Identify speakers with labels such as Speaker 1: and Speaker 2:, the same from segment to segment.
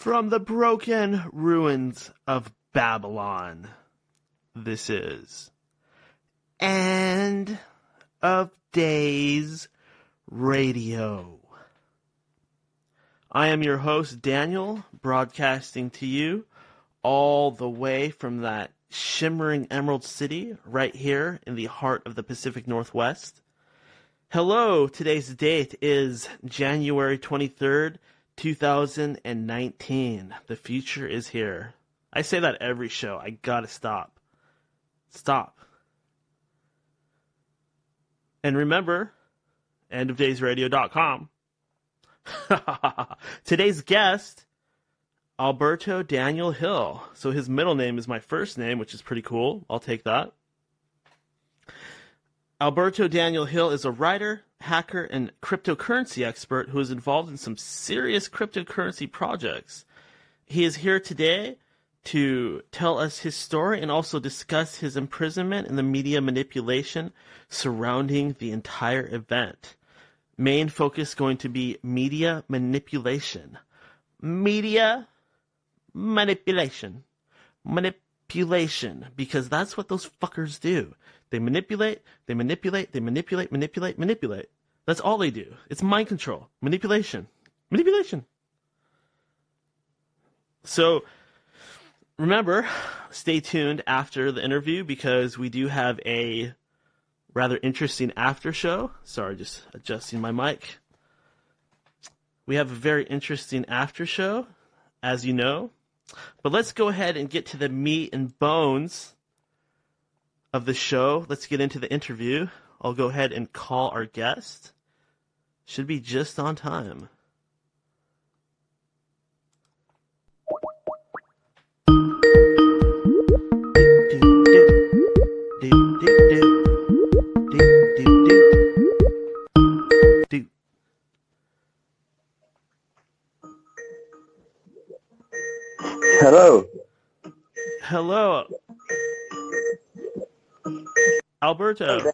Speaker 1: From the broken ruins of Babylon, this is End of Days Radio. I am your host, Daniel, broadcasting to you all the way from that shimmering Emerald City right here in the heart of the Pacific Northwest. Hello, today's date is January 23rd, 2019. The future is here. I say that every show. I gotta stop. Stop. And remember, endofdaysradio.com. Today's guest, Alberto Daniel Hill. So his middle name is my first name, which is pretty cool. I'll take that. Alberto Daniel Hill is a writer, hacker, and cryptocurrency expert who is involved in some serious cryptocurrency projects. He is here today to tell us his story and also discuss his imprisonment and the media manipulation surrounding the entire event. Main focus going to be media manipulation. Media manipulation. Manipulation. Because that's what those fuckers do. They manipulate, they manipulate, they manipulate, manipulate, manipulate. That's all they do. It's mind control. Manipulation. Manipulation. So, remember, stay tuned after the interview because we do have a rather interesting after show. Sorry, just adjusting my mic. We have a very interesting after show, as you know. But let's go ahead and get to the meat and bones of the show. Let's get into the interview. I'll go ahead and call our guest. Should be just on time.
Speaker 2: Hello.
Speaker 1: Hello. Alberto.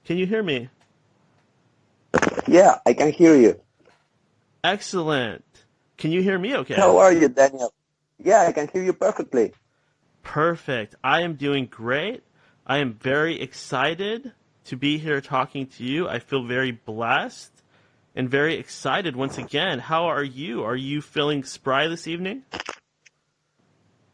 Speaker 1: Can you hear me?
Speaker 2: Yeah, I can hear you.
Speaker 1: Excellent. Can you hear me okay?
Speaker 2: How are you, Daniel? Yeah, I can hear you perfectly.
Speaker 1: Perfect. I am doing great. I am very excited to be here talking to you. I feel very blessed and very excited once again. How are you? Are you feeling spry this evening?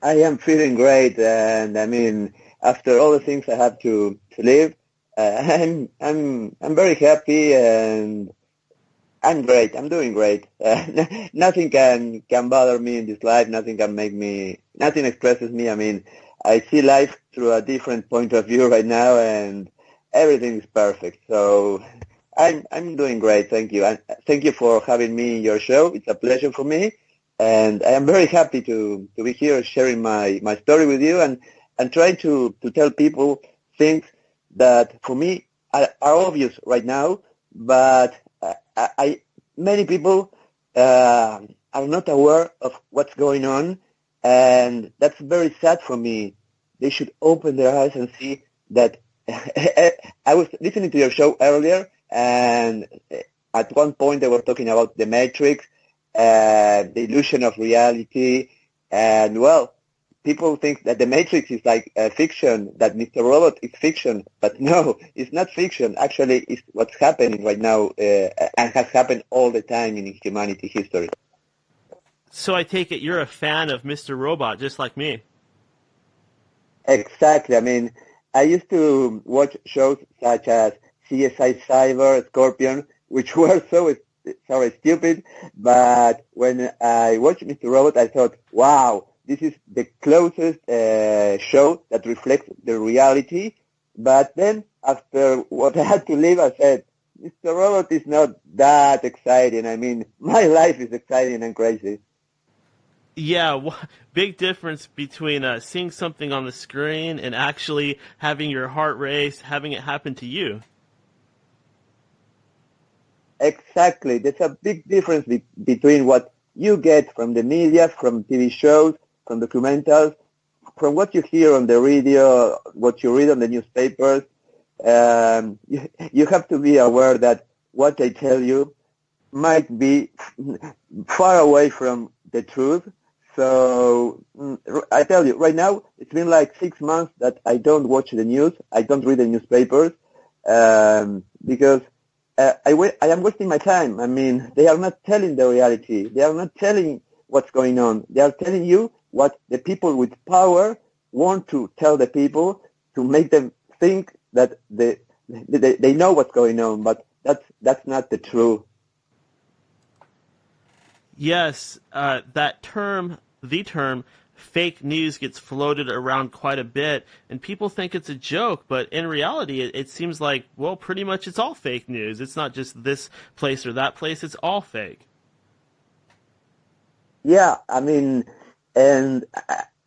Speaker 2: I am feeling great, and I mean, after all the things I have to live, I'm very happy, and I'm great. I'm doing great. Nothing can bother me in this life. Nothing can make me. Nothing expresses me. I mean, I see life through a different point of view right now, and everything is perfect. So I'm doing great. Thank you. And thank you for having me in your show. It's a pleasure for me. And I am very happy to be here sharing my story with you and trying to tell people things that for me are obvious right now, but many people are not aware of what's going on, and that's very sad for me. They should open their eyes and see that. I was listening to your show earlier, and at one point they were talking about the Matrix, the illusion of reality, and well, people think that the Matrix is like a fiction, that Mr. Robot is fiction, but no, it's not fiction. Actually, it's what's happening right now and has happened all the time in humanity history.
Speaker 1: So I take it you're a fan of Mr. Robot, just like me.
Speaker 2: Exactly. I mean, I used to watch shows such as CSI Cyber, Scorpion, which were so stupid, but when I watched Mr. Robot, I thought, wow, this is the closest show that reflects the reality. But then, after what I had to leave, I said, Mr. Robot is not that exciting. I mean, my life is exciting and crazy.
Speaker 1: Yeah, big difference between seeing something on the screen and actually having your heart race, having it happen to you.
Speaker 2: Exactly. There's a big difference between what you get from the media, from TV shows, from documentals, from what you hear on the radio, what you read on the newspapers. You have to be aware that what they tell you might be far away from the truth. So I tell you, right now, it's been like 6 months that I don't watch the news. I don't read the newspapers because I am wasting my time. I mean, they are not telling the reality. They are not telling what's going on. They are telling you what the people with power want to tell the people to make them think that they know what's going on, but that's not the truth.
Speaker 1: Yes, that term, the term, fake news gets floated around quite a bit, and people think it's a joke, but in reality, it seems like, well, pretty much it's all fake news. It's not just this place or that place, it's all fake.
Speaker 2: Yeah, I mean, and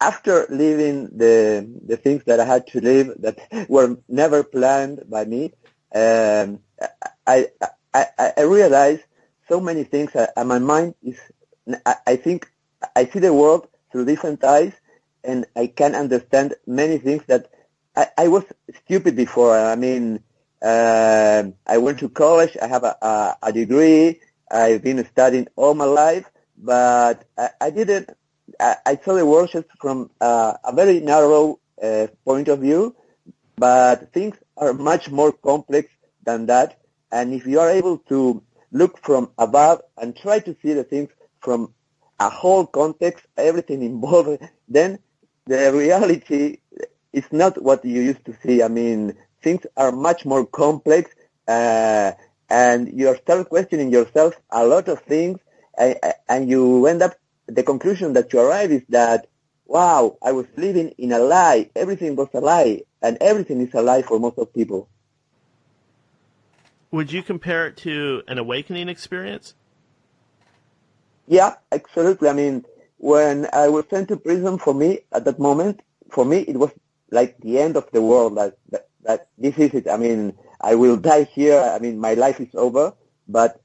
Speaker 2: after living the things that I had to live that were never planned by me, um, I, I realized so many things. And my mind is, I think I see the world through different eyes, and I can understand many things that I was stupid before. I mean, I went to college. I have a degree. I've been studying all my life, but I didn't. I saw the world just from a very narrow point of view, but things are much more complex than that. And if you are able to look from above and try to see the things from a whole context, everything involved, then the reality is not what you used to see. I mean, things are much more complex, uh, and you start questioning yourself a lot of things, and you end up, the conclusion that you arrive is that, wow, I was living in a lie. Everything was a lie, and everything is a lie for most of people.
Speaker 1: Would you compare it to an awakening experience?
Speaker 2: Yeah, absolutely. I mean, when I was sent to prison, for me at that moment, for me it was like the end of the world. That this is it. I mean, I will die here. I mean, my life is over. But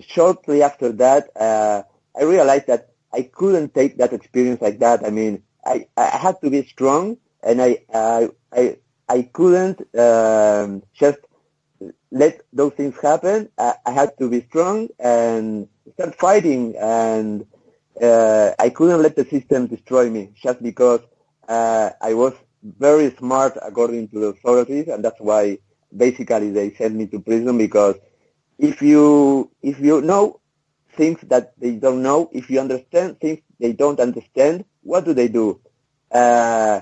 Speaker 2: shortly after that, I realized that I couldn't take that experience like that. I mean, I had to be strong, and I couldn't just let those things happen. I had to be strong and start fighting, and I couldn't let the system destroy me just because I was very smart according to the authorities, and that's why basically they sent me to prison. Because if you know things that they don't know, if you understand things they don't understand, what do they do? Uh,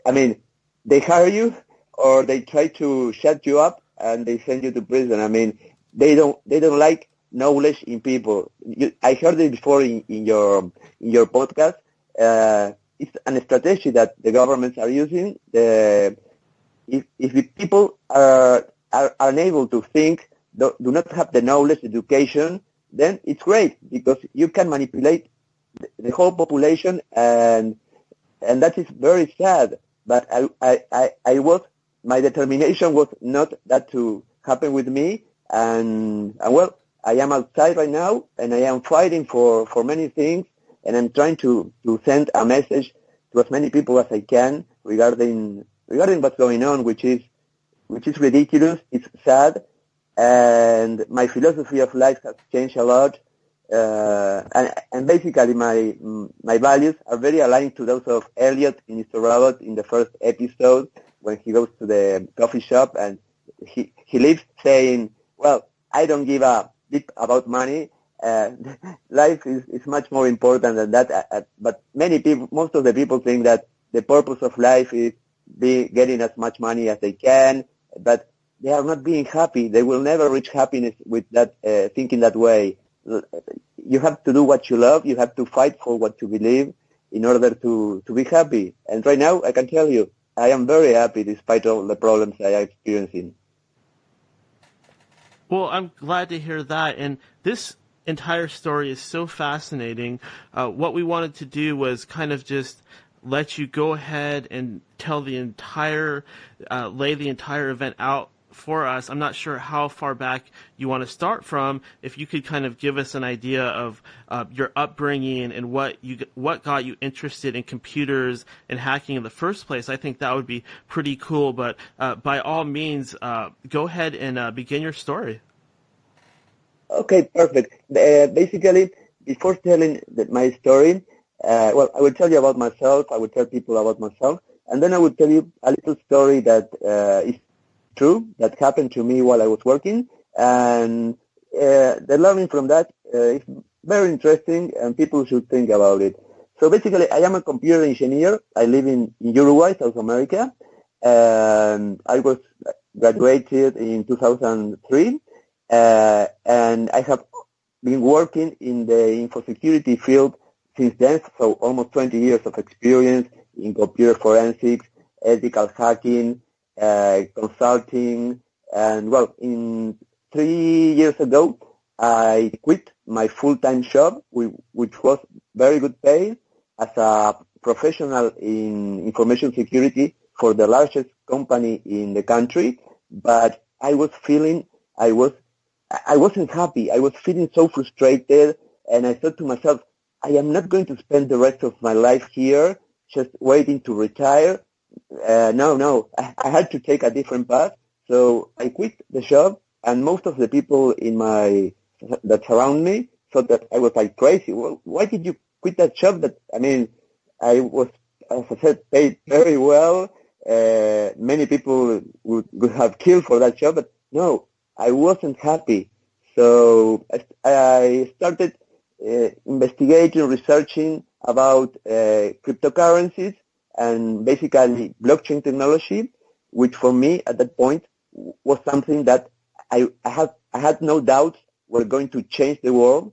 Speaker 2: I mean, they hire you, or they try to shut you up and they send you to prison. I mean, they don't like knowledge in people. I heard it before in your podcast. It's an strategy that the governments are using. If the people are unable to think, do not have the knowledge, education, then it's great because you can manipulate the whole population, and that is very sad. But I was, my determination was not that to happen with me, and well, I am outside right now, and I am fighting for many things, and I'm trying to send a message to as many people as I can regarding what's going on, which is ridiculous. It's sad, and my philosophy of life has changed a lot. And basically my values are very aligned to those of Elliot in Mr. Robot in the first episode when he goes to the coffee shop and he leaves saying, well, I don't give a bit about money. Uh, Life is much more important than that. But many people, most of the people think that the purpose of life is getting as much money as they can, but they are not being happy. They will never reach happiness with that thinking that way. You have to do what you love. You have to fight for what you believe in order to be happy. And right now, I can tell you, I am very happy despite all the problems I am experiencing.
Speaker 1: Well, I'm glad to hear that. And this entire story is so fascinating. What we wanted to do was kind of just let you go ahead and tell the entire, lay the entire event out for us. I'm not sure how far back you want to start from. If you could kind of give us an idea of your upbringing and what got you interested in computers and hacking in the first place, I think that would be pretty cool. But by all means, go ahead and begin your story.
Speaker 2: Okay, perfect. Basically, before telling my story, well, I will tell you about myself. I will tell people about myself, and then I will tell you a little story that is true that happened to me while I was working, and the learning from that is very interesting, and people should think about it. So basically, I am a computer engineer. I live in Uruguay, South America, and I was graduated in 2003, and I have been working in the info security field since then, so almost 20 years of experience in computer forensics, ethical hacking, consulting, and well, in 3 years ago, I quit my full-time job, which was very good pay as a professional in information security for the largest company in the country, but I was feeling I was I wasn't happy. I was feeling so frustrated, and I thought to myself, I am not going to spend the rest of my life here just waiting to retire. No. I had to take a different path. So I quit the job, and most of the people that surround me thought that I was like crazy. Well, why did you quit that job? I was, as I said, paid very well. Many people would have killed for that job, but no, I wasn't happy. So I started investigating, researching about cryptocurrencies and basically blockchain technology, which for me at that point was something that I had no doubts were going to change the world.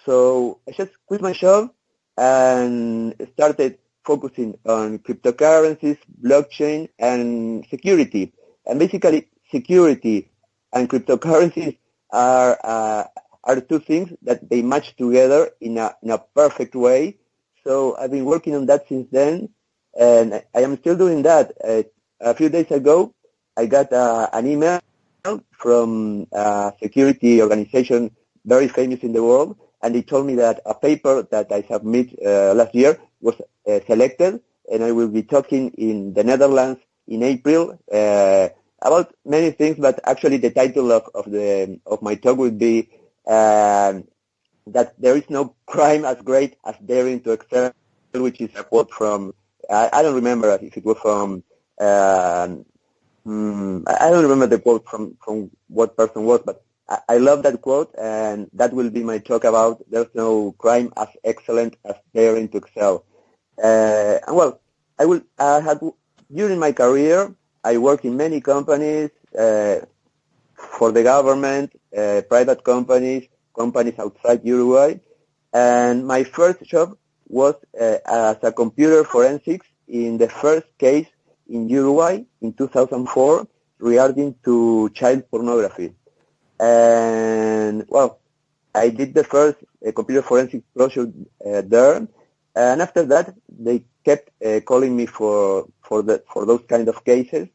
Speaker 2: So I just quit my job and started focusing on cryptocurrencies, blockchain, and security. And basically, security and cryptocurrencies are two things that they match together in a perfect way. So I've been working on that since then, and I am still doing that. A few days ago, I got an email from a security organization very famous in the world, and they told me that a paper that I submitted last year was selected, and I will be talking in the Netherlands in April about many things. But actually, the title of my talk would be that there is no crime as great as daring to excel, which is a quote from I don't remember if it was from I don't remember the quote from what person was, but I love that quote, and that will be my talk about there's no crime as excellent as daring to excel. And well, I had during my career I worked in many companies for the government, private companies, companies outside Uruguay, and my first job was as a computer forensics in the first case in Uruguay in 2004 regarding to child pornography. And well, I did the first computer forensics project there, and after that they kept calling me for those kind of cases.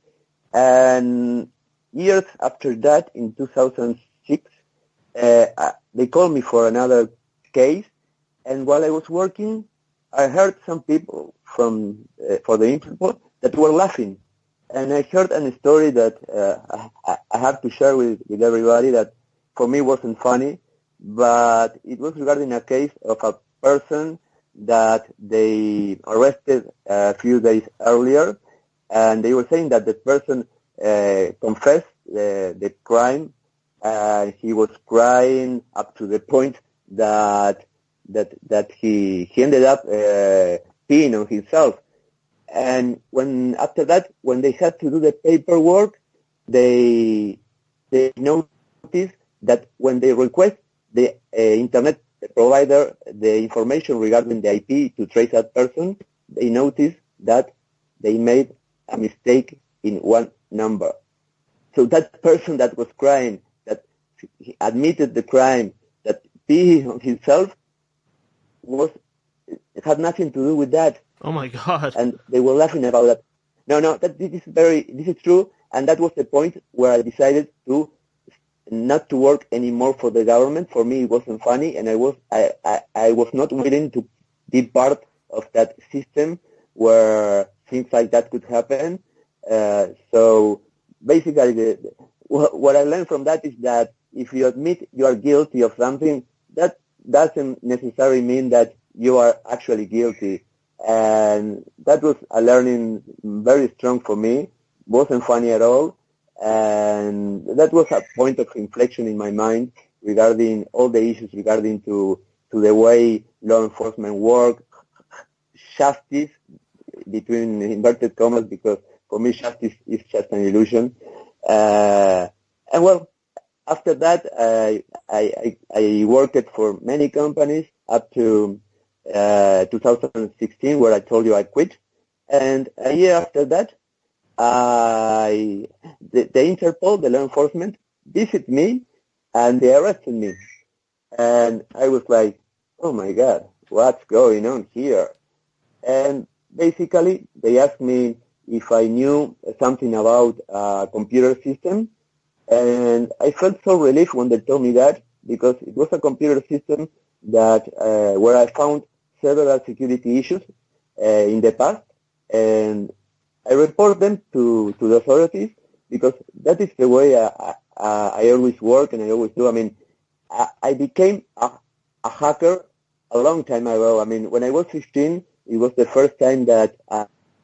Speaker 2: And years after that, in 2006, they called me for another case, and while I was working, I heard some people from for the Interpol that were laughing, and I heard a story that I have to share with everybody that for me wasn't funny, but it was regarding a case of a person that they arrested a few days earlier, and they were saying that the person confessed the crime. He was crying up to the point that he ended up peeing on himself. And after that, when they had to do the paperwork, they noticed that when they request the internet provider the information regarding the IP to trace that person, they noticed that they made a mistake in one number. So that person that was crying, that he admitted the crime, that peed on himself, it had nothing to do with that.
Speaker 1: Oh my God!
Speaker 2: And they were laughing about that. No, this is true, and that was the point where I decided to not to work anymore for the government. For me, it wasn't funny, and I was not willing to be part of that system where things like that could happen. So basically, what I learned from that is that if you admit you are guilty of something, that doesn't necessarily mean that you are actually guilty. And that was a learning very strong for me. Wasn't funny at all. And that was a point of inflection in my mind regarding all the issues regarding to the way law enforcement work, justice, between inverted commas, because for me justice is just an illusion. And well, after that, I worked for many companies up to 2016, where I told you I quit. And a year after that, the Interpol, the law enforcement, visited me and they arrested me. And I was like, oh my God, what's going on here? And basically, they asked me if I knew something about a computer system. And I felt so relieved when they told me that, because it was a computer system that where I found several security issues in the past. And I report them to the authorities, because that is the way I always work and I always do. I mean, I became a hacker a long time ago. I mean, when I was 15, it was the first time that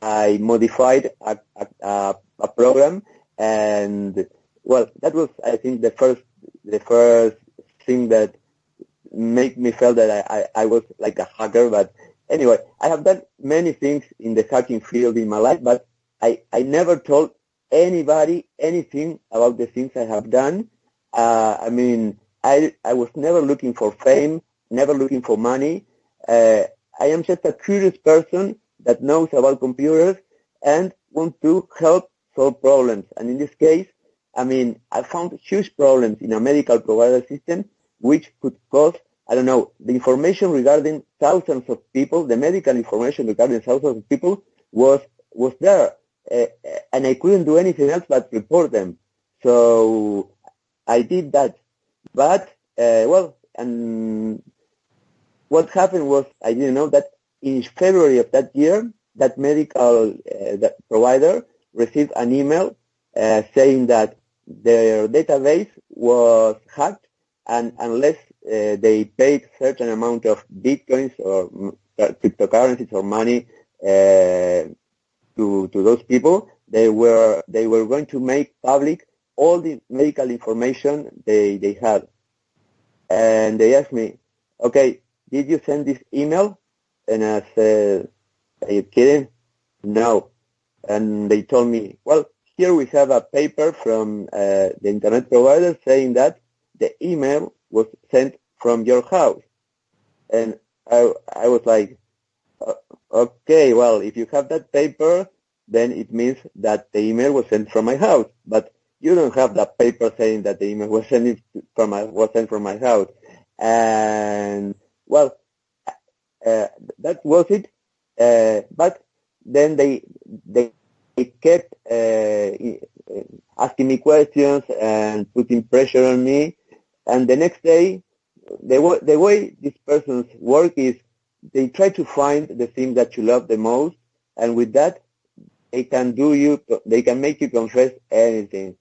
Speaker 2: I modified a program, and well, that was, I think, the first thing that made me feel that I was like a hacker. But anyway, I have done many things in the hacking field in my life, but I never told anybody anything about the things I have done. I mean, I was never looking for fame, never looking for money. I am just a curious person that knows about computers and want to help solve problems. And in this case, I mean, I found huge problems in a medical provider system, which could cause, I don't know, the information regarding thousands of people, the medical information regarding thousands of people was there. And I couldn't do anything else but report them. So I did that. But, well, and what happened was, I didn't know that in February of that year, that medical that provider received an email saying that their database was hacked, and unless they paid certain amount of bitcoins or cryptocurrencies or money to those people, they were going to make public all the medical information they had. And they asked me, okay, did you send this email? And I said, are you kidding? No. And they told me, well, here we have a paper from the internet provider saying that the email was sent from your house. And I was like, okay, well, if you have that paper, then it means that the email was sent from my house. But you don't have that paper saying that the email was sent from my house. And well, that was it. But then they kept asking me questions and putting pressure on me. And the next day, the way this person's work is, they try to find the thing that you love the most, and with that, they can make you confess anything.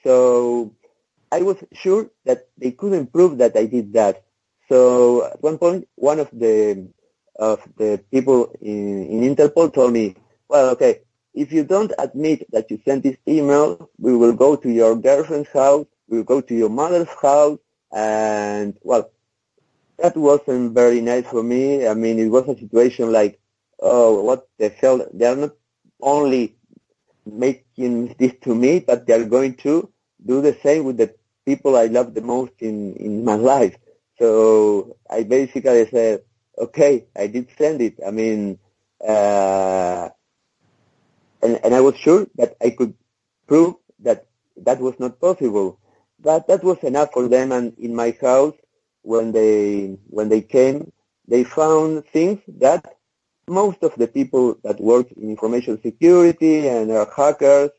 Speaker 2: So I was sure that they couldn't prove that I did that. So at one point, one of the people in Interpol told me, well, okay, if you don't admit that you sent this email, we will go to your girlfriend's house, we will go to your mother's house, and well, that wasn't very nice for me. I mean, it was a situation like, oh, what the hell? They are not only making this to me, but they are going to do the same with the people I love the most in my life. So I basically said, okay, I did send it. I mean, and I was sure that I could prove that that was not possible. But that was enough for them. And in my house, when they came, they found things that most of the people that work in information security and are hackers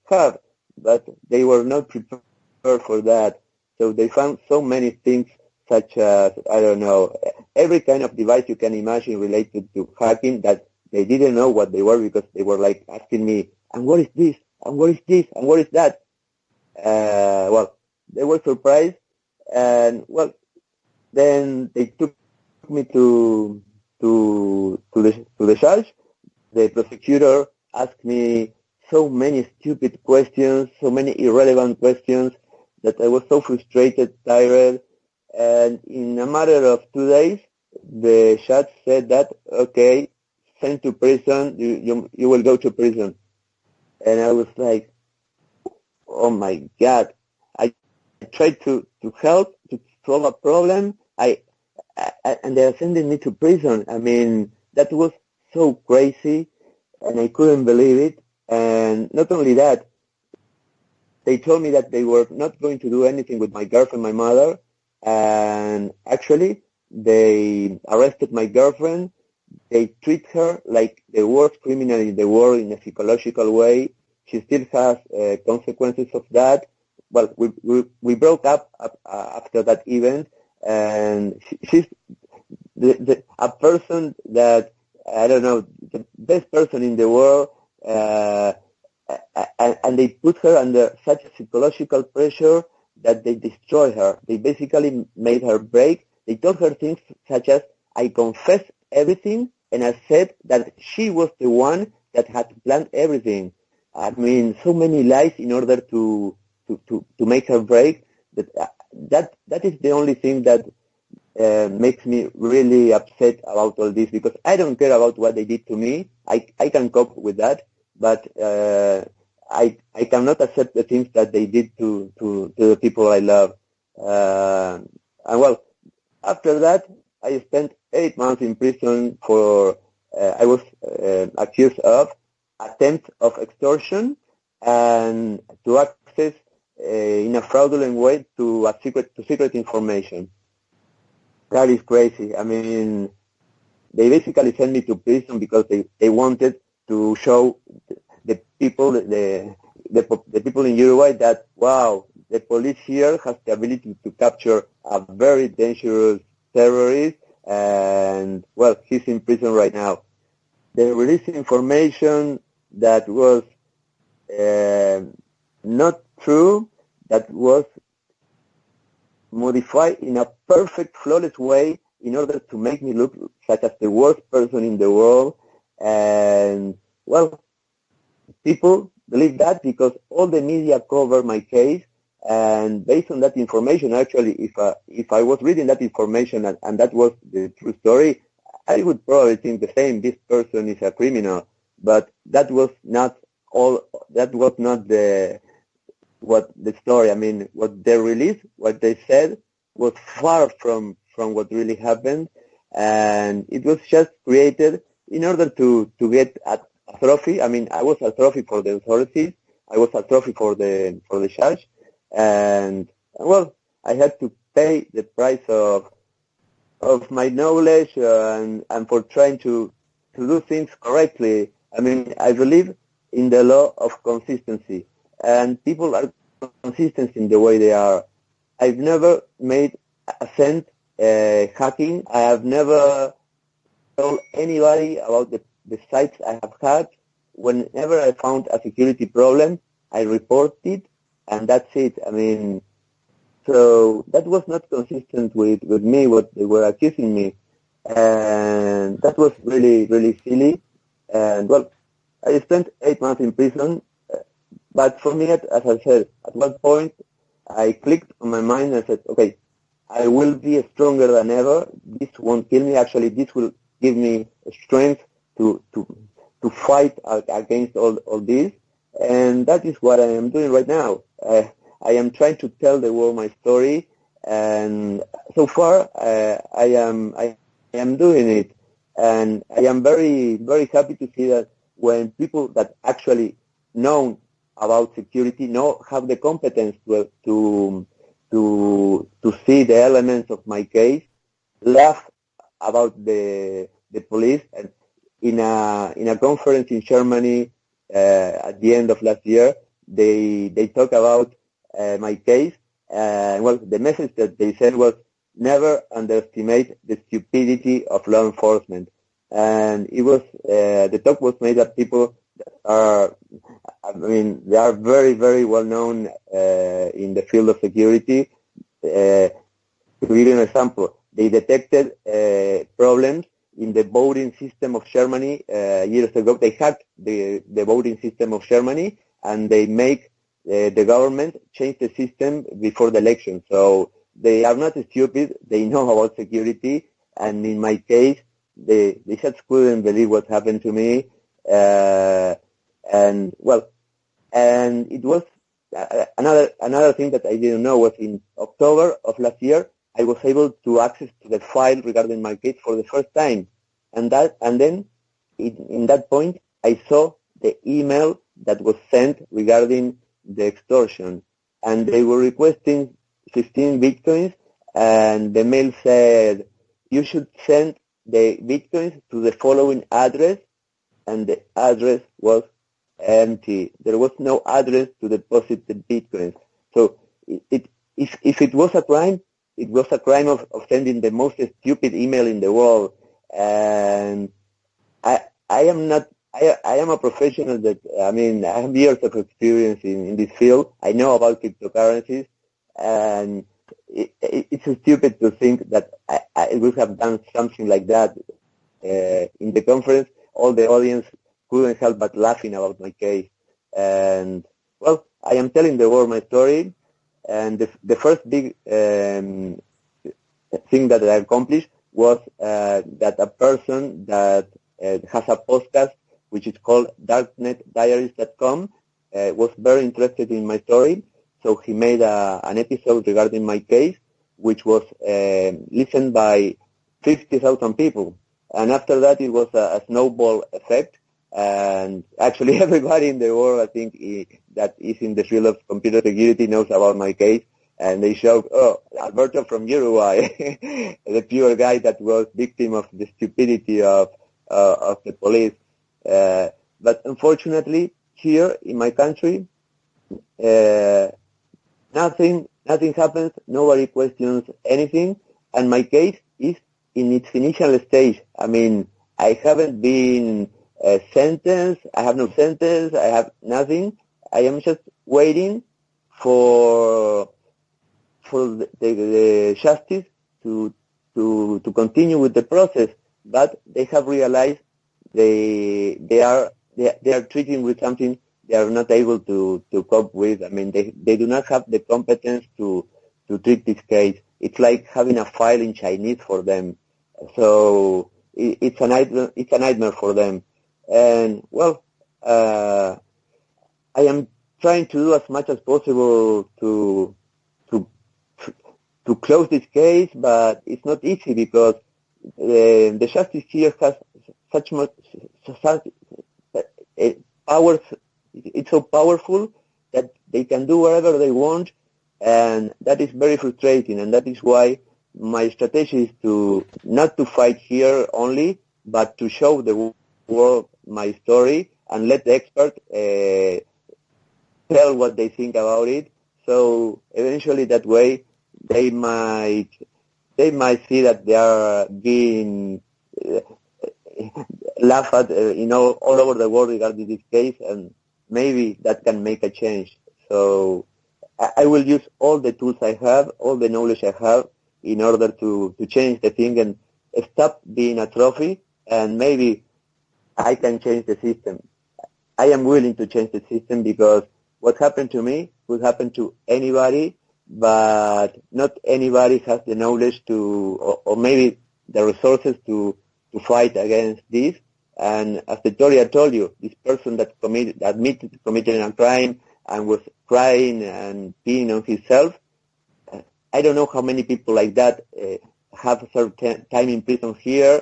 Speaker 2: have, but they were not prepared for that. So they found so many things, such as, I don't know, every kind of device you can imagine related to hacking, that they didn't know what they were, because they were like asking me, and what is this? And what is this? And what is that? Well, they were surprised, and well, then they took me to the judge. The prosecutor asked me so many stupid questions, so many irrelevant questions, that I was so frustrated, tired, and in a matter of 2 days, the judge said that, okay, sent to prison, you will go to prison. And I was like, oh my God, I tried to help, to solve a problem, and they're sending me to prison. I mean, that was so crazy, and I couldn't believe it. And not only that, they told me that they were not going to do anything with my girlfriend, my mother, and actually, they arrested my girlfriend. They treat her like the worst criminal in the world in a psychological way. She still has consequences of that. Well, we broke up after that event, and she's a person that, I don't know, the best person in the world, and they put her under such psychological pressure that they destroy her. They basically made her break. They told her things such as, I confess everything, and I said that she was the one that had planned everything. I mean, so many lies in order to make her break. That is the only thing that makes me really upset about all this, because I don't care about what they did to me. I can cope with that, but I cannot accept the things that they did to the people I love. And well, after that, I spent 8 months in prison for, I was accused of attempt of extortion and to access in a fraudulent way to secret information. That is crazy. I mean, they basically sent me to prison because they wanted to show the people, the people in Uruguay that, wow, the police here has the ability to capture a very dangerous terrorist, and, well, he's in prison right now. They released information that was not true, that was modified in a perfect, flawless way in order to make me look such as the worst person in the world. And, well, people believe that because all the media cover my case, and based on that information, actually, if I was reading that information and that was the true story, I would probably think the same, this person is a criminal. But that was not all, that was not the story. I mean, what they released, what they said, was far from what really happened, and it was just created in order to get a trophy. I mean, I was a trophy for the authorities. I was a trophy for the judge, and, well, I had to pay the price of my knowledge and for trying to do things correctly. I mean, I believe in the law of consistency, and people are consistent in the way they are. I've never made a cent hacking. I have never told anybody about the sites I have had. Whenever I found a security problem, I report it, and that's it. I mean, so that was not consistent with me, what they were accusing me. And that was really, really silly. And, well, I spent 8 months in prison. But for me, as I said, at one point, I clicked on my mind and said, okay, I will be stronger than ever. This won't kill me. Actually, this will give me strength to fight against all this. And that is what I am doing right now. I am trying to tell the world my story, and so far I am doing it. And I am very, very happy to see that when people that actually know about security have the competence to see the elements of my case, laugh about the police. And in a conference in Germany at the end of last year, they talk about my case. Well, the message that they said was, never underestimate the stupidity of law enforcement. And it was the talk was made at people that are, I mean, they are very, very well known in the field of security. To give you an example, they detected problems in the voting system of Germany years ago. They hacked the voting system of Germany, and they make the government change the system before the election. So they are not stupid. They know about security. And in my case, they just couldn't believe what happened to me. And it was another thing that I didn't know was in October of last year, I was able to access to the file regarding my case for the first time. And then in that point, I saw the email that was sent regarding the extortion, and they were requesting 15 bitcoins, and the mail said, you should send the bitcoins to the following address, and the address was empty. There was no address to deposit the bitcoins. So if it was a crime, it was a crime of sending the most stupid email in the world. And I am a professional that, I mean, I have years of experience in this field. I know about cryptocurrencies, and it's stupid to think that I would have done something like that. In the conference, all the audience couldn't help but laughing about my case. And, well, I am telling the world my story, and the first big thing that I accomplished was that a person that has a podcast, which is called darknetdiaries.com, was very interested in my story. So he made an episode regarding my case, which was listened by 50,000 people. And after that, it was a snowball effect. And actually, everybody in the world, I think, that is in the field of computer security knows about my case. And they shout, oh, Alberto from Uruguay, the pure guy that was victim of the stupidity of the police. But unfortunately, here in my country, nothing happens. Nobody questions anything. And my case is in its initial stage. I mean, I haven't been sentenced. I have no sentence. I have nothing. I am just waiting for the justice to continue with the process. But they have realized they are treating with something they are not able to cope with. I mean, they do not have the competence to treat this case. It's like having a file in Chinese for them. So it's a nightmare for them. And, well, I am trying to do as much as possible to close this case, but it's not easy because the justice here has such powers. It's so powerful that they can do whatever they want, and that is very frustrating. And that is why my strategy is to not to fight here only, but to show the world my story and let the expert tell what they think about it. So eventually, that way, they might see that they are being laughed at, all over the world regarding this case, and maybe that can make a change. So I will use all the tools I have, all the knowledge I have, in order to change the thing and stop being a trophy, and maybe I can change the system. I am willing to change the system because what happened to me could happen to anybody, but not anybody has the knowledge or maybe the resources to fight against this. And as the story I told you, this person that admitted to committing a crime and was crying and peeing on himself, I don't know how many people like that have served time in prison here.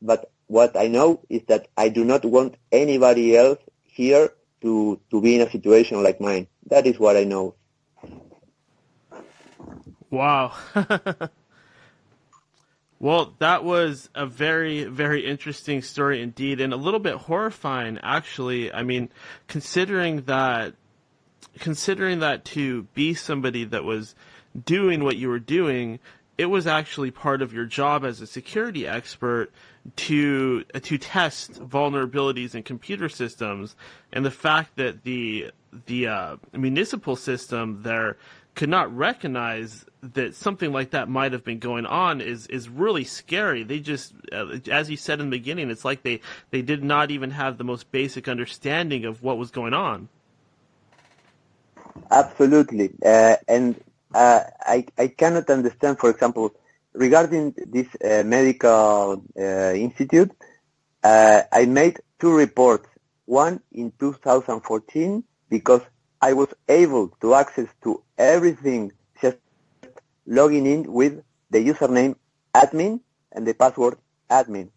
Speaker 2: But what I know is that I do not want anybody else here to be in a situation like mine. That is what I know.
Speaker 1: Wow. Well, that was a very, very interesting story indeed, and a little bit horrifying, actually. I mean, considering that to be somebody that was doing what you were doing, it was actually part of your job as a security expert to test vulnerabilities in computer systems, and the fact that the municipal system there could not recognize that something like that might have been going on is really scary. They just, as you said in the beginning, it's like they did not even have the most basic understanding of what was going on.
Speaker 2: Absolutely. I cannot understand, for example, regarding this medical institute, I made 2 reports, one in 2014 because I was able to access to everything just logging in with the username admin and the password admin.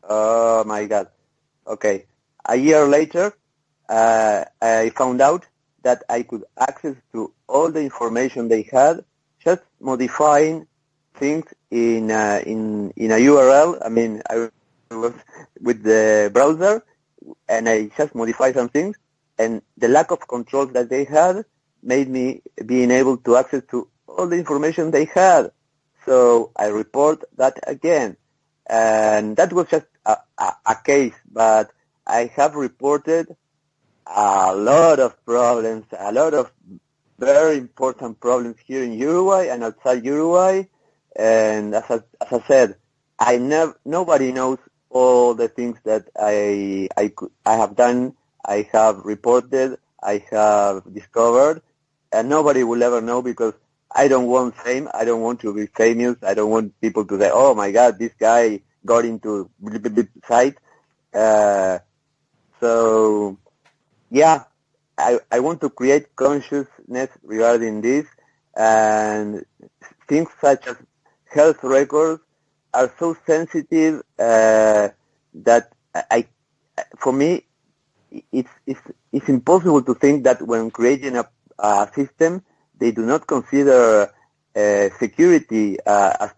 Speaker 2: Oh my God. Okay. A year later, I found out that I could access to all the information they had, just modifying things in a URL. I mean, I was with the browser, and I just modified some things, and the lack of controls that they had made me being able to access to all the information they had. So I report that again, and that was just a case, but I have reported a lot of problems, a lot of very important problems here in Uruguay and outside Uruguay. And as I said, nobody knows all the things that I have done, I have reported, I have discovered, and nobody will ever know because I don't want fame. I don't want to be famous. I don't want people to say, "Oh my God, this guy got into site." So. Yeah, I want to create consciousness regarding this, and things such as health records are so sensitive that for me, it's impossible to think that when creating a system, they do not consider security as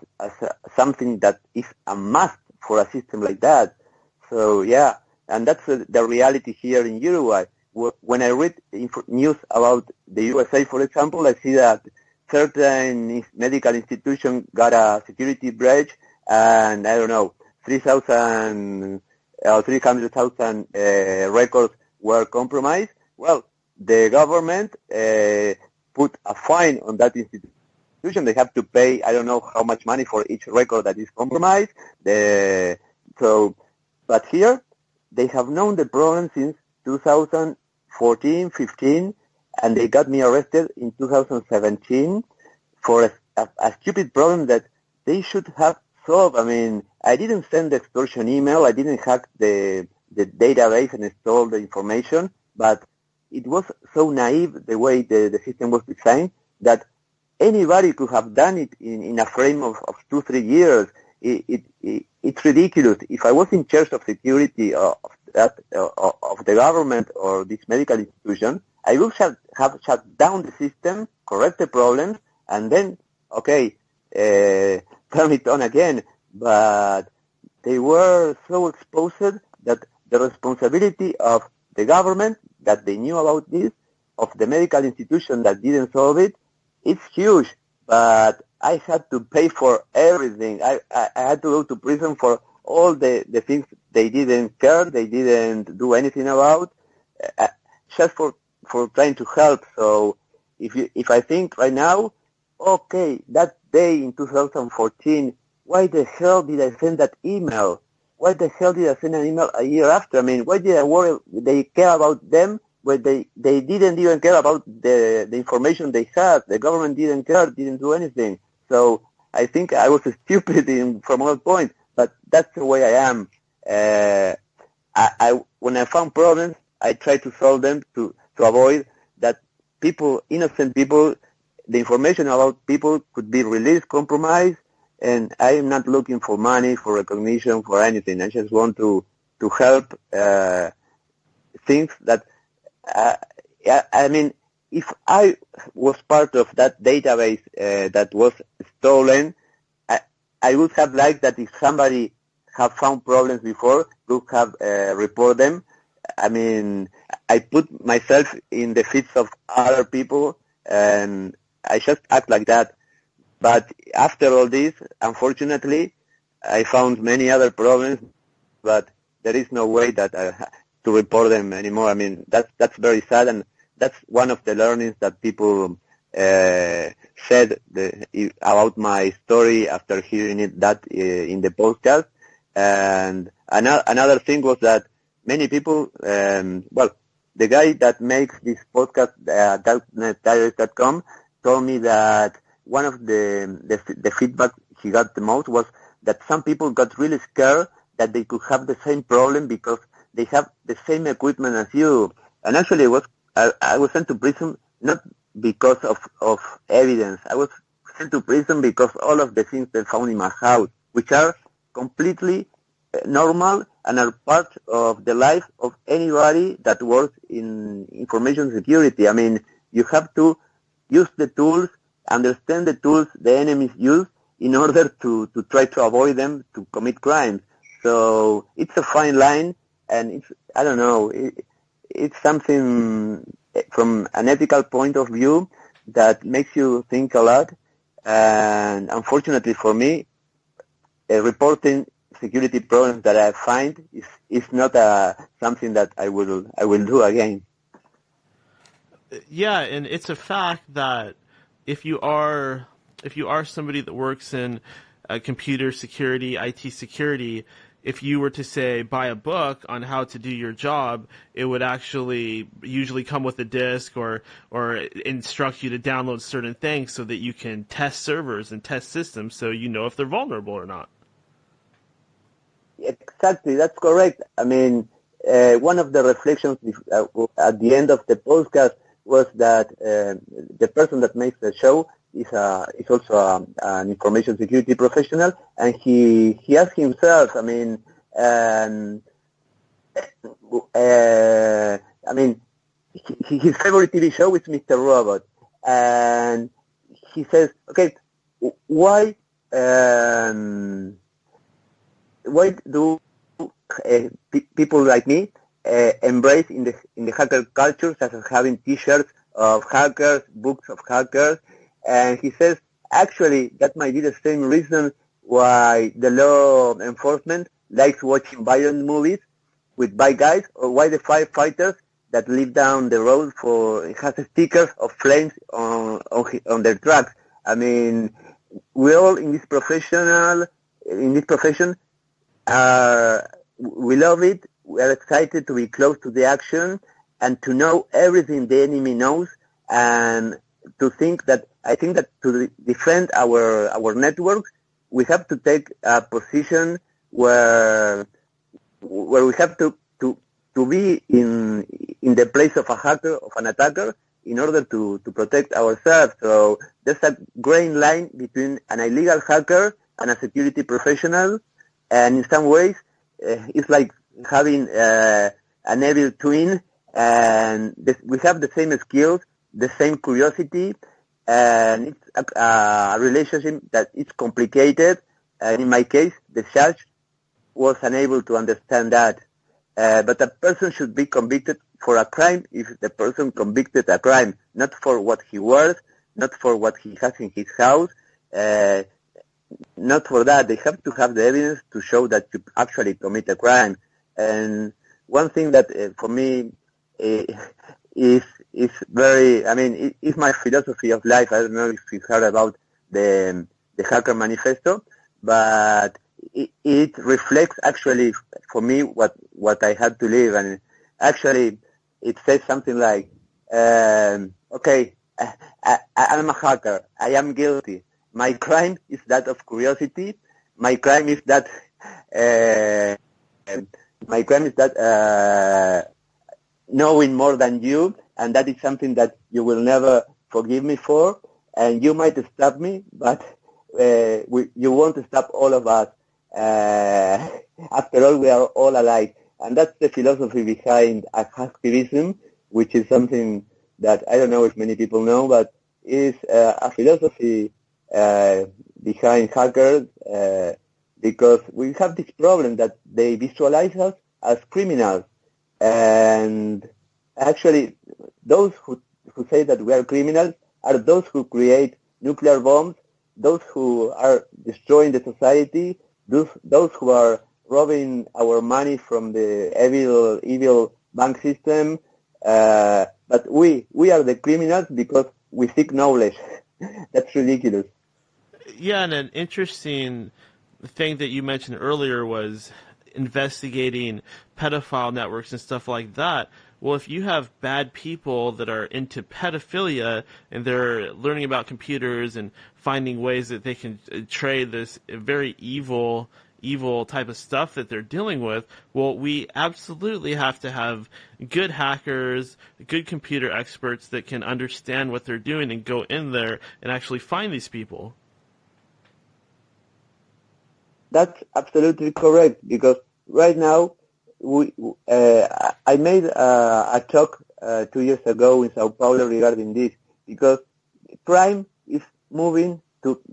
Speaker 2: something that is a must for a system like that. So yeah, and that's the reality here in Uruguay. When I read news about the USA, for example, I see that certain medical institution got a security breach, and I don't know, 3,000 or 300,000 records were compromised. Well, the government put a fine on that institution. They have to pay, I don't know how much money for each record that is compromised. But here, they have known the problem since 2014, 15, and they got me arrested in 2017 for a stupid problem that they should have solved. I mean, I didn't send the extortion email, I didn't hack the database and stole the information, but it was so naive the way the system was designed that anybody could have done it in a frame of 2-3 years. It's ridiculous. If I was in charge of security of the government or this medical institution, I would have shut down the system, correct the problems, and then, turn it on again. But they were so exposed that the responsibility of the government that they knew about this, of the medical institution that didn't solve it, it's huge. But I had to pay for everything. I had to go to prison for all the things they didn't care, they didn't do anything about, just for trying to help. So if I think right now, okay, that day in 2014, why the hell did I send that email? Why the hell did I send an email a year after? I mean, why did I worry they care about them when they didn't even care about the information they had? The government didn't care, didn't do anything. So I think I was stupid from all points, but that's the way I am. When I found problems, I try to solve them to avoid that innocent people, the information about people could be released, compromised, and I am not looking for money, for recognition, for anything. I just want to help things that, I mean, if I was part of that database that was stolen, I would have liked that if somebody have found problems before, could have report them. I mean, I put myself in the feet of other people, and I just act like that. But after all this, unfortunately, I found many other problems, but there is no way that to report them anymore. I mean, that's very sad, and that's one of the learnings that people said about my story after hearing that in the podcast. And another thing was that many people, the guy that makes this podcast, darknetdiaries.com, told me that one of the feedback he got the most was that some people got really scared that they could have the same problem because they have the same equipment as you. And actually, I was sent to prison not because of evidence. I was sent to prison because all of the things they found in my house, which are completely normal and are part of the life of anybody that works in information security. I mean, you have to use the tools, understand the tools the enemies use in order to try to avoid them to commit crimes. So it's a fine line, and I don't know, it's something from an ethical point of view that makes you think a lot. And unfortunately for me, reporting security problems that I find is not something that I will do again.
Speaker 1: Yeah, and it's a fact that if you are somebody that works in computer security, IT security, if you were to say buy a book on how to do your job, it would actually usually come with a disk or instruct you to download certain things so that you can test servers and test systems so you know if they're vulnerable or not.
Speaker 2: Exactly, that's correct. I mean, one of the reflections at the end of the podcast was that the person that makes the show is also an information security professional, and he asked himself, I mean, his favorite TV show is Mr. Robot, and he says, okay, why do people like me embrace in the hacker culture, such as having T-shirts of hackers, books of hackers? And he says, actually, that might be the same reason why the law enforcement likes watching violent movies with bad guys, or why the firefighters that live down the road has stickers of flames on their trucks. I mean, we all in this profession, we love it. We are excited to be close to the action and to know everything the enemy knows, and I think that to defend our networks, we have to take a position where we have to be in the place of a hacker, of an attacker, in order to protect ourselves. So there's a gray line between an illegal hacker and a security professional, and in some ways, it's like having an evil twin, and we have the same skills, the same curiosity, and it's a relationship that is complicated. And in my case, the judge was unable to understand that. But a person should be convicted for a crime if the person convicted a crime, not for what he wears, not for what he has in his house, not for that. They have to have the evidence to show that you actually commit a crime. And one thing that for me is very, I mean, it's my philosophy of life. I don't know if you heard about the Hacker Manifesto, but it reflects actually for me what I had to live. And actually it says something like, okay, I'm a hacker. I am guilty. My crime is that of curiosity. My crime is that knowing more than you, and that is something that you will never forgive me for. And you might stop me, but you won't stop all of us. After all, we are all alike. And that's the philosophy behind activism, which is something that I don't know if many people know, but is a philosophy behind hackers, because we have this problem that they visualize us as criminals. And actually, those who say that we are criminals are those who create nuclear bombs, those who are destroying the society, those who are robbing our money from the evil bank system. But we are the criminals because we seek knowledge. That's ridiculous.
Speaker 1: Yeah, and an interesting thing that you mentioned earlier was investigating pedophile networks and stuff like that. Well, if you have bad people that are into pedophilia and they're learning about computers and finding ways that they can trade this very evil type of stuff that they're dealing with, well, we absolutely have to have good hackers, good computer experts that can understand what they're doing and go in there and actually find these people.
Speaker 2: That's absolutely correct, because right now I made a talk 2 years ago in Sao Paulo regarding this, because crime is moving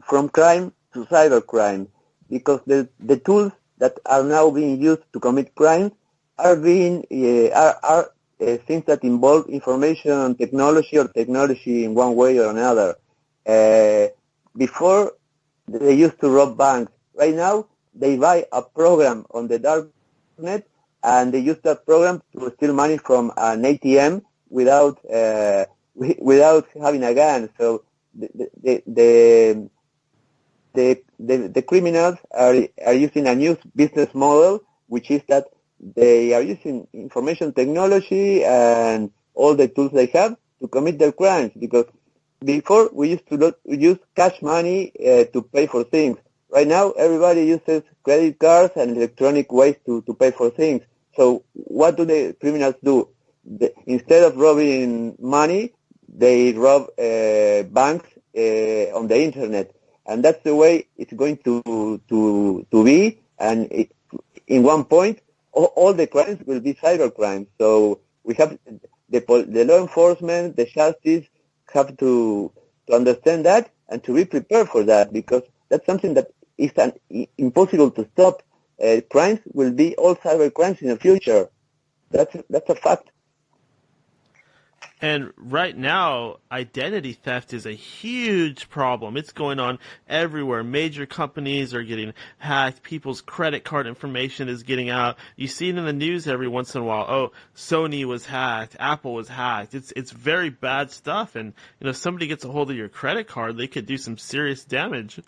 Speaker 2: from crime to cybercrime, because the tools that are now being used to commit crimes are things that involve information technology, or technology in one way or another. Before, they used to rob banks. Right now, they buy a program on the dark net, and they use that program to steal money from an ATM without having a gun. So the criminals are using a new business model, which is that they are using information technology and all the tools they have to commit their crimes. Because before, we used to use cash money to pay for things. Right now, everybody uses credit cards and electronic ways to pay for things. So what do the criminals do? Instead of robbing money, they rob banks on the internet. And that's the way it's going to be. And in one point, all the crimes will be cyber crimes. So we have the law enforcement, the justice have to understand that and to be prepared for that, because that's something that is impossible to stop. Crimes will be all cyber crimes in the future. That's a fact.
Speaker 1: And right now, identity theft is a huge problem. It's going on everywhere. Major companies are getting hacked. People's credit card information is getting out. You see it in the news every once in a while. Oh, Sony was hacked. Apple was hacked. It's very bad stuff. And, if somebody gets a hold of your credit card, they could do some serious damage.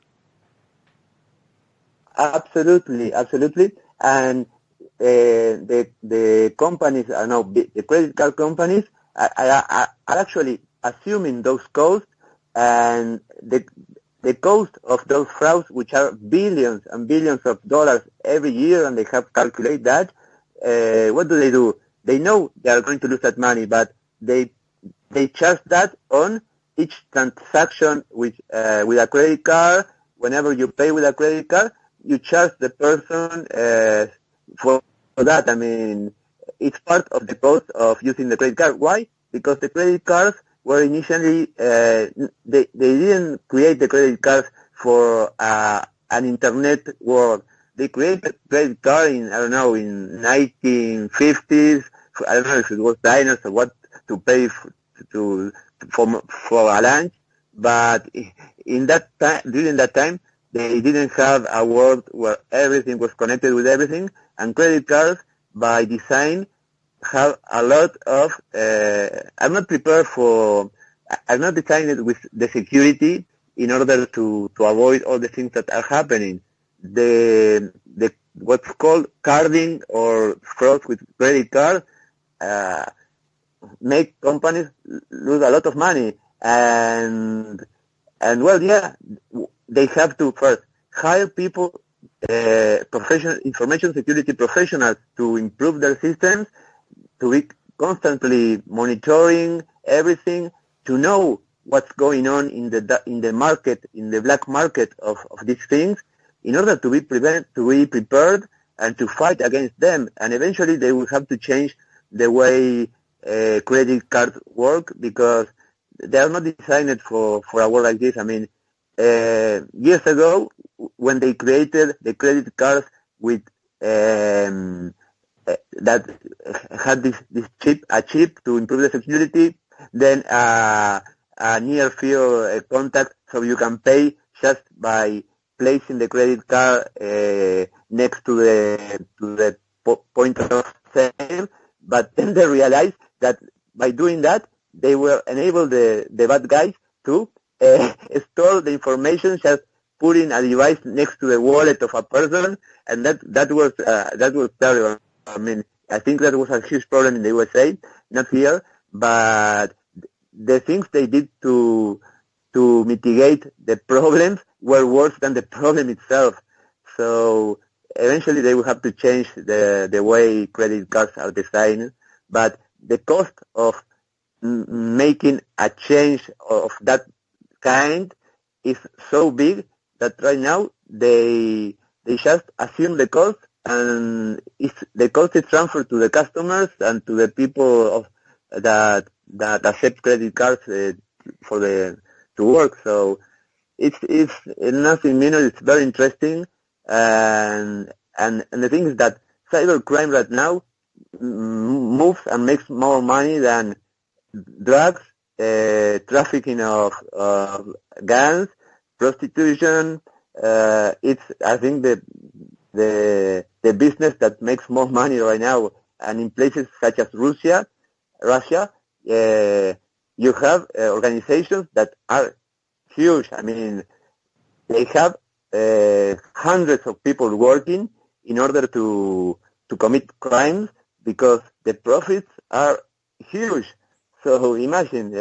Speaker 2: Absolutely. And the companies, the credit card companies are actually assuming those costs, and the cost of those frauds, which are billions and billions of dollars every year, and they have calculated that. What do? They know they are going to lose that money, but they charge that on each transaction with a credit card. Whenever you pay with a credit card, you charge the person for that. I mean, it's part of the cost of using the credit card. Why? Because the credit cards were initially, they didn't create the credit cards for an internet world. They created credit card in 1950s. I don't know if it was diners or what, to pay for a lunch. But in that time, during that time, they didn't have a world where everything was connected with everything, and credit cards, by design, have a lot of, I'm not designed with the security in order to avoid all the things that are happening. The what's called carding or fraud with credit card make companies lose a lot of money, and well, yeah, they have to first hire people, information security professionals, to improve their systems, to be constantly monitoring everything, to know what's going on in the market, in the black market of these things, in order to be prepared and to fight against them. And eventually they will have to change the way credit cards work, because they are not designed for a world like this. I mean, years ago, when they created the credit cards with that had this chip to improve the security, then a near field contact, so you can pay just by placing the credit card next to the point of sale. But then they realized that by doing that, they were enable the bad guys to store the information, just putting a device next to the wallet of a person, and that was terrible. I mean, I think that was a huge problem in the USA, not here, but the things they did to mitigate the problems were worse than the problem itself. So eventually they will have to change the way credit cards are designed, but the cost of making a change of that kind is so big that right now they just assume the cost, and the cost is transferred to the customers and to the people that accept credit cards for to work. So it's nothing minor. It's very interesting, and the thing is that cybercrime right now moves and makes more money than drugs, trafficking of guns, prostitution. It's, I think, the business that makes more money right now. And in places such as Russia, you have organizations that are huge. I mean, they have hundreds of people working in order to commit crimes because the profits are huge. So imagine,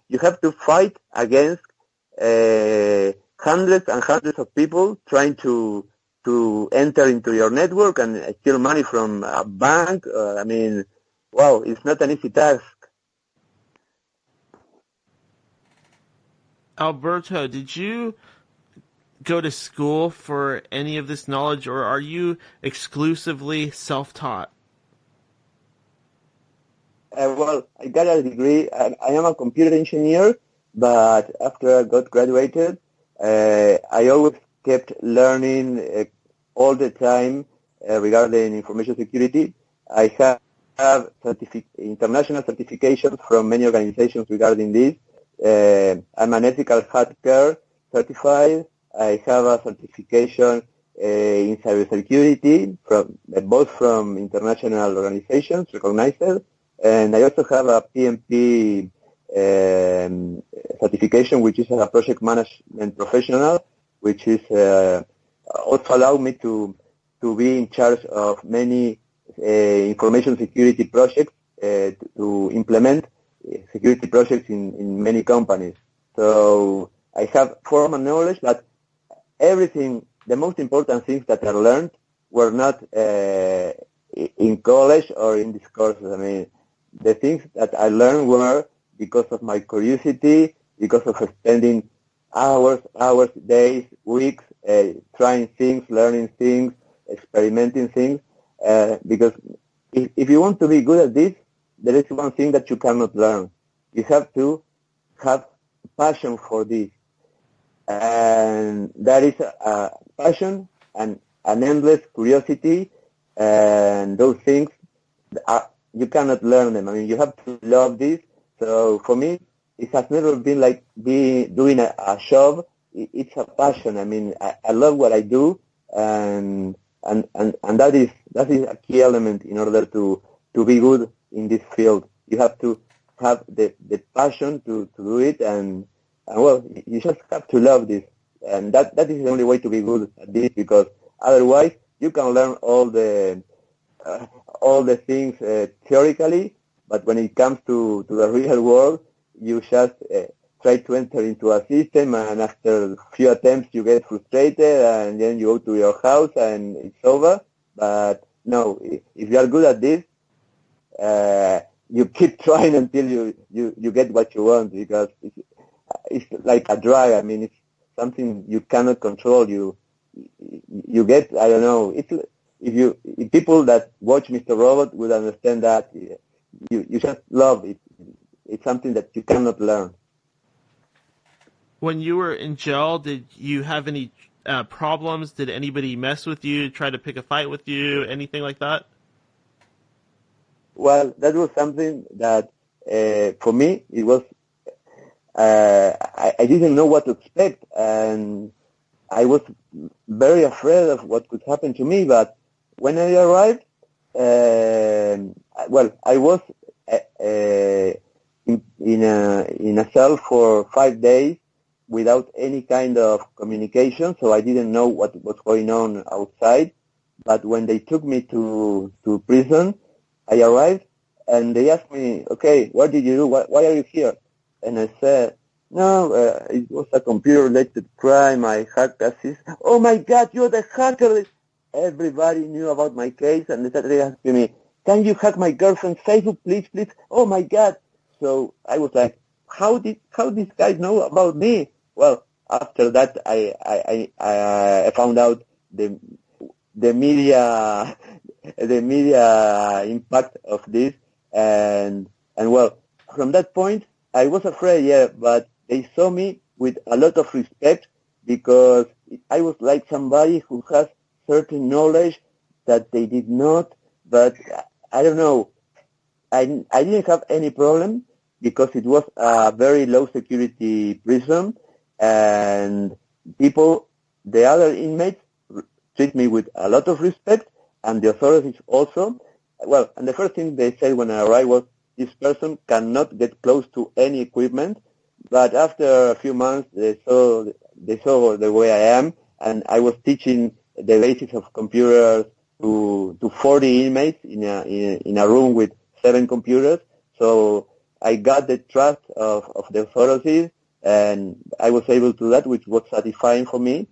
Speaker 2: you have to fight against hundreds and hundreds of people trying to enter into your network and steal money from a bank. I mean, wow, it's not an easy task.
Speaker 1: Alberto, did you go to school for any of this knowledge, or are you exclusively self-taught?
Speaker 2: Well, I got a degree. I am a computer engineer, but after I got graduated, I always kept learning all the time regarding information security. I have international certifications from many organizations regarding this. I'm an ethical hacker certified. I have a certification in cybersecurity both from international organizations recognized, and I also have a PMP certification, which is a project management professional, which is also allow me to be in charge of many information security projects to implement security projects in many companies. So I have formal knowledge, but everything, the most important things that I learned were not in college or in these courses. I mean, the things that I learned were because of my curiosity, because of spending hours, days, weeks, trying things, learning things, experimenting things. Because if you want to be good at this, there is one thing that you cannot learn. You have to have passion for this. And that is a passion and an endless curiosity, and those things you cannot learn them. I mean, you have to love this. So for me, it has never been like doing a job. It's a passion. I mean, I love what I do, and that is a key element in order to be good in this field. You have to have the passion to do it, and well, you just have to love this, and that is the only way to be good at this, because otherwise you can learn all the things theoretically, but when it comes to the real world, you just try to enter into a system, and after a few attempts you get frustrated, and then you go to your house and it's over. But no, if you are good at this, you keep trying until you get what you want, because it's like a drug. I mean, it's something you cannot control. You get, I don't know, if people that watch Mr. Robot would understand that you just love it. It's something that you cannot learn.
Speaker 1: When you were in jail, did you have any problems? Did anybody mess with you, try to pick a fight with you, anything like that?
Speaker 2: Well, that was something that for me it was. I didn't know what to expect, and I was very afraid of what could happen to me. But when I arrived, well, I was in a cell for 5 days without any kind of communication, so I didn't know what was going on outside. But when they took me to prison, I arrived and they asked me, okay, what did you do? Why are you here? And I said, no, it was a computer-related crime. I hacked a system. Oh my God, you're the hacker! Everybody knew about my case, and they started asking me, can you hack my girlfriend's Facebook, please, please? Oh my God! So I was like, how these guys know about me? Well, after that, I found out the media the media impact of this, and well, from that point I was afraid, yeah, but they saw me with a lot of respect because I was like somebody who has certain knowledge that they did not. But I don't know, I didn't have any problem because it was a very low security prison, and the other inmates treat me with a lot of respect, and the authorities also. Well, and the first thing they said when I arrived was, this person cannot get close to any equipment. But after a few months, they saw the way I am, and I was teaching the basics of computers to 40 inmates in a room with 7 computers. So I got the trust of the authorities, and I was able to do that, which was satisfying for me.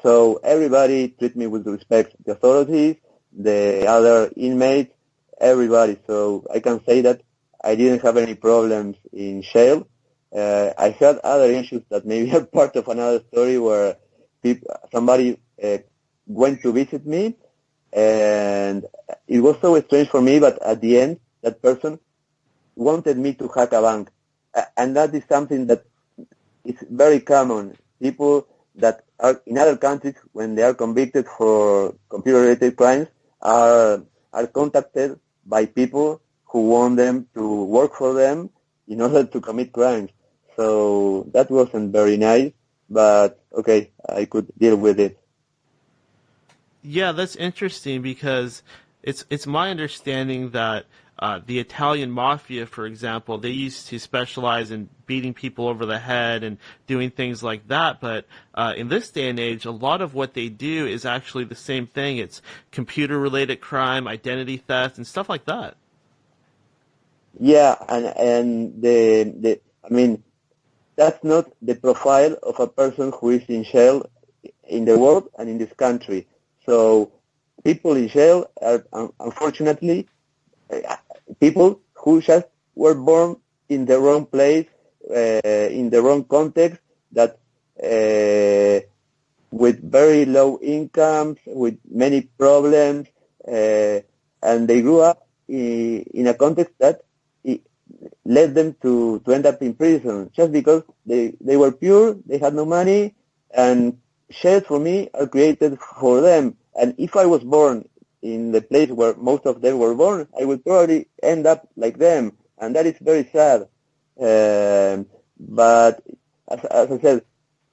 Speaker 2: So everybody treated me with respect, the authorities, the other inmates, everybody. So I can say that I didn't have any problems in jail. I had other issues that maybe are part of another story, where somebody went to visit me, and it was so strange for me, but at the end, that person wanted me to hack a bank. And that is something that is very common. People that are in other countries, when they are convicted for computer-related crimes, are contacted by people who want them to work for them in order to commit crimes. So that wasn't very nice, but okay, I could deal with it.
Speaker 1: Yeah, that's interesting because it's my understanding that the Italian mafia, for example, they used to specialize in beating people over the head and doing things like that. But in this day and age, a lot of what they do is actually the same thing. It's computer-related crime, identity theft, and stuff like that.
Speaker 2: Yeah, and I mean, that's not the profile of a person who is in jail in the world and in this country. So people in jail are, unfortunately, people who just were born in the wrong place, in the wrong context, that with very low incomes, with many problems, and they grew up in a context that led them to end up in prison just because they were pure, they had no money, and jails for me are created for them. And if I was born in the place where most of them were born, I would probably end up like them, and that is very sad. But as I said,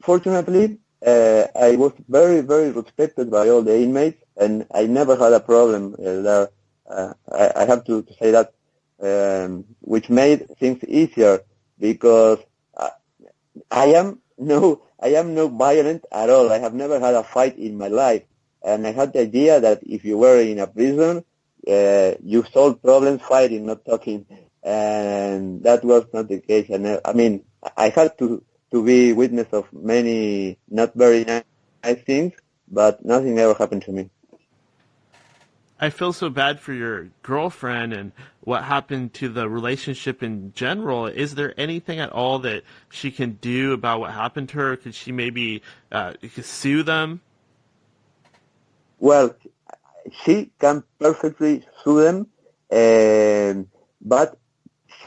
Speaker 2: fortunately, I was very, very respected by all the inmates, and I never had a problem there. I have to say that, which made things easier, because I am no violent at all. I have never had a fight in my life, and I had the idea that if you were in a prison, you solve problems fighting, not talking, and that was not the case. And I mean, I had to be witness of many not very nice things, but nothing ever happened to me.
Speaker 1: I feel so bad for your girlfriend and what happened to the relationship in general. Is there anything at all that she can do about what happened to her? Could she maybe sue them?
Speaker 2: Well, she can perfectly sue them, but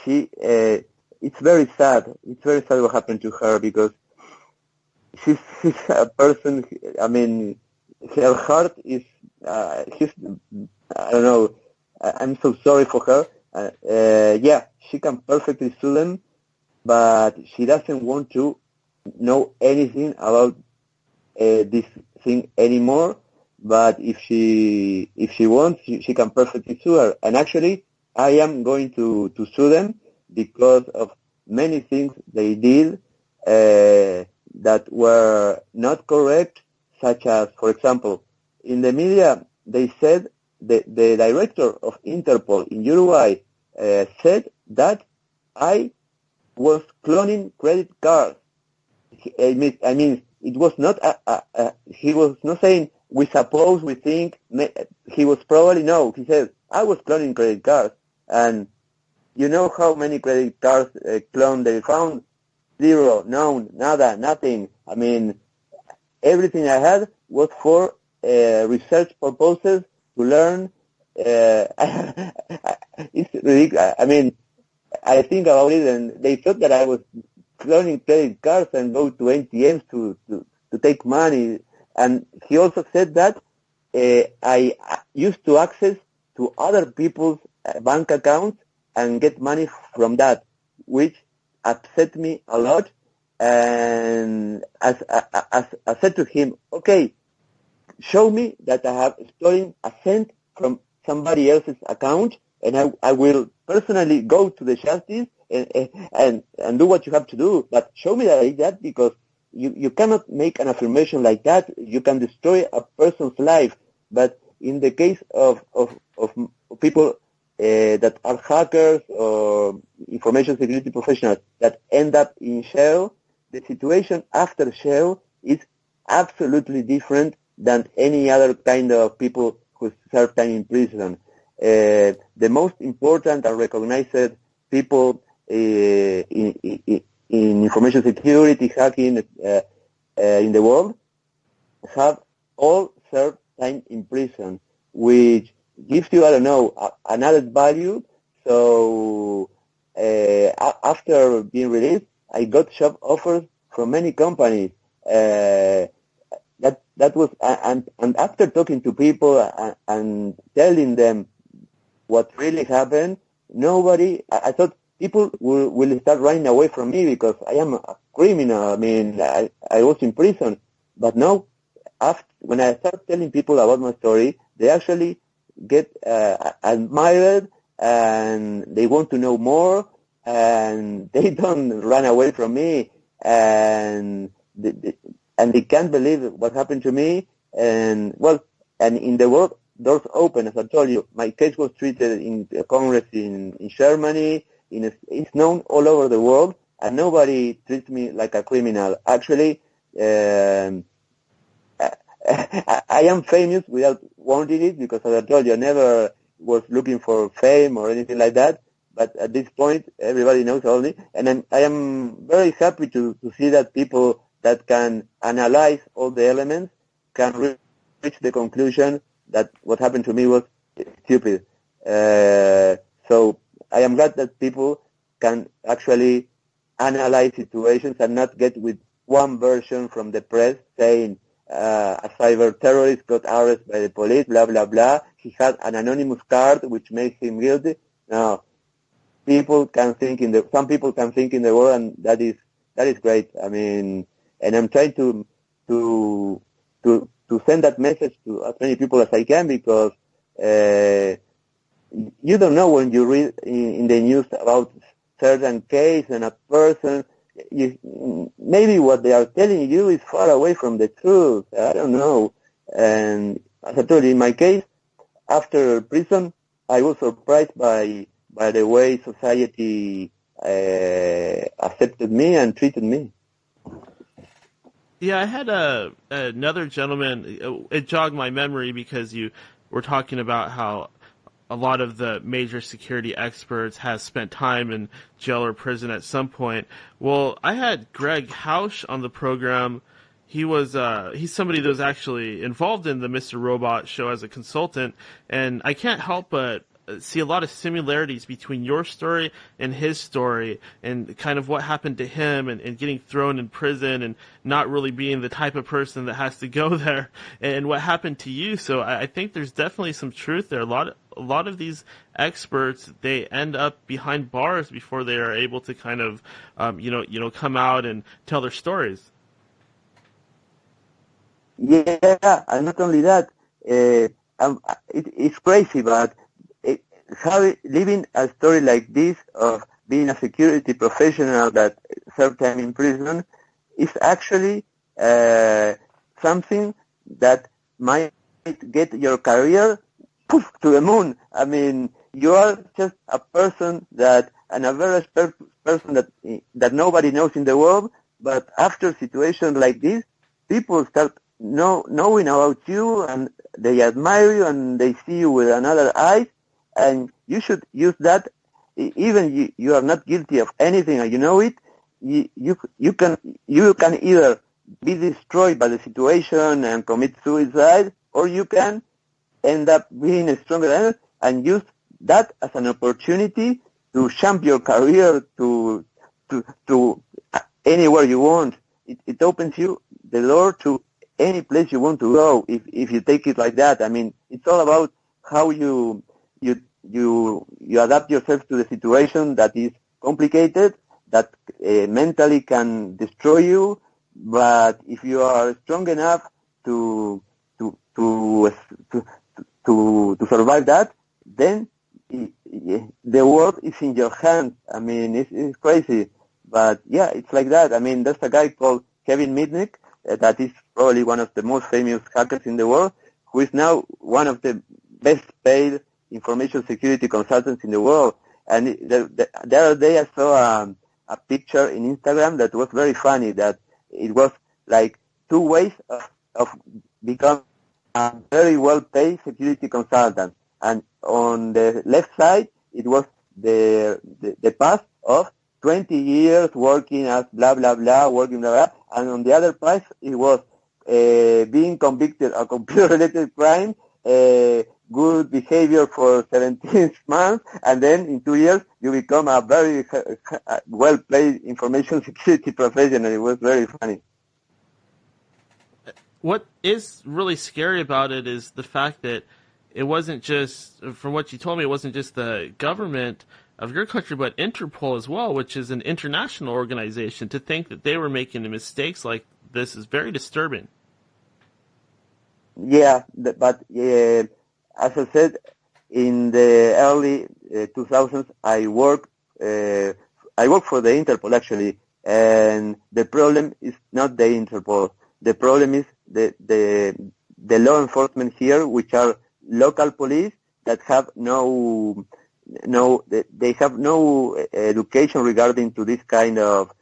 Speaker 2: it's very sad. It's very sad what happened to her, because she's a person. I mean, her heart is. I don't know. I'm so sorry for her. Yeah, she can perfectly sue them, but she doesn't want to know anything about this thing anymore. But if she wants, she can perfectly sue her. And actually, I am going to sue them, because of many things they did that were not correct, such as, for example, in the media, they said the director of Interpol in Uruguay said that I was cloning credit cards. I mean, it was not, he was not saying, we suppose, we think, he was probably, no, he said, I was cloning credit cards. And you know how many credit cards cloned they found? Zero, none, nada, nothing. I mean, everything I had was for research purposes to learn. It's ridiculous. I mean, I think about it, and they thought that I was cloning credit cards and go to ATMs to take money. And he also said that I used to access to other people's bank accounts and get money from that, which upset me a lot. And as I said to him, okay, show me that I have stolen a cent from somebody else's account, and I will personally go to the justice and do what you have to do. But show me that I did that, because you cannot make an affirmation like that. You can destroy a person's life. But in the case of people that are hackers or information security professionals that end up in jail, the situation after jail is absolutely different than any other kind of people who serve time in prison. The most important and recognized people in information security, hacking in the world have all served time in prison, which gives you, I don't know, an added value. So after being released, I got job offers from many companies. That was, and after talking to people and telling them what really happened, I thought people will start running away from me because I am a criminal. I mean, I was in prison. But no, when I start telling people about my story, they actually get admired, and they want to know more, and they don't run away from me, and they can't believe what happened to me. And in the world, doors open. As I told you, my case was treated in Congress in Germany. It's known all over the world, and nobody treats me like a criminal. Actually, I am famous without wanting it, because as I told you, I never was looking for fame or anything like that. But at this point, everybody knows only, and I am very happy to see that people that can analyze all the elements can reach the conclusion that what happened to me was stupid. So I am glad that people can actually analyze situations and not get with one version from the press saying a cyber terrorist got arrested by the police, blah, blah, blah. He had an anonymous card which makes him guilty. Now, some people can think in the world, and that is great. I mean, and I'm trying to send that message to as many people as I can, because you don't know when you read in the news about certain case and a person, maybe what they are telling you is far away from the truth. I don't know. And as I told you, in my case, after prison, I was surprised by the way society accepted me and treated me.
Speaker 1: Yeah, I had another gentleman. It jogged my memory because you were talking about how a lot of the major security experts has spent time in jail or prison at some point. Well, I had Greg Hausch on the program. He's somebody that was actually involved in the Mr. Robot show as a consultant, and I can't help but see a lot of similarities between your story and his story, and kind of what happened to him, and getting thrown in prison and not really being the type of person that has to go there, and what happened to you. So I think there's definitely some truth there. A lot of these experts, they end up behind bars before they are able to kind of come out and tell their stories.
Speaker 2: Yeah, and not only that, it's crazy, but living a story like this of being a security professional that served time in prison is actually something that might get your career poof, to the moon. I mean, you are just a person an average person that nobody knows in the world, but after situations like this, people start knowing about you, and they admire you, and they see you with another eyes, and you should use that. Even you are not guilty of anything, and you know it. You can either be destroyed by the situation and commit suicide, or you can end up being a stronger and use that as an opportunity to jump your career to anywhere you want. It opens you the door to any place you want to go if you take it like that. I mean, it's all about how you adapt yourself to the situation that is complicated, that mentally can destroy you. But if you are strong enough to survive that, then the world is in your hands. I mean, it's crazy, but yeah, it's like that. I mean, there's a guy called Kevin Mitnick that is probably one of the most famous hackers in the world, who is now one of the best paid information security consultants in the world. And the other day I saw a picture in Instagram that was very funny, that it was like 2 ways of becoming a very well-paid security consultant. And on the left side, it was the path of 20 years working as blah, blah, blah, working blah, blah. And on the other path, it was being convicted of computer-related crime, good behavior for 17 months, and then in 2 years, you become a very well-paid information security professional. It was very funny.
Speaker 1: What is really scary about it is the fact that it wasn't just, from what you told me, it wasn't just the government of your country, but Interpol as well, which is an international organization. To think that they were making mistakes like this is very disturbing.
Speaker 2: Yeah, but as I said, in the early 2000s, I worked for the Interpol actually, and the problem is not the Interpol. The problem is the law enforcement here, which are local police that have they have no education regarding to this kind of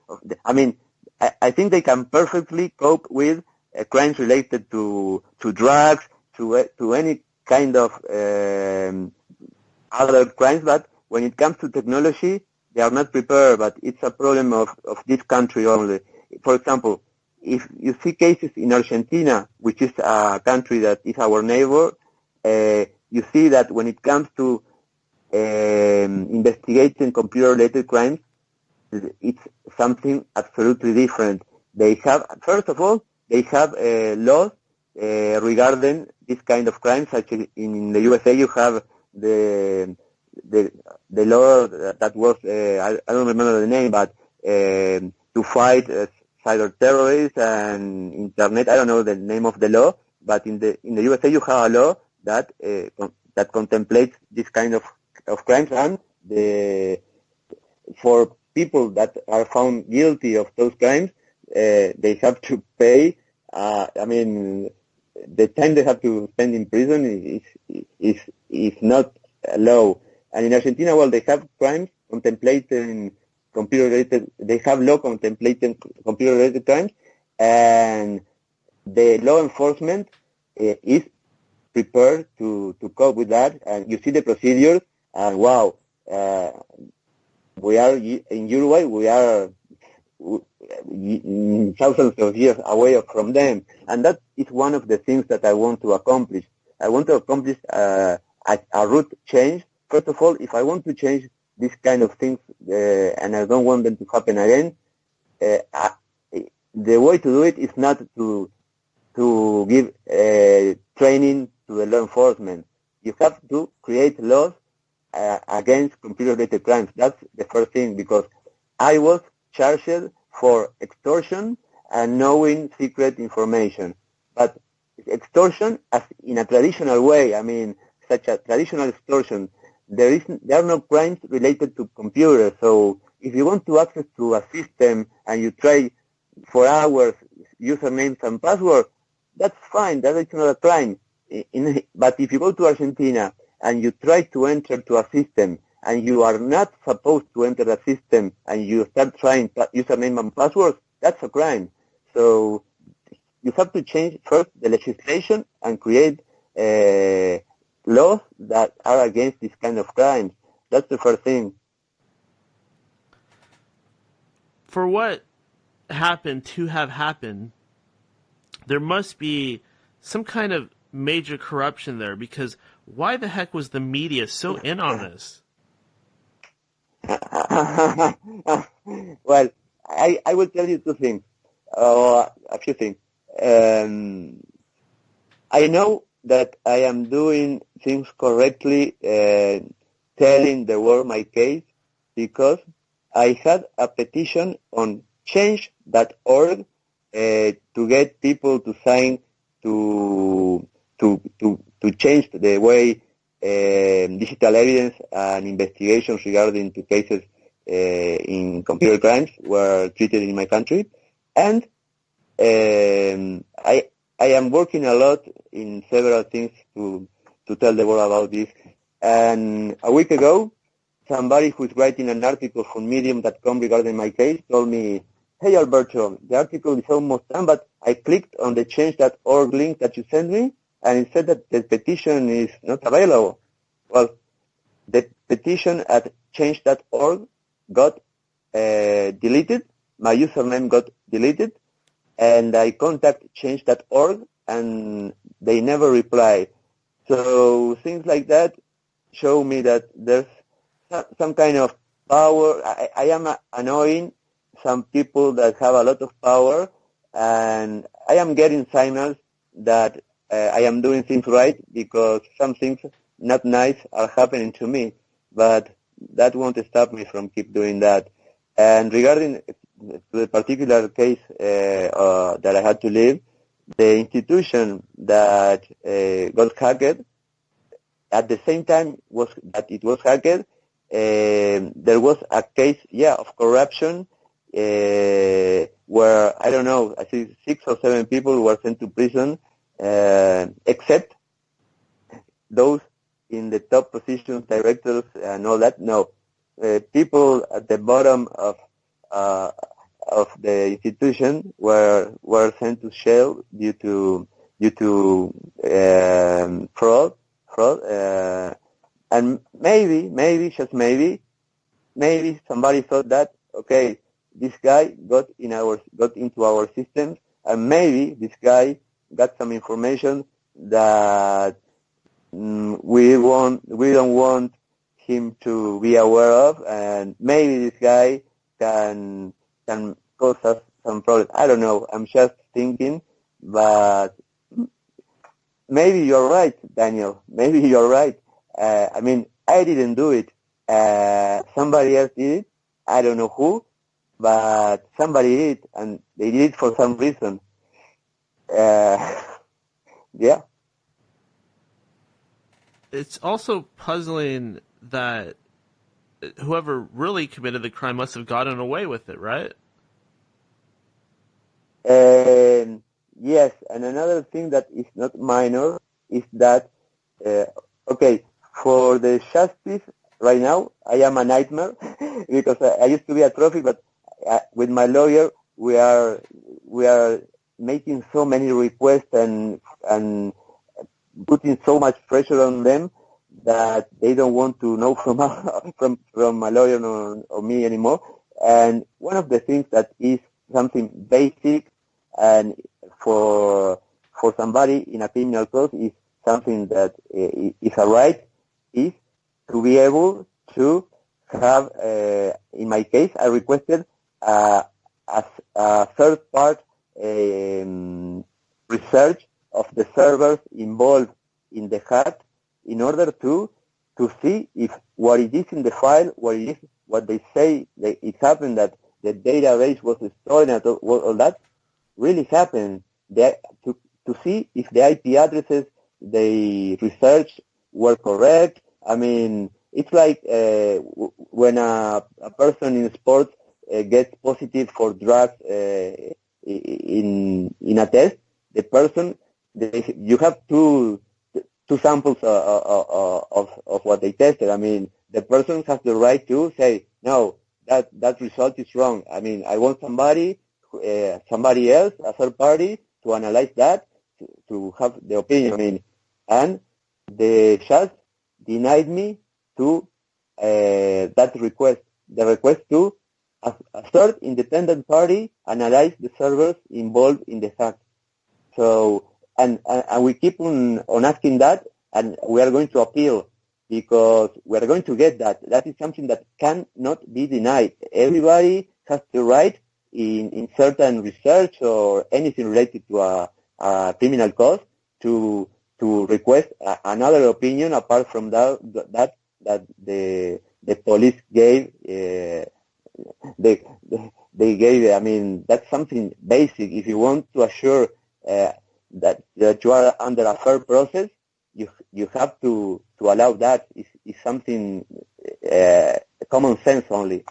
Speaker 2: I mean, I think they can perfectly cope with crimes related to drugs, to any kind of other crimes, but when it comes to technology, they are not prepared. But it's a problem of this country only. For example, if you see cases in Argentina, which is a country that is our neighbor, you see that when it comes to investigating computer-related crimes, it's something absolutely different. They have, first of all, they have laws regarding this kind of crimes. Such as in the USA, you have the law that was I don't remember the name, but to fight cyber terrorists and internet. I don't know the name of the law, but in the USA, you have a law that that contemplates this kind of crimes, and for people that are found guilty of those crimes, they have to pay. I mean, the time they have to spend in prison is not low. And in Argentina, well, they have crimes contemplating computer-related. They have law contemplating computer-related crimes, and the law enforcement is prepared to cope with that. And you see the procedures, and wow, we are in Uruguay. We are thousands of years away from them, and that is one of the things that I want to accomplish. I want to accomplish a root change. First of all, if I want to change this kind of things, and I don't want them to happen again, the way to do it is not to give training to the law enforcement. You have to create laws against computer-related crimes. That's the first thing, because I was charged for extortion and knowing secret information. But extortion as in a traditional way, I mean, such a traditional extortion there are no crimes related to computers. So if you want to access to a system and you try for hours usernames and passwords, that's fine. That is not a crime. But if you go to Argentina and you try to enter to a system and you are not supposed to enter the system and you start trying username and passwords, that's a crime. So you have to change first the legislation and create laws that are against this kind of crimes. That's the first thing.
Speaker 1: For what happened to have happened, there must be some kind of major corruption there, because why the heck was the media so in on this?
Speaker 2: Well, I will tell you two things, a few things. I know that I am doing things correctly, telling the world my case, because I had a petition on change.org to get people to sign to change the way digital evidence and investigations regarding to cases in computer crimes were treated in my country. And I am working a lot in several things to tell the world about this. And a week ago, somebody who is writing an article from Medium.com regarding my case told me, "Hey Alberto, the article is almost done, but I clicked on the change.org link that you sent me, and it said that the petition is not available." Well, the petition at change.org got deleted. My username got deleted, and I contacted change.org, and they never reply. So things like that show me that there's some kind of power. I am annoying some people that have a lot of power, and I am getting signals that I am doing things right, because some things not nice are happening to me, but that won't stop me from keep doing that. And regarding the particular case that I had to leave, the institution that got hacked, at the same time that it was hacked, there was a case, of corruption, where, I don't know, I think 6 or 7 people were sent to prison, except those in the top positions, directors and all that. No, people at the bottom of the institution were sent to jail due to fraud, and maybe just maybe somebody thought that, okay, this guy got into our systems, and maybe this guy got some information that we don't want him to be aware of, and maybe this guy can cause us some problems. I don't know. I'm just thinking, but maybe you're right, Daniel. Maybe you're right. I mean, I didn't do it. Somebody else did it. I don't know who, but somebody did it, and they did it for some reason. Yeah.
Speaker 1: It's also puzzling that whoever really committed the crime must have gotten away with it, right?
Speaker 2: Yes, and another thing that is not minor is that, okay, for the justice right now, I am a nightmare because I used to be a trophy, but with my lawyer, we are making so many requests and putting so much pressure on them that they don't want to know from my lawyer or me anymore. And one of the things that is something basic and for somebody in a criminal cause is something that is a right, is to be able to have, in my case, I requested a third part research of the servers involved in the hack, in order to see if what it is in the file, what they say that it happened, that the database was stolen, and all that really happened. To see if the IP addresses they researched were correct. I mean, it's like when a person in sports gets positive for drugs in a test, the person, you have two samples of what they tested. I mean, the person has the right to say, no, that result is wrong. I mean, I want somebody else, a third party, to analyze that, to have the opinion. I mean, and the judge denied me to that request, the request to a third independent party analyze the servers involved in the hack. So, and we keep on asking that, and we are going to appeal because we are going to get that. That is something that cannot be denied. Everybody has the right in certain research or anything related to a criminal cause to request another opinion apart from that the police gave. They gave. I mean, that's something basic. If you want to assure that you are under a fair process, you have to allow that. It's something common sense only.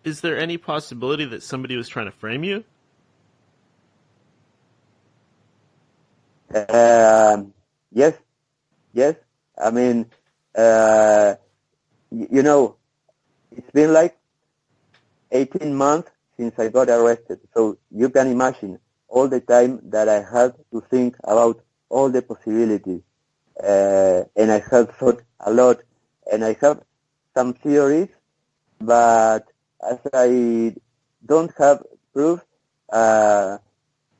Speaker 1: Is there any possibility that somebody was trying to frame you?
Speaker 2: Yes. I mean, you know, it's been like 18 months since I got arrested. So you can imagine all the time that I had to think about all the possibilities. And I have thought a lot, and I have some theories, but as I don't have proof, I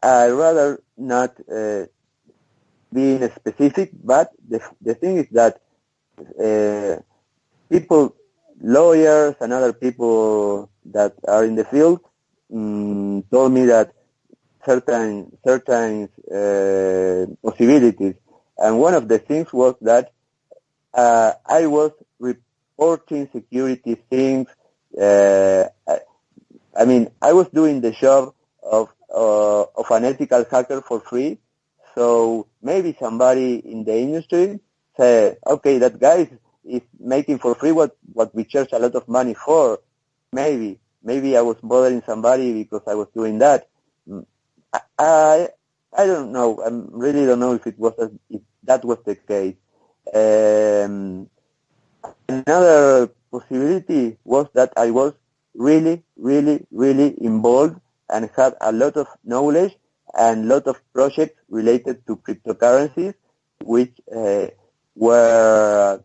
Speaker 2: rather not being specific. But the thing is that people, lawyers and other people that are in the field told me that certain possibilities, and one of the things was that I was reporting security things. I mean, I was doing the job of an ethical hacker for free. So maybe somebody in the industry said, okay, that guy is making for free what we charge a lot of money for. Maybe I was bothering somebody because I was doing that. I don't know. I really don't know if that was the case. Another possibility was that I was really involved and had a lot of knowledge and lot of projects related to cryptocurrencies, which were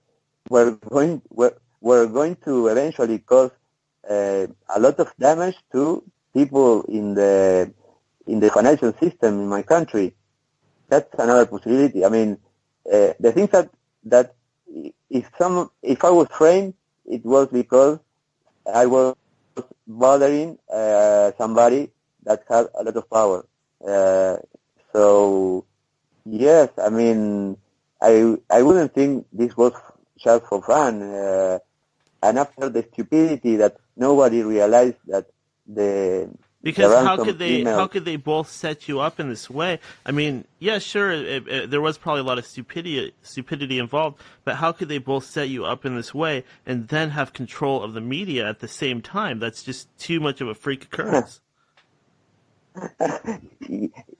Speaker 2: going to eventually cause a lot of damage to people in the financial system in my country. That's another possibility. I mean, the thing that if I was framed, it was because I was bothering somebody that had a lot of power. So yes, I mean, I wouldn't think this was just for fun. And after the stupidity that nobody realized that
Speaker 1: because how could they both set you up in this way? I mean, yeah, sure, there was probably a lot of stupidity involved, but how could they both set you up in this way and then have control of the media at the same time? That's just too much of a freak occurrence.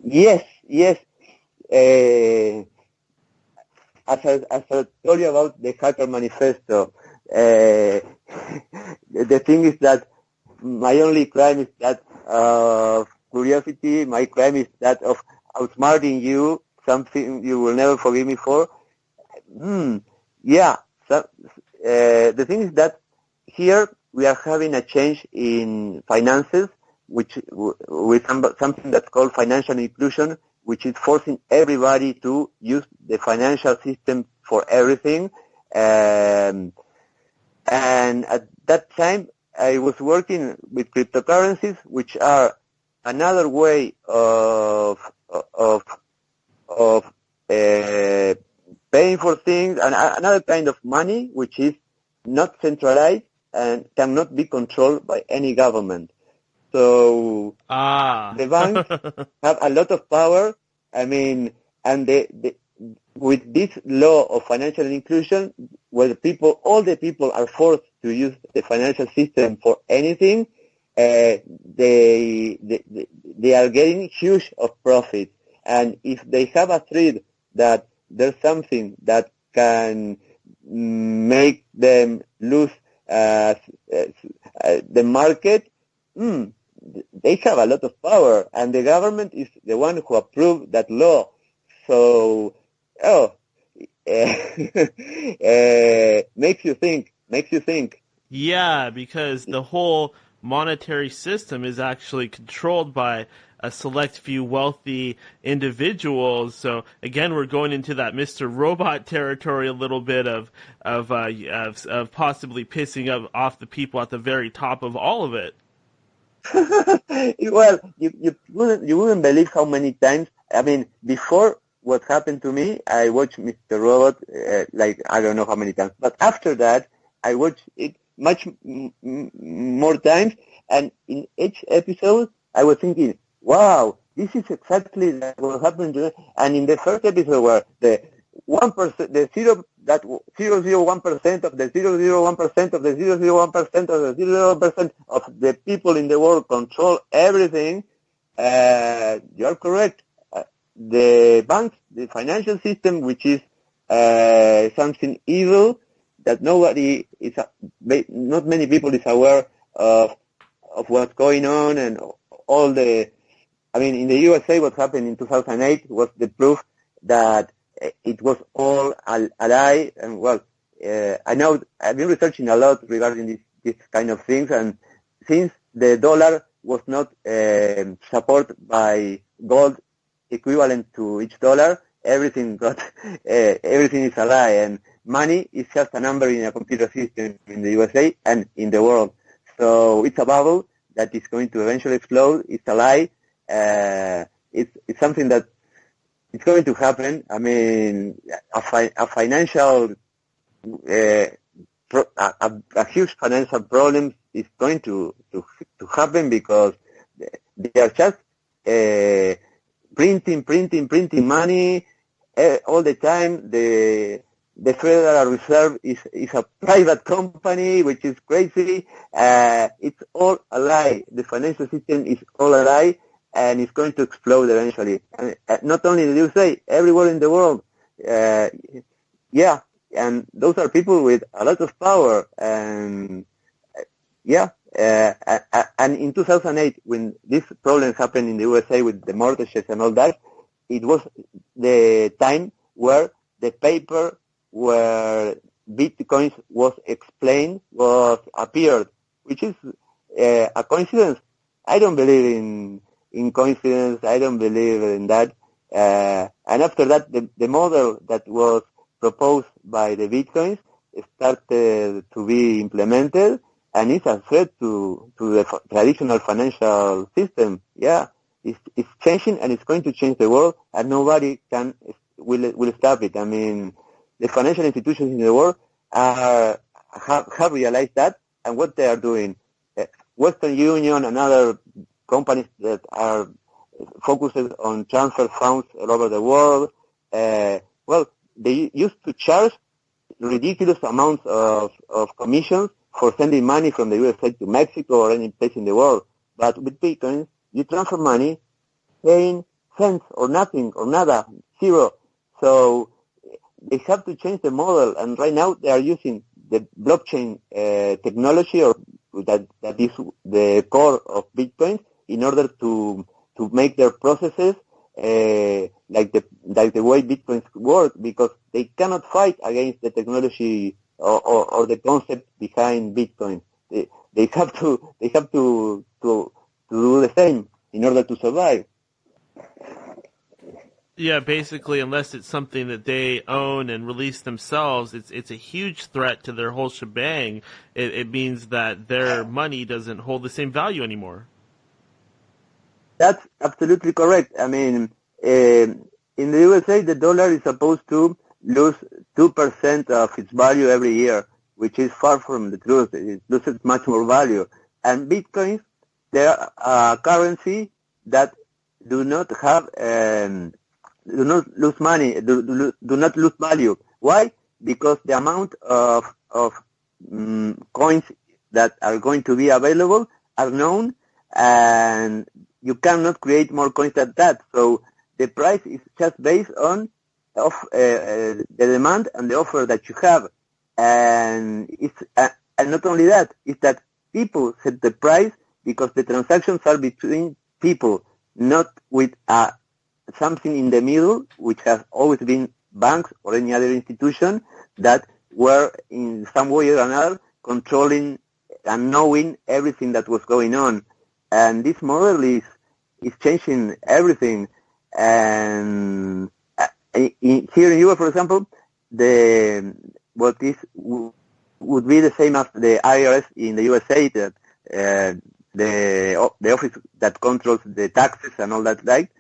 Speaker 2: Yes. As I told you about the Hacker Manifesto, the thing is that my only crime is that of curiosity. My crime is that of outsmarting you, something you will never forgive me for. Yeah. So, the thing is that here we are having a change in finances, with something that's called financial inclusion, which is forcing everybody to use the financial system for everything. And at that time, I was working with cryptocurrencies, which are another way of paying for things, and another kind of money, which is not centralized and cannot be controlled by any government. So the banks have a lot of power. I mean, and with this law of financial inclusion, where all the people are forced to use the financial system for anything, they are getting huge of profit. And if they have a threat that there's something that can make them lose the market, they have a lot of power, and the government is the one who approved that law. So, makes you think.
Speaker 1: Yeah, because the whole monetary system is actually controlled by a select few wealthy individuals. So again, we're going into that Mr. Robot territory a little bit of possibly pissing off the people at the very top of all of it.
Speaker 2: Well, you wouldn't believe how many times. I mean, before what happened to me, I watched Mr. Robot like I don't know how many times. But after that, I watched it much more times, and in each episode, I was thinking, "Wow, this is exactly what happened to me." And in the first episode, where the 1%, the 0.001% of the 0.001% of the 0.001% of the 0.001% of the people in the world control everything, you are correct. The banks, the financial system, which is something evil that not many people is aware of what's going on, and all the. I mean, in the USA, what happened in 2008 was the proof that it was all a lie. And well, I know I've been researching a lot regarding this kind of things, and since the dollar was not supported by gold equivalent to each dollar, everything is a lie, and money is just a number in a computer system in the USA and in the world. So it's a bubble that is going to eventually explode. It's a lie. It's something that it's going to happen. I mean, a financial, a huge financial problem is going to happen, because they are just printing money all the time. The Federal Reserve is a private company, which is crazy. It's all a lie. The financial system is all a lie, and it's going to explode eventually. Not only in the USA, everywhere in the world. Yeah, and those are people with a lot of power. And and in 2008, when this problem happened in the USA with the mortgages and all that, it was the time where the paper where Bitcoins was explained appeared, which is a coincidence. I don't believe in coincidence. I don't believe in that. And after that, the model that was proposed by the Bitcoins started to be implemented, and it's a threat to the traditional financial system. Yeah, it's changing, and it's going to change the world, and nobody will stop it. I mean, the financial institutions in the world have realized that, and what they are doing. Western Union and other companies that are focused on transfer funds all over the world, well, they used to charge ridiculous amounts of commissions for sending money from the USA to Mexico or any place in the world. But with Bitcoin, you transfer money paying cents or nothing or nada, zero. So they have to change the model, and right now they are using the blockchain technology, or that is the core of Bitcoin, in order to make their processes like the way Bitcoins work, because they cannot fight against the technology or the concept behind Bitcoin. They have to do the same in order to survive.
Speaker 1: Yeah, basically, unless it's something that they own and release themselves, it's a huge threat to their whole shebang. It means that their money doesn't hold the same value anymore.
Speaker 2: That's absolutely correct. I mean, in the USA, the dollar is supposed to lose 2% of its value every year, which is far from the truth. It loses much more value. And Bitcoins, they are a currency that do not have do not lose money, do not lose value. Why? Because the amount of coins that are going to be available are known, and you cannot create more coins than that. So the price is just based on the demand and the offer that you have, and it's and not only that, it's that people set the price because the transactions are between people, not with something in the middle, which has always been banks or any other institution that were in some way or another controlling and knowing everything that was going on. And this model is changing everything. And here in Europe, for example, would be the same as the IRS in the USA, that the office that controls the taxes and all that, like,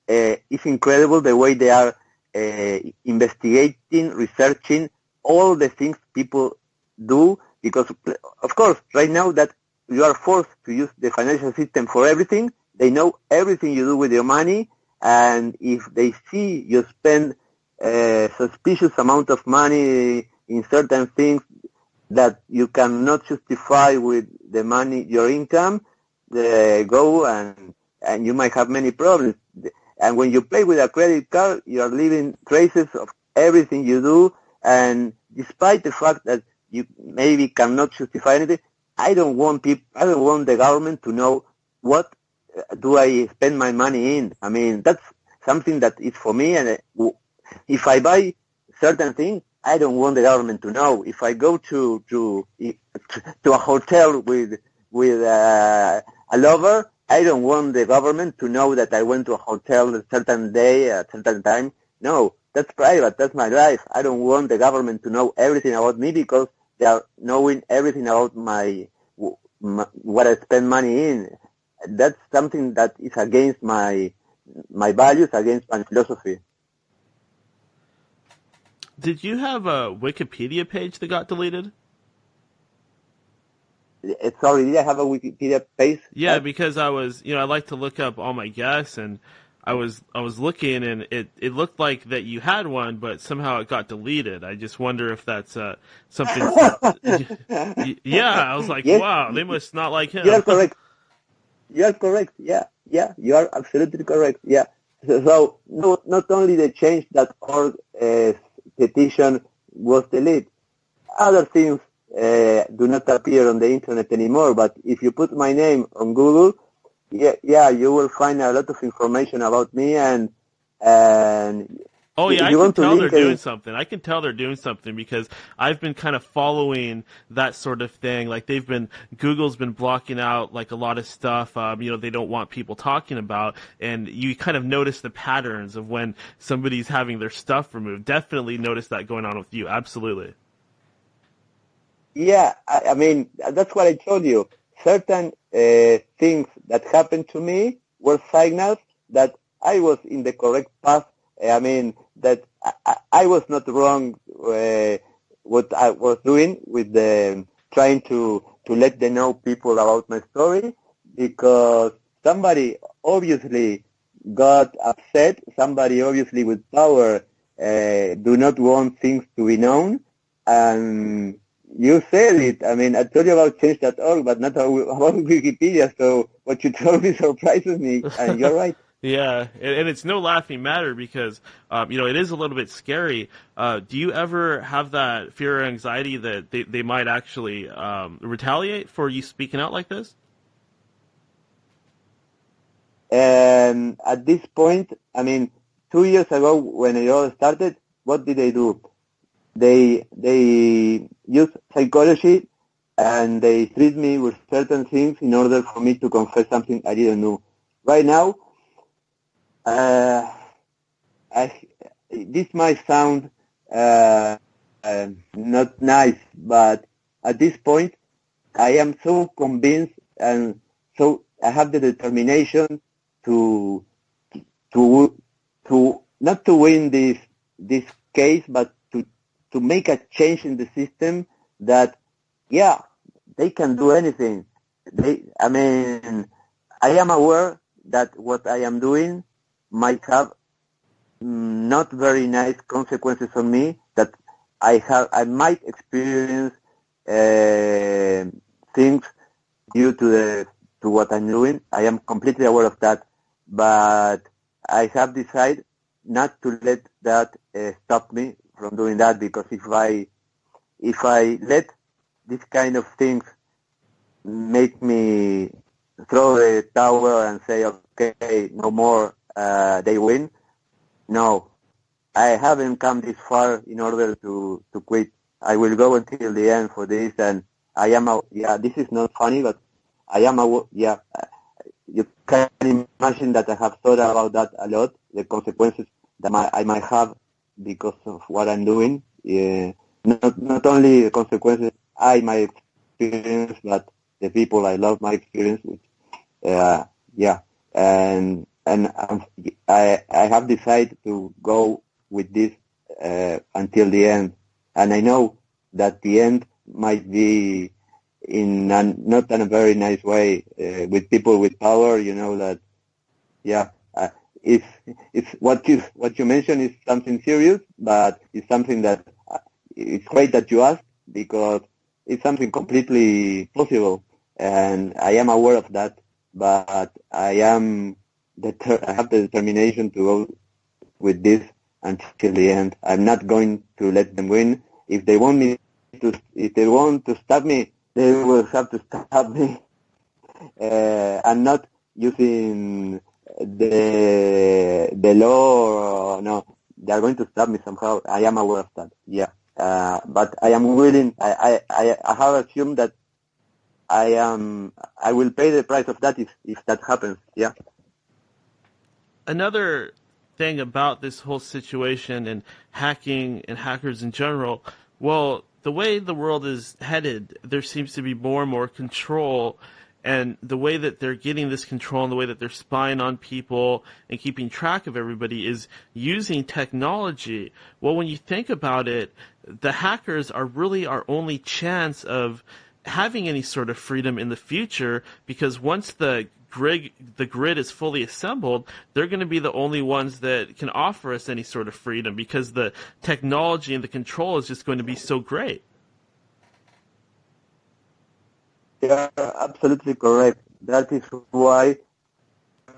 Speaker 2: it's incredible the way they are investigating, researching all the things people do, because, of course, right now that you are forced to use the financial system for everything, they know everything you do with your money, and if they see you spend a suspicious amount of money in certain things that you cannot justify with the money, your income, they go and you might have many problems. And when you play with a credit card, you are leaving traces of everything you do, and despite the fact that you maybe cannot justify anything, I don't want the government to know what do I spend my money in. I mean, that's something that is for me, and if I buy certain things, I don't want the government to know. If I go to a hotel with a lover, I don't want the government to know that I went to a hotel a certain day at a certain time. No, that's private. That's my life. I don't want the government to know everything about me because they are knowing everything about my what I spend money in. That's something that is against my values, against my philosophy.
Speaker 1: Did you have a Wikipedia page that got deleted?
Speaker 2: Sorry, did I have a Wikipedia page?
Speaker 1: Yeah, because I like to look up all my guests, and I was looking, and it looked like that you had one, but somehow it got deleted. I just wonder if that's something. Yeah, I was like,
Speaker 2: yes,
Speaker 1: wow, they must not like him.
Speaker 2: You are correct. You are correct. Yeah, you are absolutely correct. Yeah. So not only the change.org petition was deleted, other things do not appear on the internet anymore. But if you put my name on Google, you will find a lot of information about me, and
Speaker 1: oh yeah, I can tell they're doing something. I can tell they're doing something because I've been kind of following that sort of thing. Like Google's been blocking out like a lot of stuff. They don't want people talking about, and you kind of notice the patterns of when somebody's having their stuff removed. Definitely notice that going on with you. Absolutely.
Speaker 2: Yeah, I mean, that's what I told you. Certain things that happened to me were signals that I was in the correct path. I mean, that I was not wrong what I was doing with trying to let them know people about my story, because somebody obviously got upset, somebody obviously with power do not want things to be known, and you said it. I mean, I told you about change.org, but not about Wikipedia, so what you told me surprises me, and you're right.
Speaker 1: Yeah, and it's no laughing matter because, it is a little bit scary. Do you ever have that fear or anxiety that they might actually retaliate for you speaking out like this?
Speaker 2: And at this point, I mean, 2 years ago when it all started, what did they do? They use psychology, and they treat me with certain things in order for me to confess something I didn't know. Right now, this might sound not nice, but at this point, I am so convinced, and so I have the determination to not to win this case, but to make a change in the system that, yeah, they can do anything. I mean, I am aware that what I am doing might have not very nice consequences on me that I might experience things due to what I'm doing. I am completely aware of that, but I have decided not to let that stop me from doing that, because if I let this kind of things make me throw the towel and say, okay, no more, they win. No, I haven't come this far in order to quit. I will go until the end for this, and this is not funny, but you can imagine that I have thought about that a lot, the consequences that I might have because of what I'm doing. Not only the consequences I might experience, but the people I love might experience. Uh, yeah, and I have decided to go with this until the end, and I know that the end might be not in a very nice way with people with power. You know that, yeah. It's what you mentioned is something serious, but it's something that it's great that you asked, because it's something completely possible, and I am aware of that. But I have the determination to go with this until the end. I'm not going to let them win. If they want to stop me, they will have to stop me. I'm not using the law. No, they are going to stop me somehow. I am aware of that. Yeah, but I am willing. I have assumed that I will pay the price of that if that happens. Yeah.
Speaker 1: Another thing about this whole situation and hacking and hackers in general, well, the way the world is headed, there seems to be more and more control. And the way that they're getting this control and the way that they're spying on people and keeping track of everybody is using technology. Well, when you think about it, the hackers are really our only chance of having any sort of freedom in the future, because once the grid is fully assembled, they're going to be the only ones that can offer us any sort of freedom, because the technology and the control is just going to be so great.
Speaker 2: Yeah, absolutely correct. That is why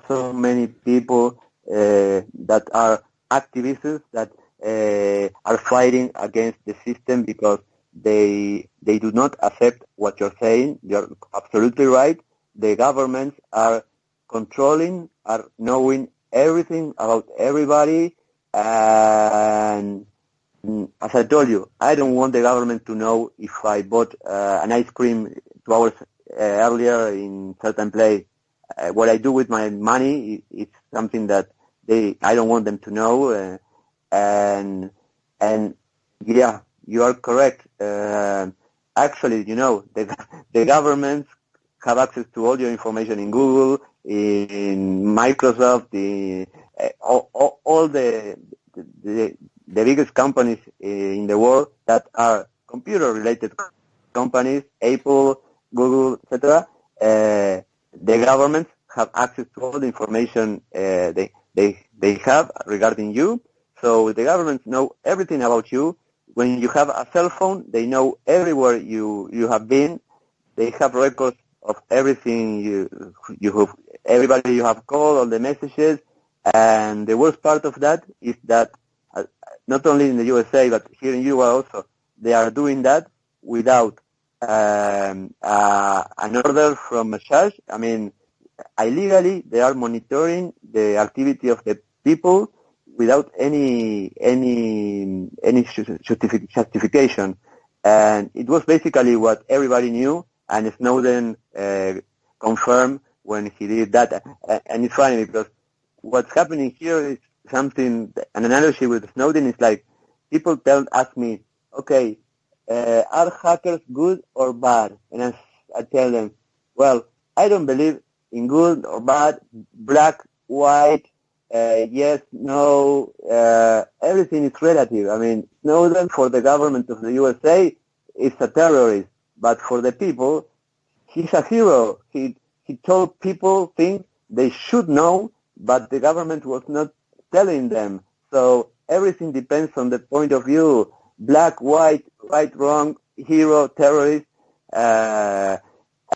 Speaker 2: so many people that are activists that are fighting against the system, because they do not accept what you're saying. You're absolutely right. The governments are controlling, are knowing everything about everybody, and as I told you, I don't want the government to know if I bought an ice cream 2 hours earlier in certain place. What I do with my money is something that I don't want them to know. And and yeah, you are correct. Actually, the governments have access to all your information in Google, in Microsoft, all the the biggest companies in the world that are computer-related companies, Apple, Google, etc. The governments have access to all the information they have regarding you. So the governments know everything about you. When you have a cell phone, they know everywhere you have been. They have records of everything you have, everybody you have called, all the messages. And the worst part of that is that not only in the USA but here in Europe also, they are doing that without an order from a judge. I mean, illegally they are monitoring the activity of the people without any justification. And it was basically what everybody knew, and Snowden confirmed when he did that. And it's funny because what's happening here is an analogy with Snowden is like, people ask me, okay, are hackers good or bad? And I tell them, well, I don't believe in good or bad, black, white, yes, no, everything is relative. I mean, Snowden for the government of the USA is a terrorist, but for the people, he's a hero. He told people things they should know, but the government was not telling them. So everything depends on the point of view: black, white, right, wrong, hero, terrorist.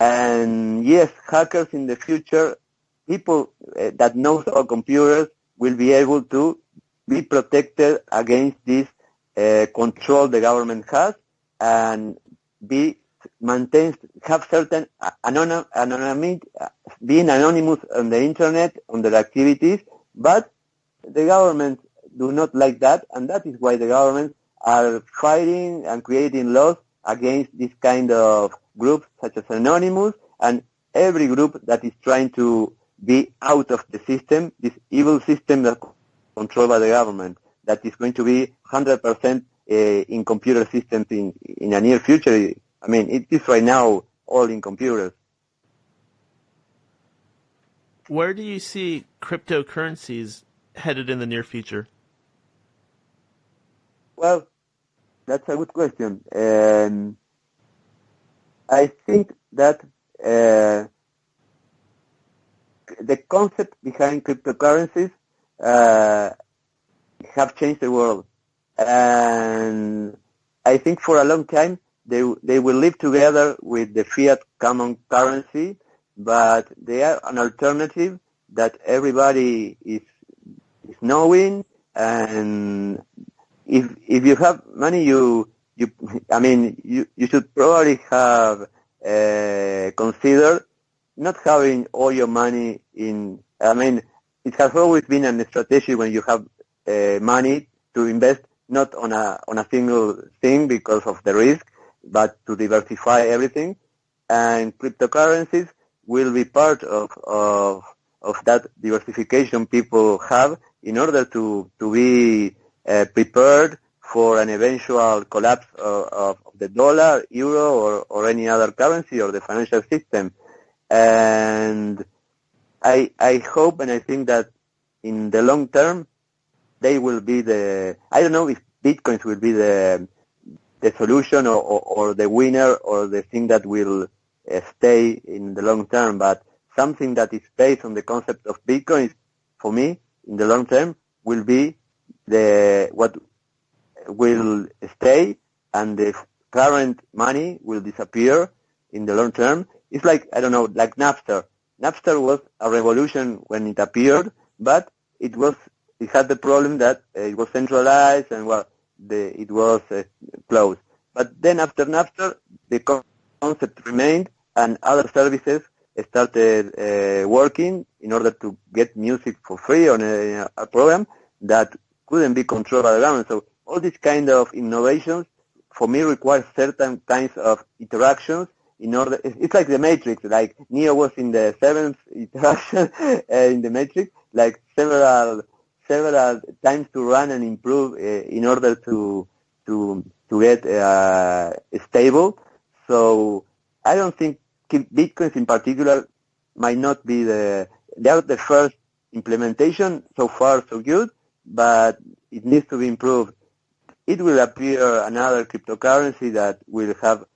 Speaker 2: And yes, hackers in the future, people that knows about computers will be able to be protected against this control the government has, and be maintains have certain anonymity, being anonymous on the internet, on their activities. But the government do not like that, and that is why the governments are fighting and creating laws against this kind of groups such as Anonymous and every group that is trying to be out of the system, this evil system that controlled by the government, that is going to be 100% in computer systems in a near future. I mean, it is right now all in computers.
Speaker 1: Where do you see cryptocurrencies headed in the near future?
Speaker 2: Well, that's a good question. I think that the concept behind cryptocurrencies have changed the world, and I think for a long time they will live together with the fiat common currency, but they are an alternative that everybody is knowing. And if you have money, you should probably have considered not having all your money in. I mean, it has always been a strategy when you have money to invest not on a single thing because of the risk, but to diversify everything. And cryptocurrencies will be part of that diversification people have in order to be prepared for an eventual collapse of the dollar, euro, or any other currency or the financial system. And I hope and I think that in the long term, they will be I don't know if Bitcoins will be the solution or the winner or the thing that will stay in the long term, but something that is based on the concept of Bitcoin, for me, in the long term, will be what will stay, and the current money will disappear in the long term. It's like, I don't know, like Napster. Napster was a revolution when it appeared, but it had the problem that it was centralized and it was closed. But then after Napster, the concept remained, and other services started working in order to get music for free on a program that couldn't be controlled by the government. So all these kind of innovations, for me, require certain kinds of interactions in order. It's like the Matrix. Like Neo was in the seventh interaction in the Matrix, like several times to run and improve in order to get stable. So I don't think Bitcoins in particular might not be they are the first implementation. So far so good, but it needs to be improved. It will appear another cryptocurrency that will have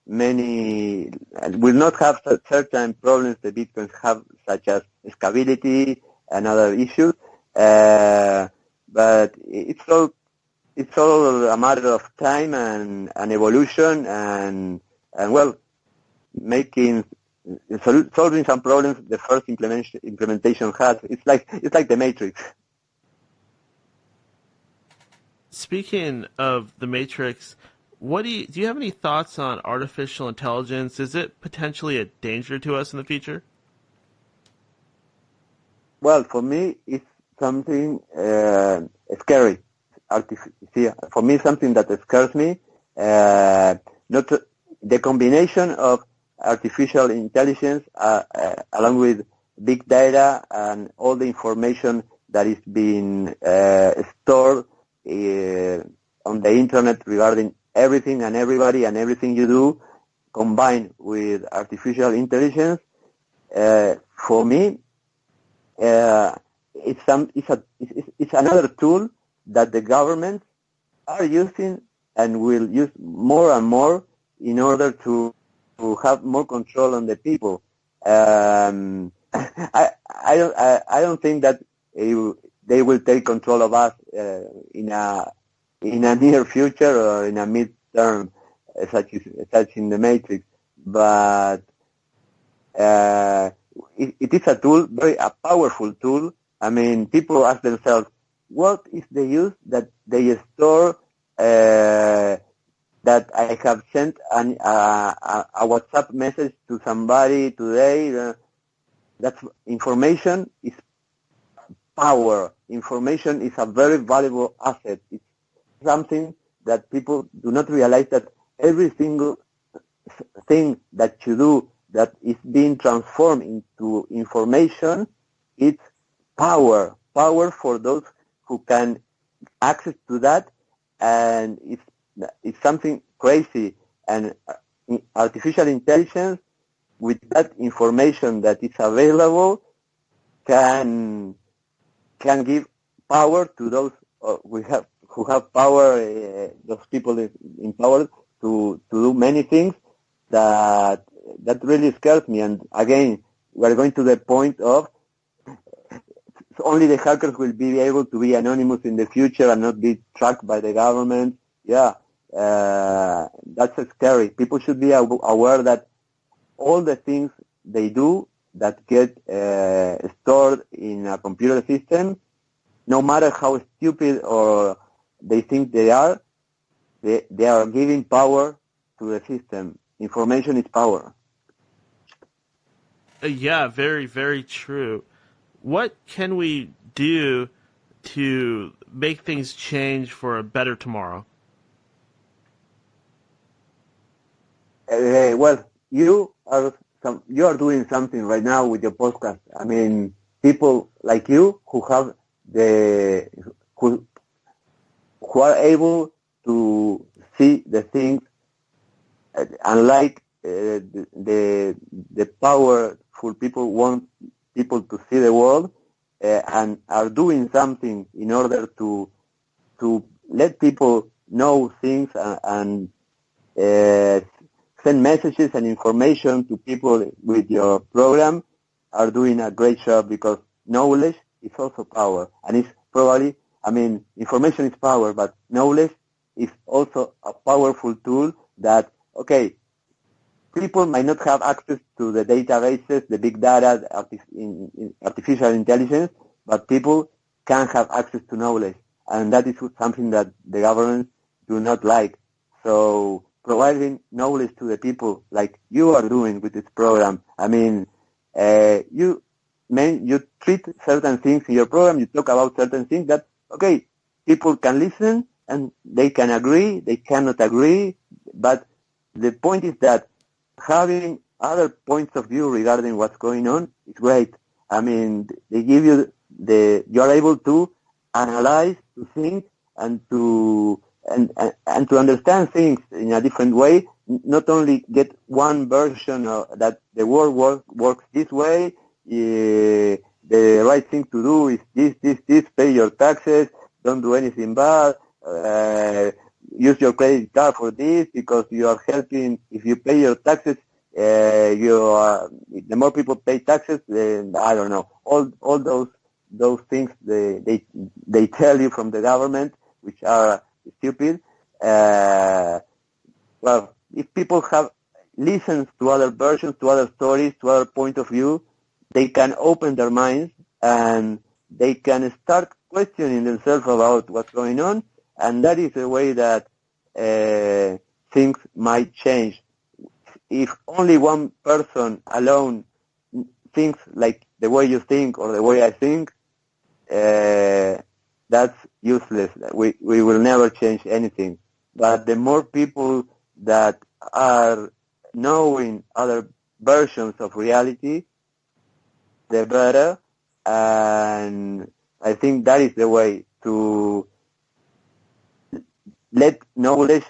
Speaker 2: will not have certain problems the Bitcoins have, such as scalability and other issues. But it's all a matter of time and evolution and solving some problems the first implementation has. It's like the Matrix.
Speaker 1: Speaking of the Matrix, do you have any thoughts on artificial intelligence? Is it potentially a danger to us in the future?
Speaker 2: Well, for me, it's something scary. For me, something that scares me. Not the combination of artificial intelligence along with big data and all the information that is being stored on the internet regarding everything and everybody and everything you do, combined with artificial intelligence, for me, it's another tool that the governments are using and will use more and more in order to have more control on the people. I don't think that they will take control of us in a near future or in a mid-term, such in the Matrix. But it is a tool, a powerful tool. I mean, people ask themselves, what is the use that they store that I have sent a WhatsApp message to somebody today? That's information is power. Information is a very valuable asset. It's something that people do not realize, that every single thing that you do that is being transformed into information, it's power for those who can access to that, and it's something crazy. And artificial intelligence, with that information that is available, can give power to those who have power, those people in power to do many things that really scares me. And again, we're going to the point of only the hackers will be able to be anonymous in the future and not be tracked by the government. Yeah, that's scary. People should be aware that all the things they do that get stored in a computer system, no matter how stupid or they think they are giving power to the system. Information is power.
Speaker 1: Yeah, very, very true. What can we do to make things change for a better tomorrow?
Speaker 2: Well, you are doing something right now with your podcast. I mean, people like you who are able to see the things, unlike the powerful people want people to see the world, and are doing something in order to let people know things and send messages and information to people with your program, are doing a great job, because knowledge is also power. And it's probably, I mean, information is power, but knowledge is also a powerful tool that, okay, people might not have access to the databases, the big data, in artificial intelligence, but people can have access to knowledge. And that is something that the government do not like. So providing knowledge to the people like you are doing with this program. I mean, you treat certain things in your program, you talk about certain things that, okay, people can listen and they can agree, they cannot agree, but the point is that having other points of view regarding what's going on is great. I mean, they give you you are able to analyze, to think, and to understand things in a different way, not only get one version of that the world works this way, the right thing to do is this, pay your taxes, don't do anything bad, use your credit card for this, because you are helping. If you pay your taxes, the more people pay taxes, I don't know, all those things they tell you from the government, which are stupid. Well, if people have listens to other versions, to other stories, to other point of view, they can open their minds and they can start questioning themselves about what's going on, and that is the way that things might change. If only one person alone thinks like the way you think or the way I think, that's useless. We will never change anything. But the more people that are knowing other versions of reality, the better. And I think that is the way to let knowledge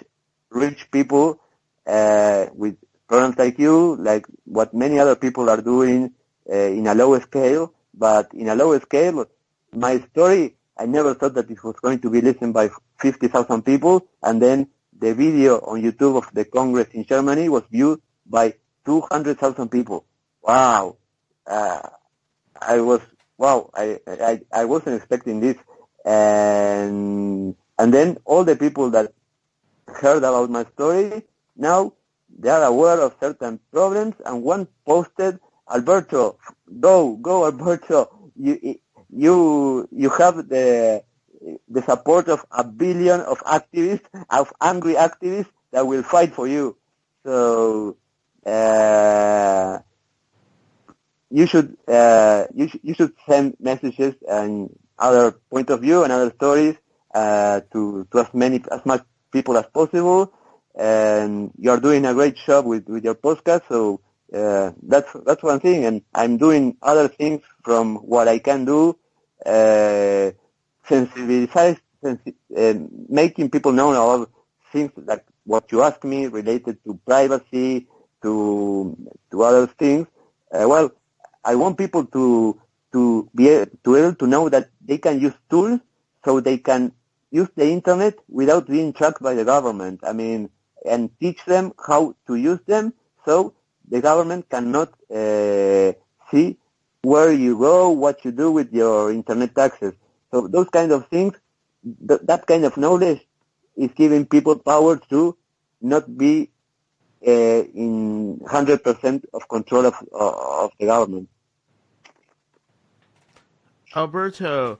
Speaker 2: reach people with programs like you, like what many other people are doing in a lower scale. But in a lower scale, my story, I never thought that it was going to be listened by 50,000 people, and then the video on YouTube of the Congress in Germany was viewed by 200,000 people. Wow. I wasn't expecting this. and then all the people that heard about my story now they are aware of certain problems, and one posted, Alberto, go Alberto, you have the support of 1 billion of activists, of angry activists that will fight for you. So you should send messages and other point of view and other stories to as much people as possible. And you're doing a great job with your podcast. So that's one thing, and I'm doing other things from what I can do. Sensibilize, making people know about things like what you asked me related to privacy, to other things. Well, I want people to be able to know that they can use tools so they can use the internet without being tracked by the government. I mean, and teach them how to use them so the government cannot see where you go, what you do with your internet access. So those kind of things, that kind of knowledge is giving people power to not be in 100% of control of the government.
Speaker 1: Alberto,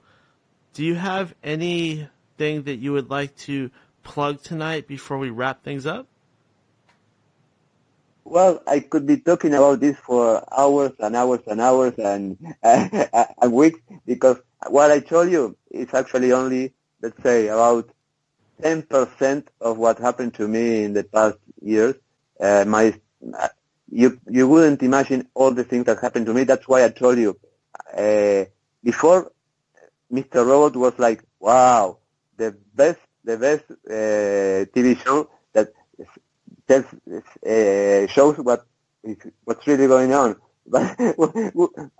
Speaker 1: do you have anything that you would like to plug tonight before we wrap things up?
Speaker 2: Well, I could be talking about this for hours and hours and hours and weeks, because what I told you is actually only, let's say, about 10% of what happened to me in the past years. You wouldn't imagine all the things that happened to me. That's why I told you. Before, Mr. Robot was like, wow, the best TV show that shows what's really going on. But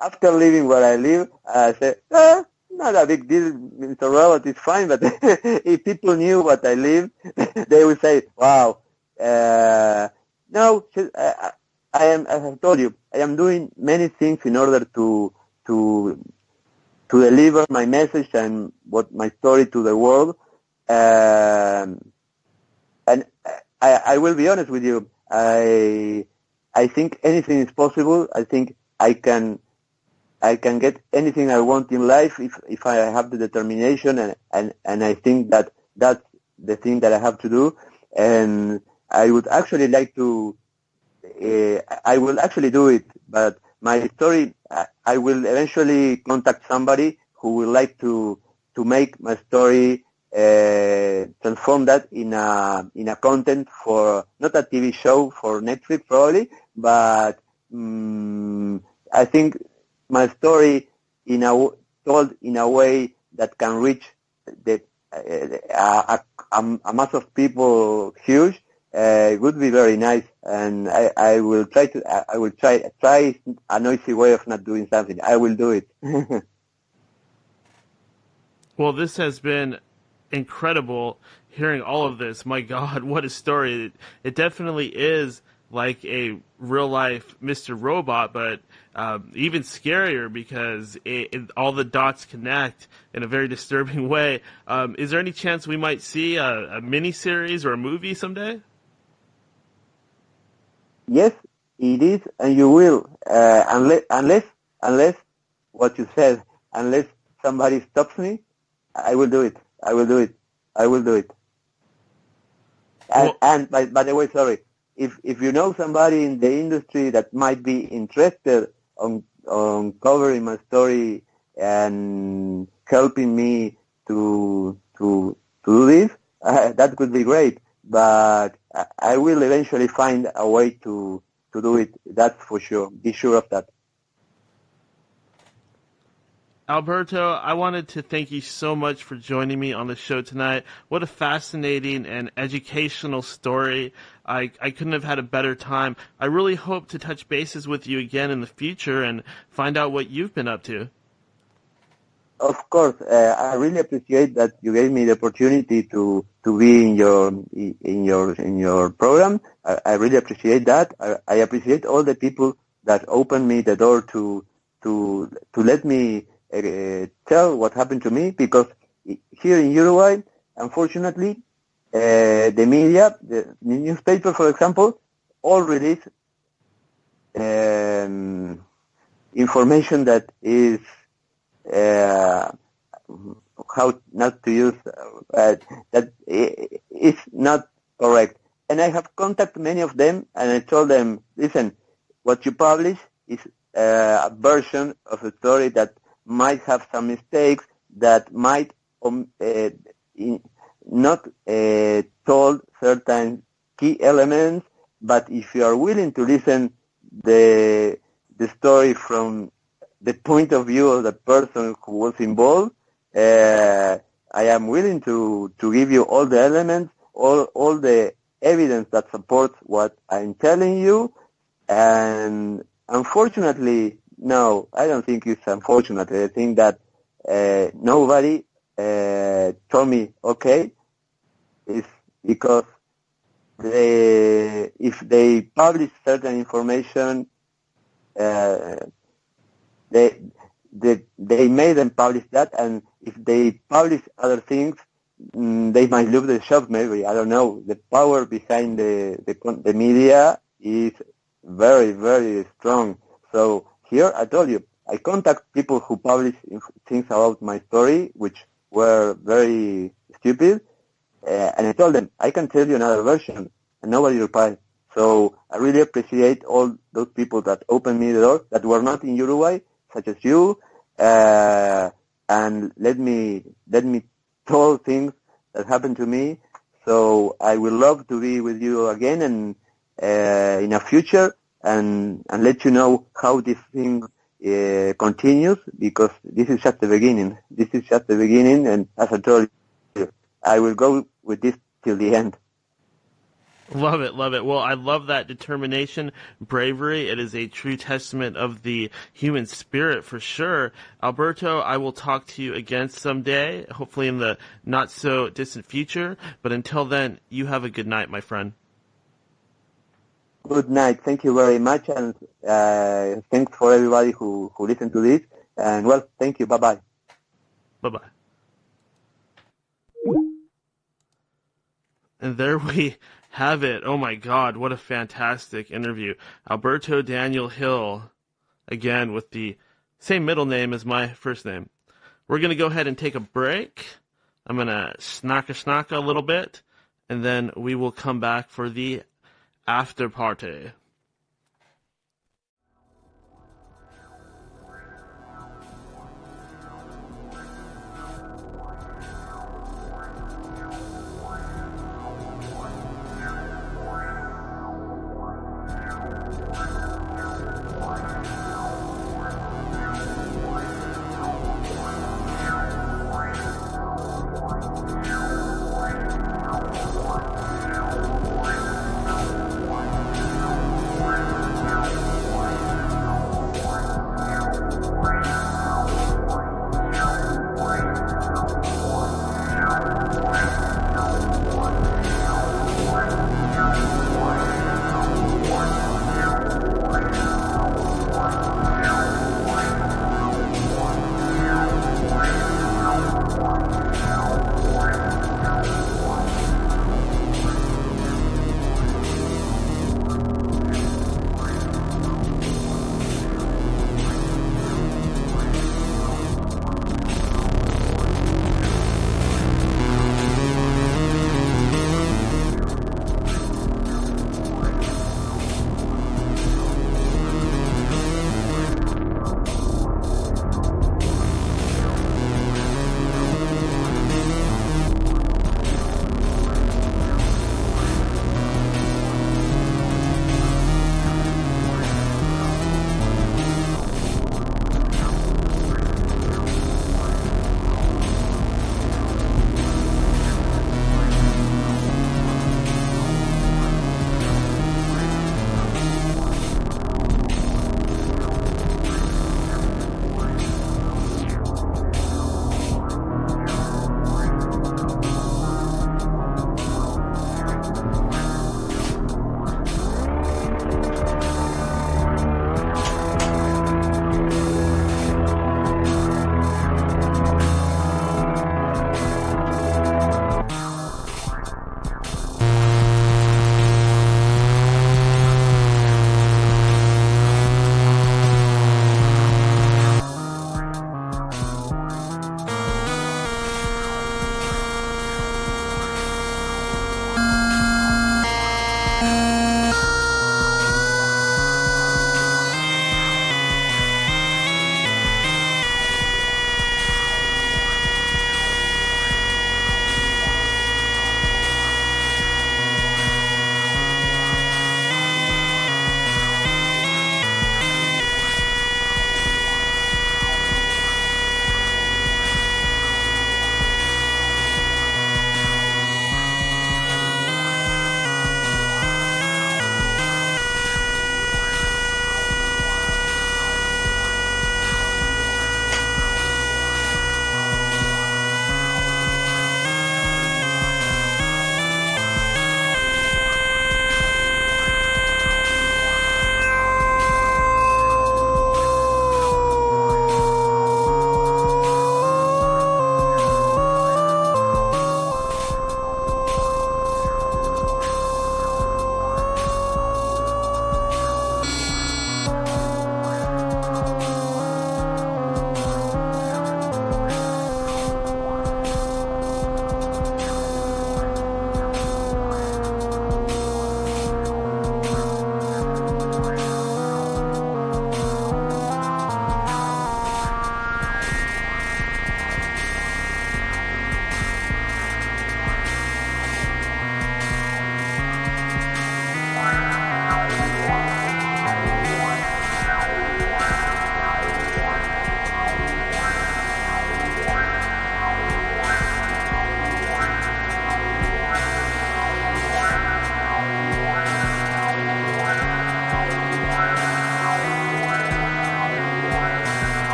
Speaker 2: after leaving where I live, I said, not a big deal, Mr. Robot is fine, but if people knew what I live, they would say, wow. No, I have told you, I am doing many things in order to deliver my message and my story to the world. And I will be honest with you. I think anything is possible. I think I can get anything I want in life if I have the determination, and I think that's the thing that I have to do. And I would actually like to. I will actually do it, but my story, I will eventually contact somebody who would like to make my story, transform that in a content for, not a TV show for Netflix probably, but I think my story told in a way that can reach a mass of people huge. It would be very nice, and I will try a noisy way of not doing something. I will do it.
Speaker 1: Well, this has been incredible hearing all of this. My God, what a story. It definitely is like a real-life Mr. Robot, but even scarier because all the dots connect in a very disturbing way. Is there any chance we might see a mini-series or a movie someday?
Speaker 2: Yes, it is, and you will, unless what you said, unless somebody stops me, I will do it. I will do it. And by the way, sorry, if you know somebody in the industry that might be interested on covering my story and helping me to do this, that could be great. But I will eventually find a way to do it. That's for sure. Be sure of that.
Speaker 1: Alberto, I wanted to thank you so much for joining me on the show tonight. What a fascinating and educational story. I couldn't have had a better time. I really hope to touch bases with you again in the future and find out what you've been up to.
Speaker 2: Of course, I really appreciate that you gave me the opportunity to be in your program. I really appreciate that. I appreciate all the people that opened me the door to let me tell what happened to me, because here in Uruguay, unfortunately, the media, the newspaper, for example, all release information that is how not to use that is not correct. And I have contacted many of them, and I told them, listen, what you publish is a version of a story that might have some mistakes, that might not told certain key elements, but if you are willing to listen the story from the point of view of the person who was involved, I am willing to give you all the elements, all the evidence that supports what I'm telling you. And unfortunately, no, I don't think it's unfortunate. I think that nobody told me, okay, it's because if they publish certain information, they made them publish that, and if they publish other things, they might lose the job. Maybe, I don't know. The power behind the media is very, very strong. So here, I told you, I contact people who publish things about my story, which were very stupid, and I told them, I can tell you another version, and nobody replied. So I really appreciate all those people that opened me the door, that were not in Uruguay, such as you, and let me tell things that happened to me. So I would love to be with you again and in a future, and let you know how this thing continues, because this is just the beginning. This is just the beginning, and as I told you, I will go with this till the end.
Speaker 1: Love it, love it. Well, I love that determination, bravery. It is a true testament of the human spirit for sure. Alberto, I will talk to you again someday, hopefully in the not so distant future. But until then, you have a good night, my friend.
Speaker 2: Good night. Thank you very much, and thanks for everybody who listened to this. And well, thank you. Bye-bye.
Speaker 1: Bye-bye. And there we have it. Oh my God, what a fantastic interview. Alberto Daniel Hill, again with the same middle name as my first name. We're going to go ahead and take a break. I'm going to snacka a little bit, and then we will come back for the after party.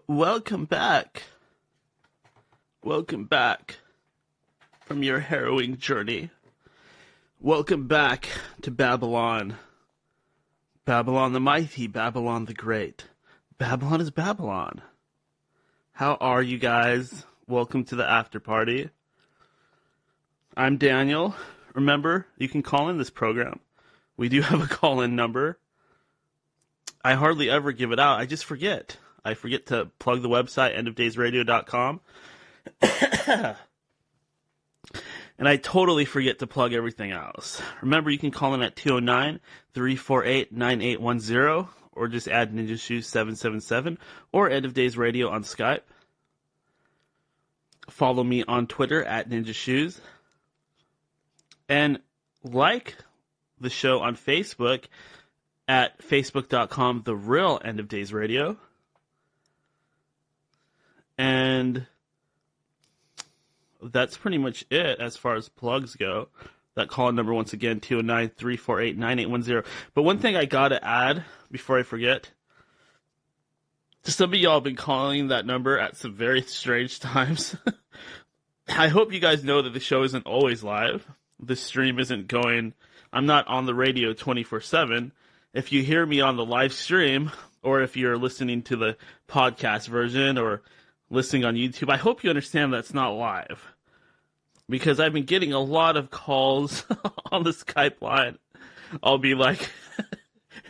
Speaker 1: Welcome back. Welcome back from your harrowing journey. Welcome back to Babylon. Babylon the Mighty, Babylon the Great. Babylon is Babylon. How are you guys? Welcome to the after party. I'm Daniel. Remember, you can call in this program. We do have a call-in number. I hardly ever give it out. I just forget. I forget to plug the website, endofdaysradio.com. And I totally forget to plug everything else. Remember, you can call in at 209-348-9810, or just add Ninja Shoes 777, or End of Days Radio on Skype. Follow me on Twitter at Ninja Shoes. And like the show on Facebook at facebook.com, The Real End of Days Radio. And that's pretty much it as far as plugs go. That call number, once again, 209-348-9810. But one thing I gotta add before I forget, some of y'all have been calling that number at some very strange times. I hope you guys know that the show isn't always live. The stream isn't going, I'm not on the radio 24/7. If you hear me on the live stream, or if you're listening to the podcast version, or listening on YouTube, I hope you understand that's not live. Because I've been getting a lot of calls on the Skype line. I'll be like,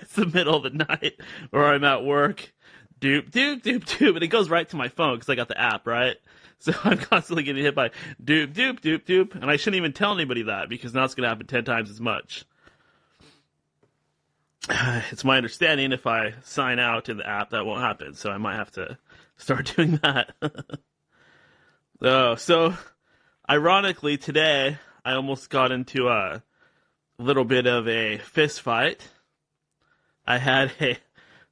Speaker 1: it's the middle of the night, or I'm at work, doop, doop, doop, doop, and it goes right to my phone, because I got the app, right? So I'm constantly getting hit by doop, doop, doop, doop, and I shouldn't even tell anybody that, because now it's going to happen 10 times as much. It's my understanding if I sign out in the app, that won't happen, so I might have to start doing that. So, ironically, today, I almost got into a little bit of a fist fight. I had a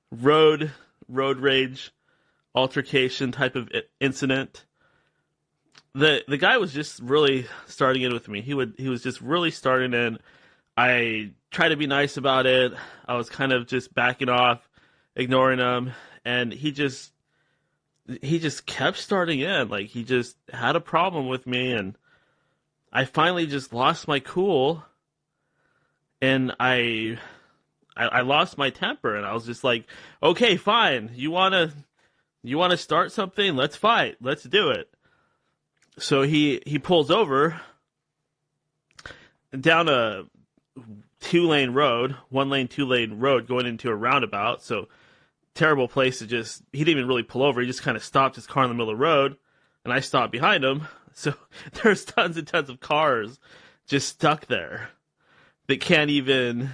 Speaker 1: road rage altercation type of incident. The guy was just really starting in with me. He was just really starting in. I tried to be nice about it. I was kind of just backing off, ignoring him, and he just kept starting in. Like, he just had a problem with me, and I finally just lost my cool, and I lost my temper, and I was just like, okay, fine. You wanna start something? Let's fight. Let's do it. So he pulls over down a 2-lane road, 1-lane, 2-lane road going into a roundabout. So terrible place to just, he didn't even really pull over. He just kind of stopped his car in the middle of the road, and I stopped behind him. So there's tons and tons of cars just stuck there that can't even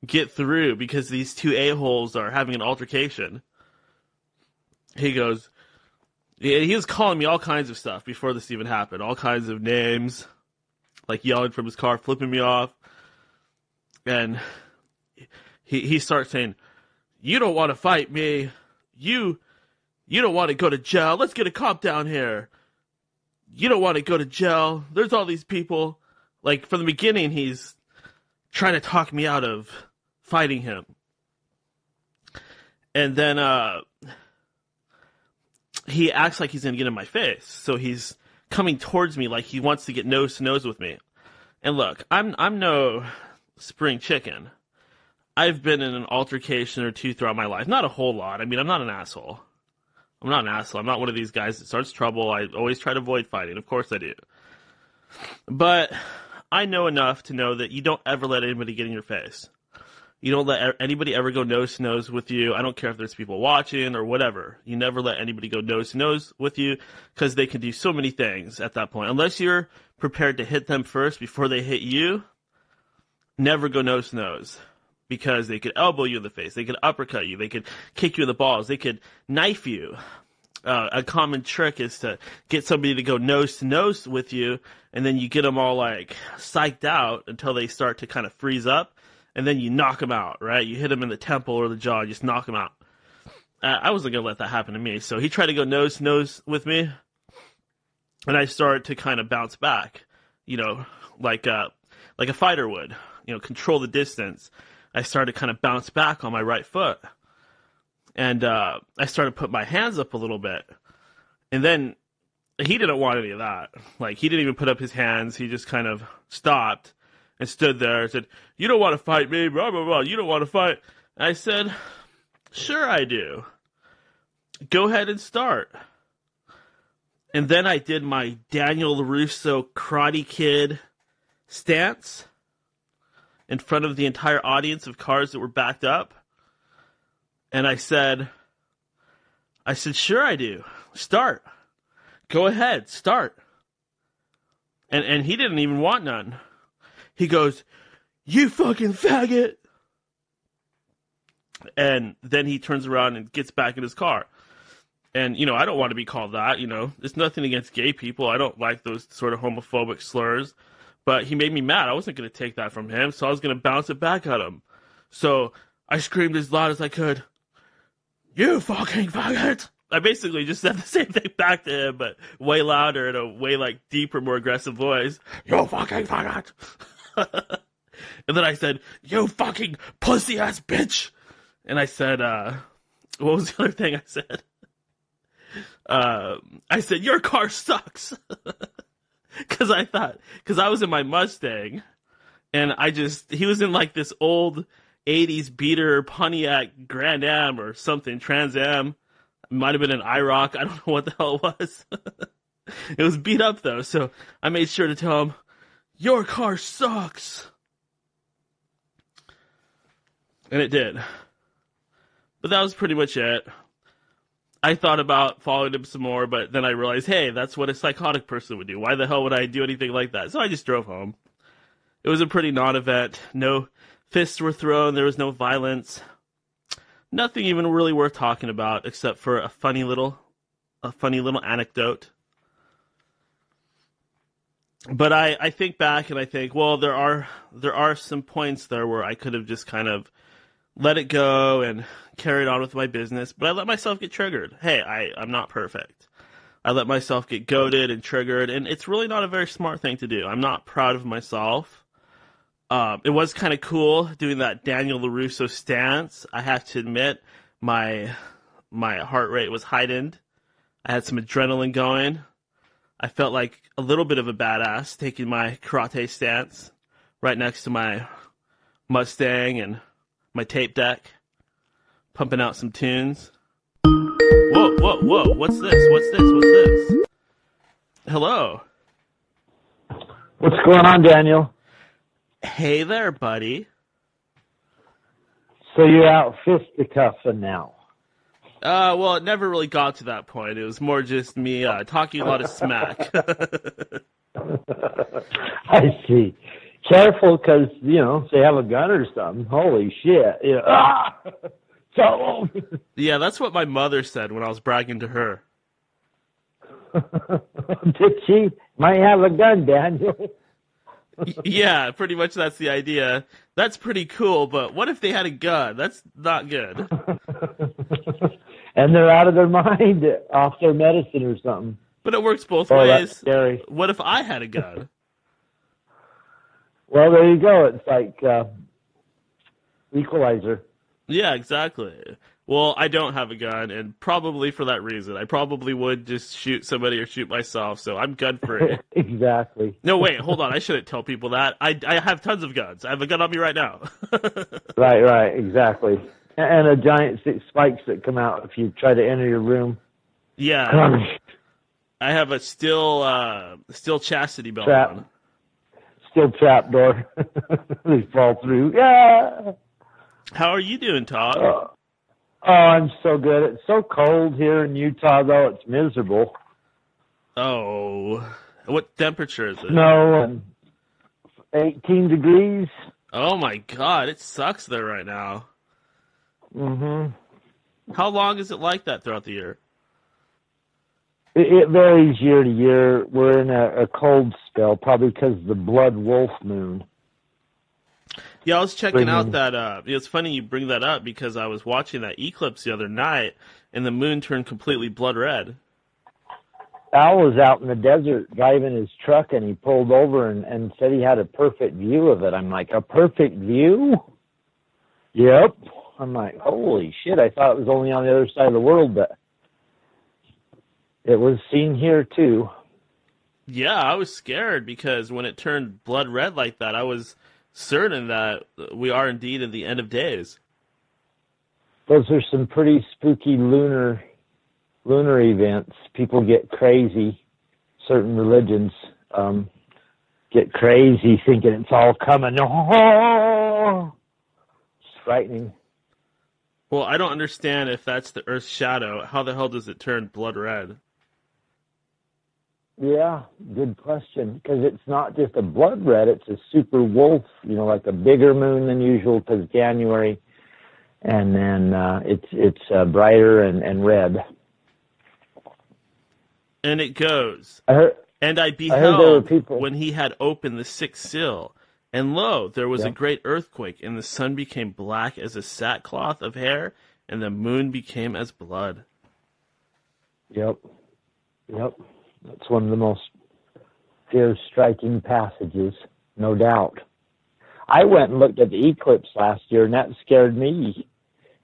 Speaker 1: get through because these two a-holes are having an altercation. He was calling me all kinds of stuff before this even happened. All kinds of names, like yelling from his car, flipping me off. And he starts saying, you don't want to fight me. You don't want to go to jail. Let's get a cop down here. You don't want to go to jail. There's all these people. Like, from the beginning, he's trying to talk me out of fighting him. And then he acts like he's going to get in my face. So he's coming towards me like he wants to get nose to nose with me. And look, I'm no spring chicken. I've been in an altercation or two throughout my life. Not a whole lot. I mean, I'm not an asshole. I'm not one of these guys that starts trouble. I always try to avoid fighting. Of course I do. But I know enough to know that you don't ever let anybody get in your face. You don't let anybody ever go nose to nose with you. I don't care if there's people watching or whatever. You never let anybody go nose to nose with you because they can do so many things at that point. Unless you're prepared to hit them first before they hit you, never go nose to nose. Because they could elbow you in the face, they could uppercut you, they could kick you in the balls, they could knife you. A common trick is to get somebody to go nose to nose with you, and then you get them all like psyched out until they start to kind of freeze up, and then you knock them out, right? You hit them in the temple or the jaw, just knock them out. I wasn't going to let that happen to me, so he tried to go nose to nose with me, and I started to kind of bounce back, like a fighter would, control the distance. I started to kind of bounce back on my right foot. And I started putting my hands up a little bit. And then he didn't want any of that. Like, he didn't even put up his hands. He just kind of stopped and stood there and said, "You don't want to fight me, blah, blah, blah. You don't want to fight." And I said, "Sure I do. Go ahead and start." And then I did my Daniel LaRusso Karate Kid stance in front of the entire audience of cars that were backed up. And I said, "Sure I do. Start. Go ahead, start." And he didn't even want none. He goes, "You fucking faggot." And then he turns around and gets back in his car. And, I don't want to be called that, There's nothing against gay people. I don't like those sort of homophobic slurs. But he made me mad. I wasn't going to take that from him, so I was going to bounce it back at him. So I screamed as loud as I could, "You fucking faggot!" I basically just said the same thing back to him, but way louder in a way, deeper, more aggressive voice. "You fucking faggot!" And then I said, "You fucking pussy-ass bitch!" And I said, what was the other thing I said? I said, "Your car sucks." Because I was in my Mustang, and he was in this old 80s beater Pontiac Grand Am or something, Trans Am. It might have been an IROC. I don't know what the hell it was. It was beat up, though, so I made sure to tell him, "Your car sucks." And it did. But that was pretty much it. I thought about following him some more, but then I realized, hey, that's what a psychotic person would do. Why the hell would I do anything like that? So I just drove home. It was a pretty non-event. No fists were thrown. There was no violence. Nothing even really worth talking about, except for a funny little anecdote. But I think back and I think, well, there are some points there where I could have just kind of let it go and carried on with my business, but I let myself get triggered. Hey, I'm not perfect. I let myself get goaded and triggered, and it's really not a very smart thing to do. I'm not proud of myself. It was kind of cool doing that Daniel LaRusso stance. I have to admit, my heart rate was heightened. I had some adrenaline going. I felt like a little bit of a badass taking my karate stance right next to my Mustang and my tape deck, pumping out some tunes. Whoa, whoa, whoa, what's this? Hello.
Speaker 3: What's going on, Daniel?
Speaker 1: Hey there, buddy.
Speaker 3: So you're out fisticuffing now?
Speaker 1: Well, it never really got to that point. It was more just me talking a lot of smack.
Speaker 3: I see. Careful, because, if they have a gun or something, holy shit. So.
Speaker 1: Yeah, that's what my mother said when I was bragging to her.
Speaker 3: Did she? Might have a gun, Daniel.
Speaker 1: Yeah, pretty much that's the idea. That's pretty cool, but what if they had a gun? That's not good.
Speaker 3: And they're out of their mind, off their medicine or something.
Speaker 1: But it works both ways.
Speaker 3: That's scary.
Speaker 1: What if I had a gun?
Speaker 3: Well, there you go. It's like Equalizer.
Speaker 1: Yeah, exactly. Well, I don't have a gun, and probably for that reason. I probably would just shoot somebody or shoot myself, so I'm gun-free.
Speaker 3: Exactly.
Speaker 1: No, wait, hold on. I shouldn't tell people that. I have tons of guns. I have a gun on me right now.
Speaker 3: Right, exactly. And a giant six spikes that come out if you try to enter your room.
Speaker 1: Yeah. I have a steel chastity belt on.
Speaker 3: Steel trap door. They fall through. Yeah.
Speaker 1: How are you doing, Todd?
Speaker 3: Oh, I'm so good. It's so cold here in Utah, though. It's miserable.
Speaker 1: Oh. What temperature is it?
Speaker 3: Snow and 18 degrees.
Speaker 1: Oh, my God. It sucks there right now.
Speaker 3: Mm-hmm.
Speaker 1: How long is it like that throughout the year?
Speaker 3: It varies year to year. We're in a cold spell, probably because of the blood wolf moon.
Speaker 1: Yeah, I was checking out that. It's funny you bring that up because I was watching that eclipse the other night, and the moon turned completely blood red.
Speaker 3: Al was out in the desert driving his truck, and he pulled over and said he had a perfect view of it. I'm like, a perfect view? Yep. I'm like, holy shit, I thought it was only on the other side of the world, but it was seen here too.
Speaker 1: Yeah, I was scared because when it turned blood red like that, I was certain that we are indeed at the end of days.
Speaker 3: Those are some pretty spooky lunar events. People get crazy. Certain religions get crazy thinking it's all coming. Oh, it's frightening.
Speaker 1: Well, I don't understand if that's the Earth's shadow. How the hell does it turn blood red?
Speaker 3: Yeah, good question. Because it's not just a blood red; it's a super wolf. Like a bigger moon than usual because January, and then it's brighter and red.
Speaker 1: And it goes. And I
Speaker 3: I heard
Speaker 1: beheld
Speaker 3: people
Speaker 1: when he had opened the sixth seal, and lo, there was a great earthquake, and the sun became black as a sackcloth of hair, and the moon became as blood.
Speaker 3: Yep. That's one of the most fear-striking passages, no doubt. I went and looked at the eclipse last year, and that scared me.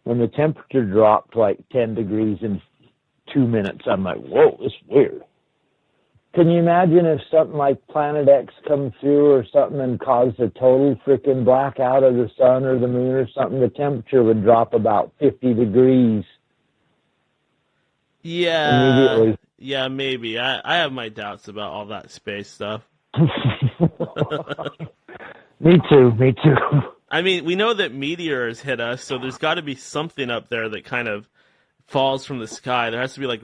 Speaker 3: When the temperature dropped like 10 degrees in 2 minutes, I'm like, whoa, this is weird. Can you imagine if something like Planet X come through or something and caused a total freaking blackout of the sun or the moon or something? The temperature would drop about 50 degrees.
Speaker 1: Yeah,
Speaker 3: immediately.
Speaker 1: yeah, maybe. I have my doubts about all that space stuff.
Speaker 3: Me too.
Speaker 1: I mean, we know that meteors hit us, so there's got to be something up there that kind of falls from the sky. There has to be like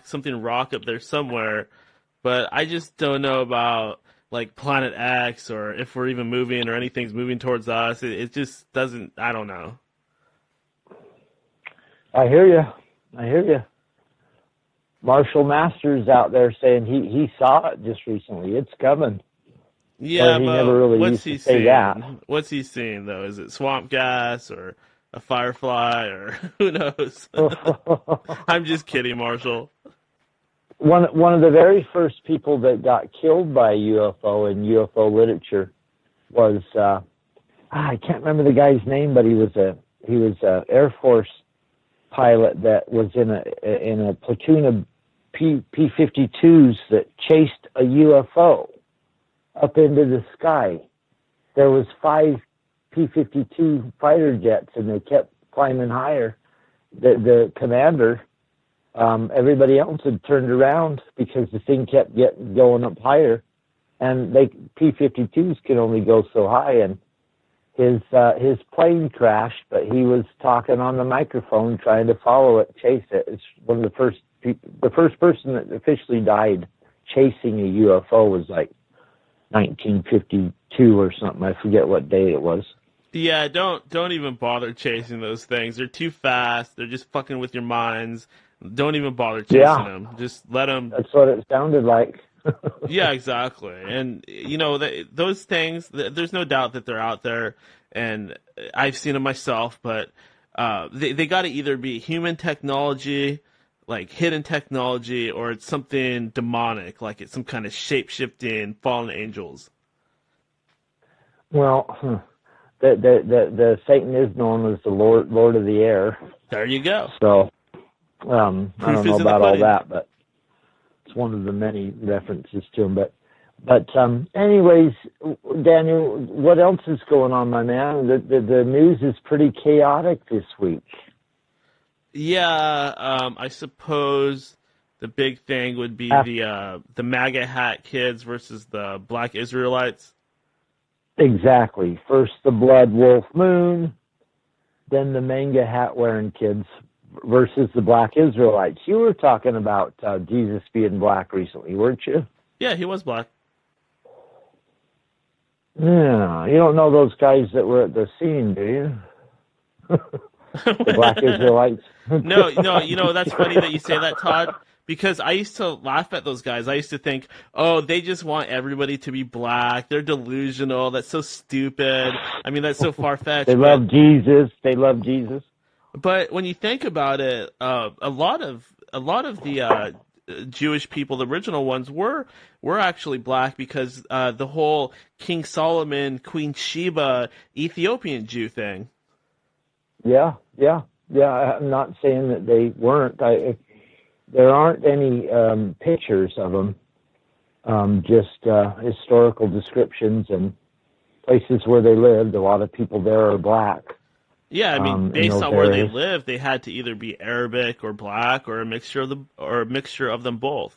Speaker 1: something rock up there somewhere. But I just don't know about like Planet X or if we're even moving or anything's moving towards us. It just doesn't. I don't know.
Speaker 3: I hear you. Marshall Masters out there saying he saw it just recently. It's coming.
Speaker 1: Yeah,
Speaker 3: he
Speaker 1: but
Speaker 3: never really
Speaker 1: what's
Speaker 3: used to
Speaker 1: he
Speaker 3: say
Speaker 1: seeing?
Speaker 3: that.
Speaker 1: What's he seeing though? Is it swamp gas or a firefly or who knows? I'm just kidding, Marshall.
Speaker 3: One of the very first people that got killed by a UFO in UFO literature was I can't remember the guy's name, but he was a Air Force pilot that was in a platoon of P-52s that chased a UFO up into the sky. There was 5 P-52 fighter jets, and they kept climbing higher. The commander, everybody else had turned around because the thing kept going up higher, and P-52s can only go so high, and his plane crashed, but he was talking on the microphone trying to follow it, chase it. It's one of the first person that officially died chasing a UFO was like 1952 or something. I forget what day it was.
Speaker 1: Yeah, don't even bother chasing those things. They're too fast. They're just fucking with your minds. Don't even bother chasing them. Just let them.
Speaker 3: That's what it sounded like.
Speaker 1: Yeah, exactly. And those things, there's no doubt that they're out there, and I've seen them myself. But they got to either be human technology, like hidden technology, or it's something demonic, like it's some kind of shape-shifting fallen angels.
Speaker 3: Well, the Satan is known as the Lord of the Air.
Speaker 1: There you go.
Speaker 3: So I don't know about all that, but it's one of the many references to him. But anyways, Daniel, what else is going on, my man? The news is pretty chaotic this week.
Speaker 1: Yeah, I suppose the big thing would be the MAGA hat kids versus the Black Israelites.
Speaker 3: Exactly. First the blood wolf moon, then the MAGA hat wearing kids versus the Black Israelites. You were talking about Jesus being black recently, weren't you?
Speaker 1: Yeah, he was black.
Speaker 3: Yeah, you don't know those guys that were at the scene, do you? The Black Israelites.
Speaker 1: No, that's funny that you say that, Todd, because I used to laugh at those guys. I used to think, oh, they just want everybody to be black. They're delusional. That's so stupid. I mean, that's so far-fetched.
Speaker 3: They love Jesus.
Speaker 1: But when you think about it, a lot of the Jewish people, the original ones, were actually black because the whole King Solomon, Queen Sheba, Ethiopian Jew thing.
Speaker 3: Yeah, yeah, yeah. I'm not saying that they weren't. There aren't any pictures of them, just historical descriptions and places where they lived. A lot of people there are black.
Speaker 1: Yeah, I mean,
Speaker 3: In
Speaker 1: based
Speaker 3: those
Speaker 1: on where they
Speaker 3: areas.
Speaker 1: lived, they had to either be Arabic or black or a mixture of them both.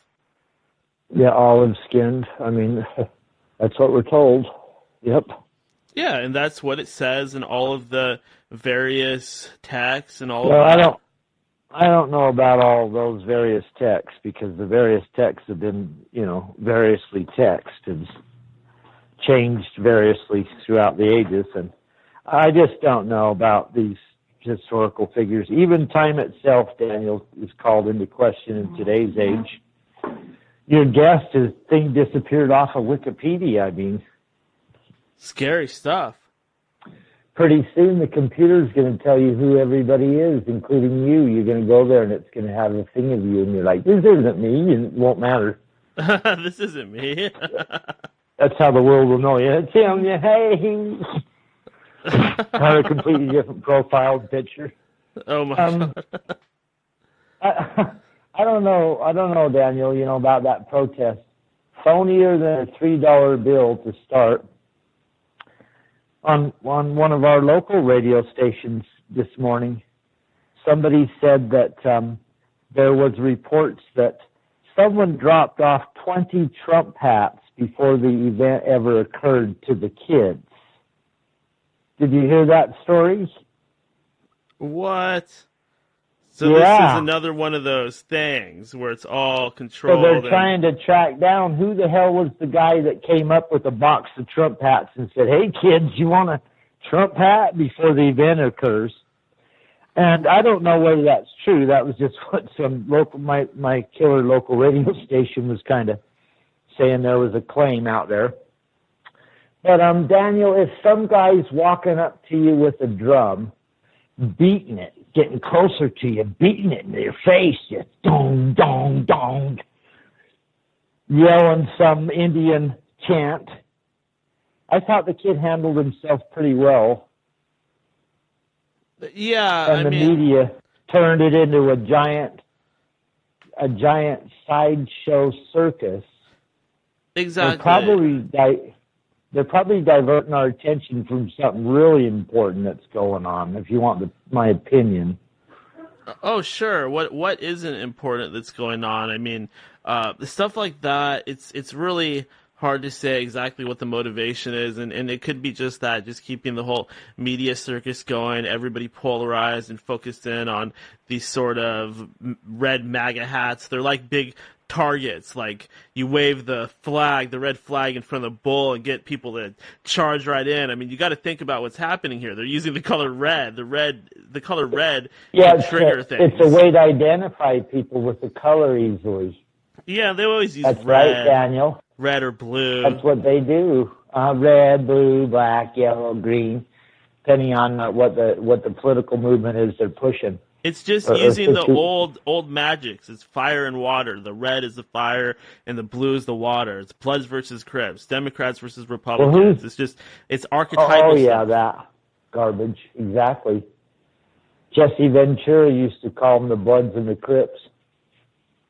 Speaker 3: Yeah, olive skinned. I mean, that's what we're told. Yep.
Speaker 1: Yeah, and that's what it says in all of the various texts and all of
Speaker 3: Well,
Speaker 1: that.
Speaker 3: I don't know about all those various texts because the various texts have been, variously texted, changed variously throughout the ages, and I just don't know about these historical figures. Even time itself, Daniel, is called into question in today's age. Your guess is thing disappeared off of Wikipedia. I mean,
Speaker 1: Scary stuff.
Speaker 3: pretty soon the computer's going to tell you who everybody is, including you. You're going to go there and it's going to have a thing of you, and you're like, this isn't me, and it won't matter.
Speaker 1: This isn't me.
Speaker 3: That's how the world will know you. It's him. Yeah, hey. Have a completely different profile picture.
Speaker 1: Oh my God.
Speaker 3: I don't know, Daniel, about that protest. Phonier than a $3 bill to start. On one of our local radio stations this morning, somebody said that there was reports that someone dropped off 20 Trump hats before the event ever occurred to the kids. Did you hear that story?
Speaker 1: What? So
Speaker 3: Yeah.
Speaker 1: this is another one of those things where it's all
Speaker 3: So
Speaker 1: controlled.
Speaker 3: they're trying to track down who the hell was the guy that came up with a box of Trump hats and said, hey, kids, you want a Trump hat before the event occurs? And I don't know whether that's true. That was just what some my killer local radio station was kind of saying. There was a claim out there. But, Daniel, if some guy's walking up to you with a drum, beating it, getting closer to you, beating it in your face, just dong, dong, dong, yelling some Indian chant, I thought the kid handled himself pretty well.
Speaker 1: Yeah,
Speaker 3: And the media turned it into a giant sideshow circus.
Speaker 1: Exactly.
Speaker 3: They're probably diverting our attention from something really important that's going on, if you want my opinion.
Speaker 1: Oh, sure. What isn't important that's going on? I mean, stuff like that, it's really hard to say exactly what the motivation is, and it could be just that, just keeping the whole media circus going, everybody polarized and focused in on these sort of red MAGA hats. They're like big targets. Like, you wave the red flag in front of the bull and get people to charge right in. I mean, you got to think about what's happening here. They're using the color red, the color red to trigger things.
Speaker 3: It's a way to identify people with the color easily.
Speaker 1: Yeah, they always use
Speaker 3: That's
Speaker 1: red.
Speaker 3: right, Daniel.
Speaker 1: Red or blue.
Speaker 3: That's what they do. Red, blue, black, yellow, green, depending on what the political movement is they're pushing.
Speaker 1: It's just using the old magics. It's fire and water. The red is the fire, and the blue is the water. It's Bloods versus Crips, Democrats versus Republicans. It's archetypal.
Speaker 3: Oh yeah, that garbage. Exactly. Jesse Ventura used to call them the Bloods and the Crips.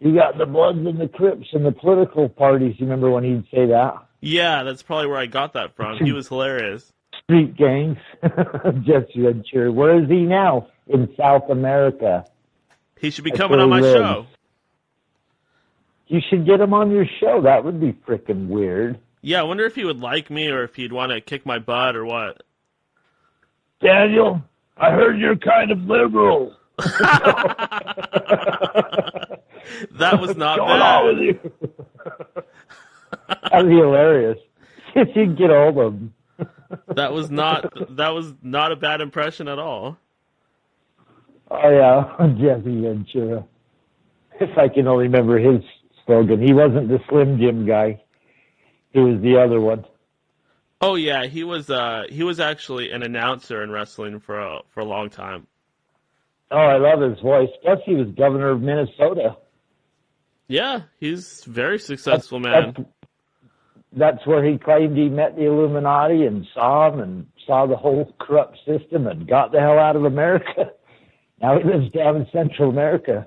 Speaker 3: You got the Bloods and the Crips and the political parties. You remember when he'd say that?
Speaker 1: Yeah, that's probably where I got that from. He was hilarious.
Speaker 3: Street gangs. Jesse Ventura. Where is he now? In South America.
Speaker 1: He should be coming on my show.
Speaker 3: You should get him on your show. That would be freaking weird.
Speaker 1: Yeah, I wonder if he would like me or if he'd want to kick my butt or what.
Speaker 3: Daniel, I heard you're kind of liberal.
Speaker 1: That was not
Speaker 3: What's
Speaker 1: bad.
Speaker 3: going on with you? That'd be hilarious. If you can get hold of him.
Speaker 1: That was not a bad impression at all.
Speaker 3: Oh yeah, Jesse Ventura. If I can only remember his slogan. He wasn't the Slim Jim guy. He was the other one.
Speaker 1: Oh yeah, he was actually an announcer in wrestling for a long time.
Speaker 3: Oh, I love his voice. Plus, he was governor of Minnesota.
Speaker 1: Yeah, he's a very successful man.
Speaker 3: that's where he claimed he met the Illuminati and saw them and saw the whole corrupt system and got the hell out of America. Now he lives down in Central America.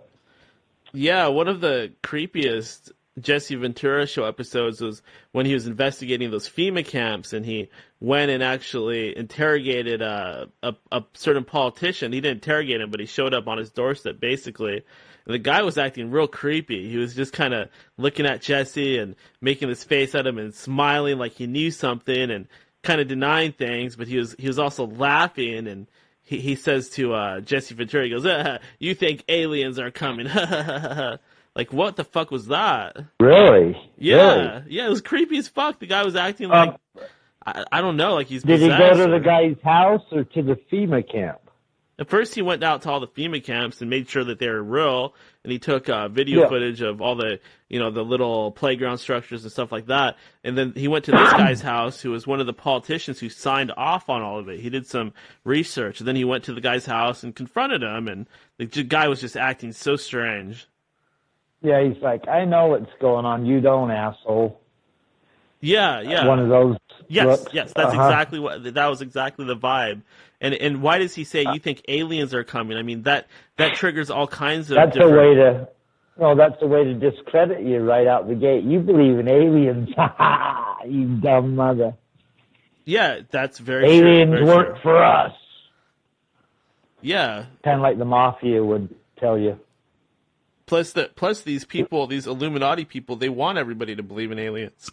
Speaker 1: Yeah, one of the creepiest Jesse Ventura show episodes was when he was investigating those FEMA camps, and he went and actually interrogated a certain politician. He didn't interrogate him, but he showed up on his doorstep, basically. And the guy was acting real creepy. He was just kind of looking at Jesse and making this face at him and smiling like he knew something and kind of denying things, but he was also laughing, and he says to Jesse Ventura, he goes, "You think aliens are coming?" Like, what the fuck was that?
Speaker 3: Really?
Speaker 1: Yeah,
Speaker 3: Really?
Speaker 1: yeah, it was creepy as fuck. The guy was acting like, I don't know, like he's
Speaker 3: Did he
Speaker 1: possessed.
Speaker 3: go to the guy's house or to the FEMA camp?
Speaker 1: At first, he went out to all the FEMA camps and made sure that they were real, and he took video footage of all the, the little playground structures and stuff like that. And then he went to this guy's house, who was one of the politicians who signed off on all of it. He did some research, and then he went to the guy's house and confronted him, and the guy was just acting so strange.
Speaker 3: Yeah, he's like, I know what's going on. You don't, asshole.
Speaker 1: Yeah, yeah.
Speaker 3: One of those.
Speaker 1: Yes,
Speaker 3: looks.
Speaker 1: yes, that's exactly that was exactly the vibe. And why does he say you think aliens are coming? I mean, that triggers all kinds of
Speaker 3: That's
Speaker 1: different...
Speaker 3: a way to, that's a way to discredit you right out the gate. You believe in aliens, you dumb mother.
Speaker 1: Yeah, that's very
Speaker 3: aliens
Speaker 1: true. Aliens
Speaker 3: work for us.
Speaker 1: Yeah,
Speaker 3: kind of like the mafia would tell you.
Speaker 1: Plus these people, these Illuminati people, they want everybody to believe in aliens.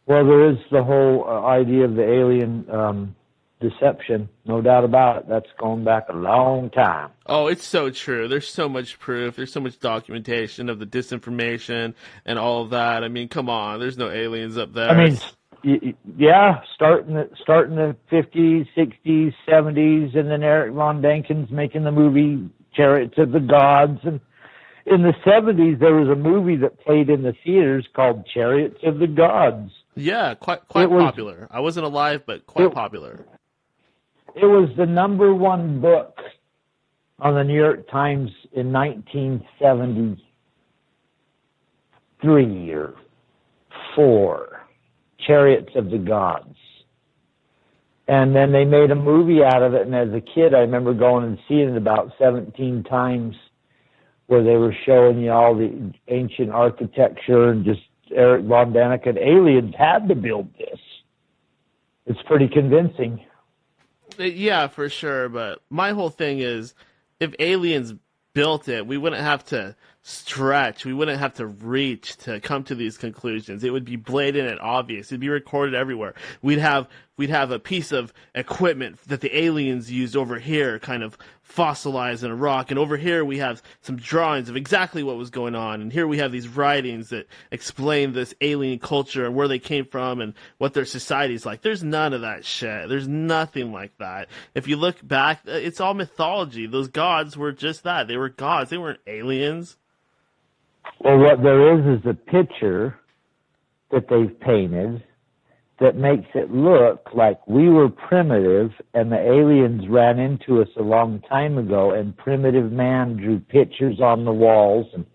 Speaker 3: Well, there is the whole idea of the alien deception, no doubt about it. That's going back a long time.
Speaker 1: Oh, it's so true. There's so much proof. There's so much documentation of the disinformation and all of that. I mean, come on. There's no aliens up there.
Speaker 3: I mean, yeah, starting the 50s, 60s, 70s, and then Eric Von Däniken's making the movie Chariots of the Gods. And in the 70s, there was a movie that played in the theaters called Chariots of the Gods.
Speaker 1: Yeah, quite popular. I wasn't alive, but quite popular.
Speaker 3: It was the #1 book on the New York Times in 1973 or 4, Chariots of the Gods. And then they made a movie out of it, and as a kid, I remember going and seeing it about 17 times, where they were showing you all the ancient architecture and just Eric Von Däniken. Aliens had to build this. It's pretty convincing.
Speaker 1: Yeah, for sure. But my whole thing is, if aliens built it, we wouldn't have to stretch. We wouldn't have to reach to come to these conclusions. It would be blatant and obvious. It'd be recorded everywhere. We'd have a piece of equipment that the aliens used over here, kind of fossilized in a rock, and over here we have some drawings of exactly what was going on, and here we have these writings that explain this alien culture and where they came from and what their society's like. There's none of that shit. There's nothing like that. If you look back, it's all mythology. Those gods were just that. They were gods. They weren't aliens.
Speaker 3: Well, what there is a picture that they've painted that makes it look like we were primitive and the aliens ran into us a long time ago, and primitive man drew pictures on the walls and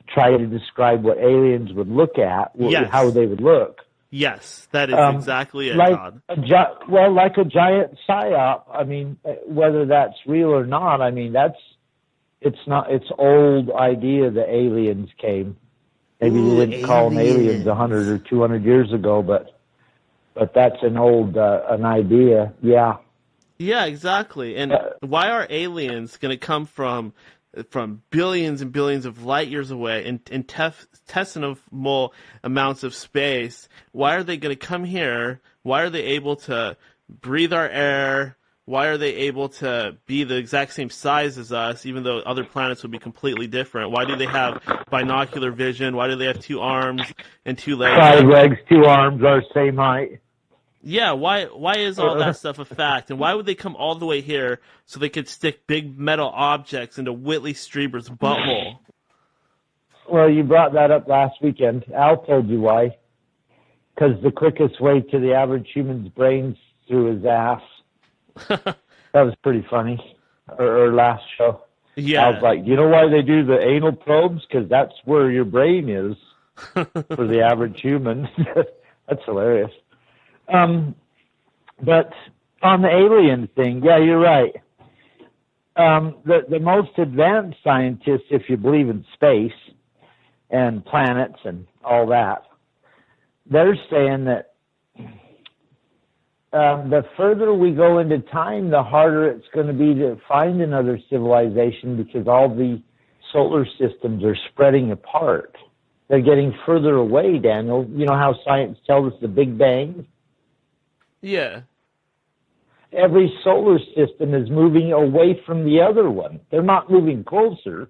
Speaker 3: tried to describe what aliens would look at,
Speaker 1: yes.
Speaker 3: How they would look.
Speaker 1: Yes, that is exactly it,
Speaker 3: like
Speaker 1: Todd.
Speaker 3: Like a giant psyop. I mean, whether that's real or not, I mean, it's old idea the aliens came. Maybe we didn't call them aliens 100 or 200 years ago, but that's an old an idea. Yeah. Yeah,
Speaker 1: exactly. And why are aliens going to come from billions and billions of light years away in infinitesimal amounts of space? Why are they going to come here? Why are they able to breathe our air? Why are they able to be the exact same size as us, even though other planets would be completely different? Why do they have binocular vision? Why do they have 2 arms and 2 legs?
Speaker 3: 5 legs, 2 arms are same height.
Speaker 1: Yeah, why is all that stuff a fact? And why would they come all the way here so they could stick big metal objects into Whitley Strieber's butthole?
Speaker 3: Well, you brought that up last weekend. Al told you why. Because the quickest way to the average human's brain's through his ass. That was pretty funny. Or last show.
Speaker 1: Yeah.
Speaker 3: I was like, you know why they do the anal probes? Because that's where your brain is. for the average human. That's hilarious. But on the alien thing, yeah, you're right. The most advanced scientists, if you believe in space and planets and all that, they're saying that the further we go into time, the harder it's going to be to find another civilization because all the solar systems are spreading apart. They're getting further away, Daniel. You know how science tells us the Big Bang?
Speaker 1: Yeah.
Speaker 3: Every solar system is moving away from the other one. They're not moving closer,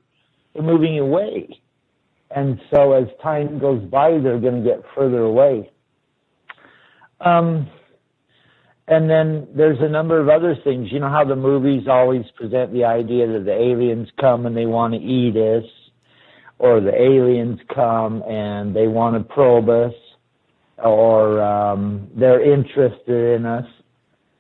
Speaker 3: they're moving away. And so as time goes by, they're going to get further away. And then there's a number of other things. You know how the movies always present the idea that the aliens come and they want to eat us, or the aliens come and they want to probe us, or they're interested in us.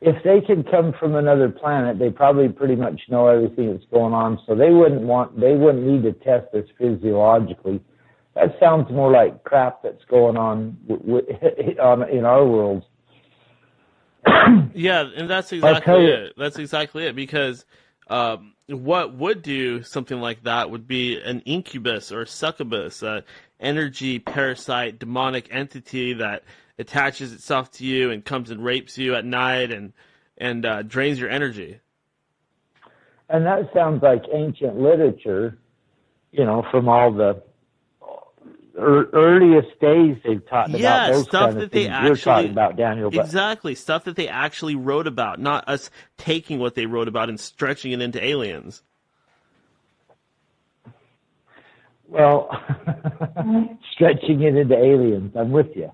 Speaker 3: If they could come from another planet, they probably pretty much know everything that's going on, so they wouldn't need to test us physiologically. That sounds more like crap that's going on in our world.
Speaker 1: Yeah, and that's exactly it. That's exactly it, because what would do something like that would be an incubus or succubus, an energy parasite, demonic entity that attaches itself to you and comes and rapes you at night and drains your energy.
Speaker 3: And that sounds like ancient literature, you know, from all the earliest days they've talked about those
Speaker 1: stuff
Speaker 3: kind
Speaker 1: that
Speaker 3: of
Speaker 1: they
Speaker 3: things
Speaker 1: actually,
Speaker 3: you're talking about, Daniel. But
Speaker 1: exactly, stuff that they actually wrote about, not us taking what they wrote about and stretching it into aliens.
Speaker 3: Well, stretching it into aliens, I'm with you.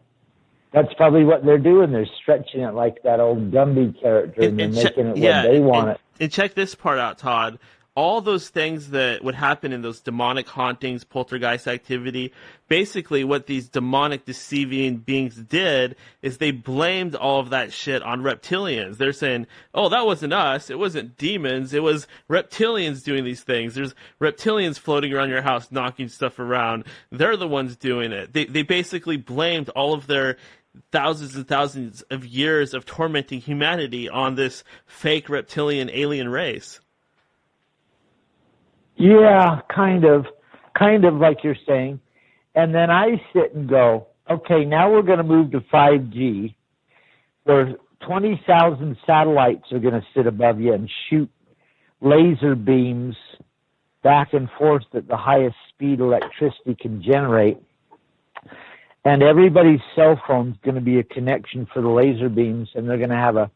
Speaker 3: That's probably what they're doing. They're stretching it like that old Gumby character, and they're making it what they want it.
Speaker 1: And check this part out, Todd. All those things that would happen in those demonic hauntings, poltergeist activity, basically what these demonic deceiving beings did is they blamed all of that shit on reptilians. They're saying, oh, that wasn't us. It wasn't demons. It was reptilians doing these things. There's reptilians floating around your house knocking stuff around. They're the ones doing it. They basically blamed all of their thousands and thousands of years of tormenting humanity on this fake reptilian alien race.
Speaker 3: Yeah, kind of like you're saying. And then I sit and go, okay, now we're going to move to 5G, where 20,000 satellites are going to sit above you and shoot laser beams back and forth at the highest speed electricity can generate. And everybody's cell phone's going to be a connection for the laser beams, and they're going to have a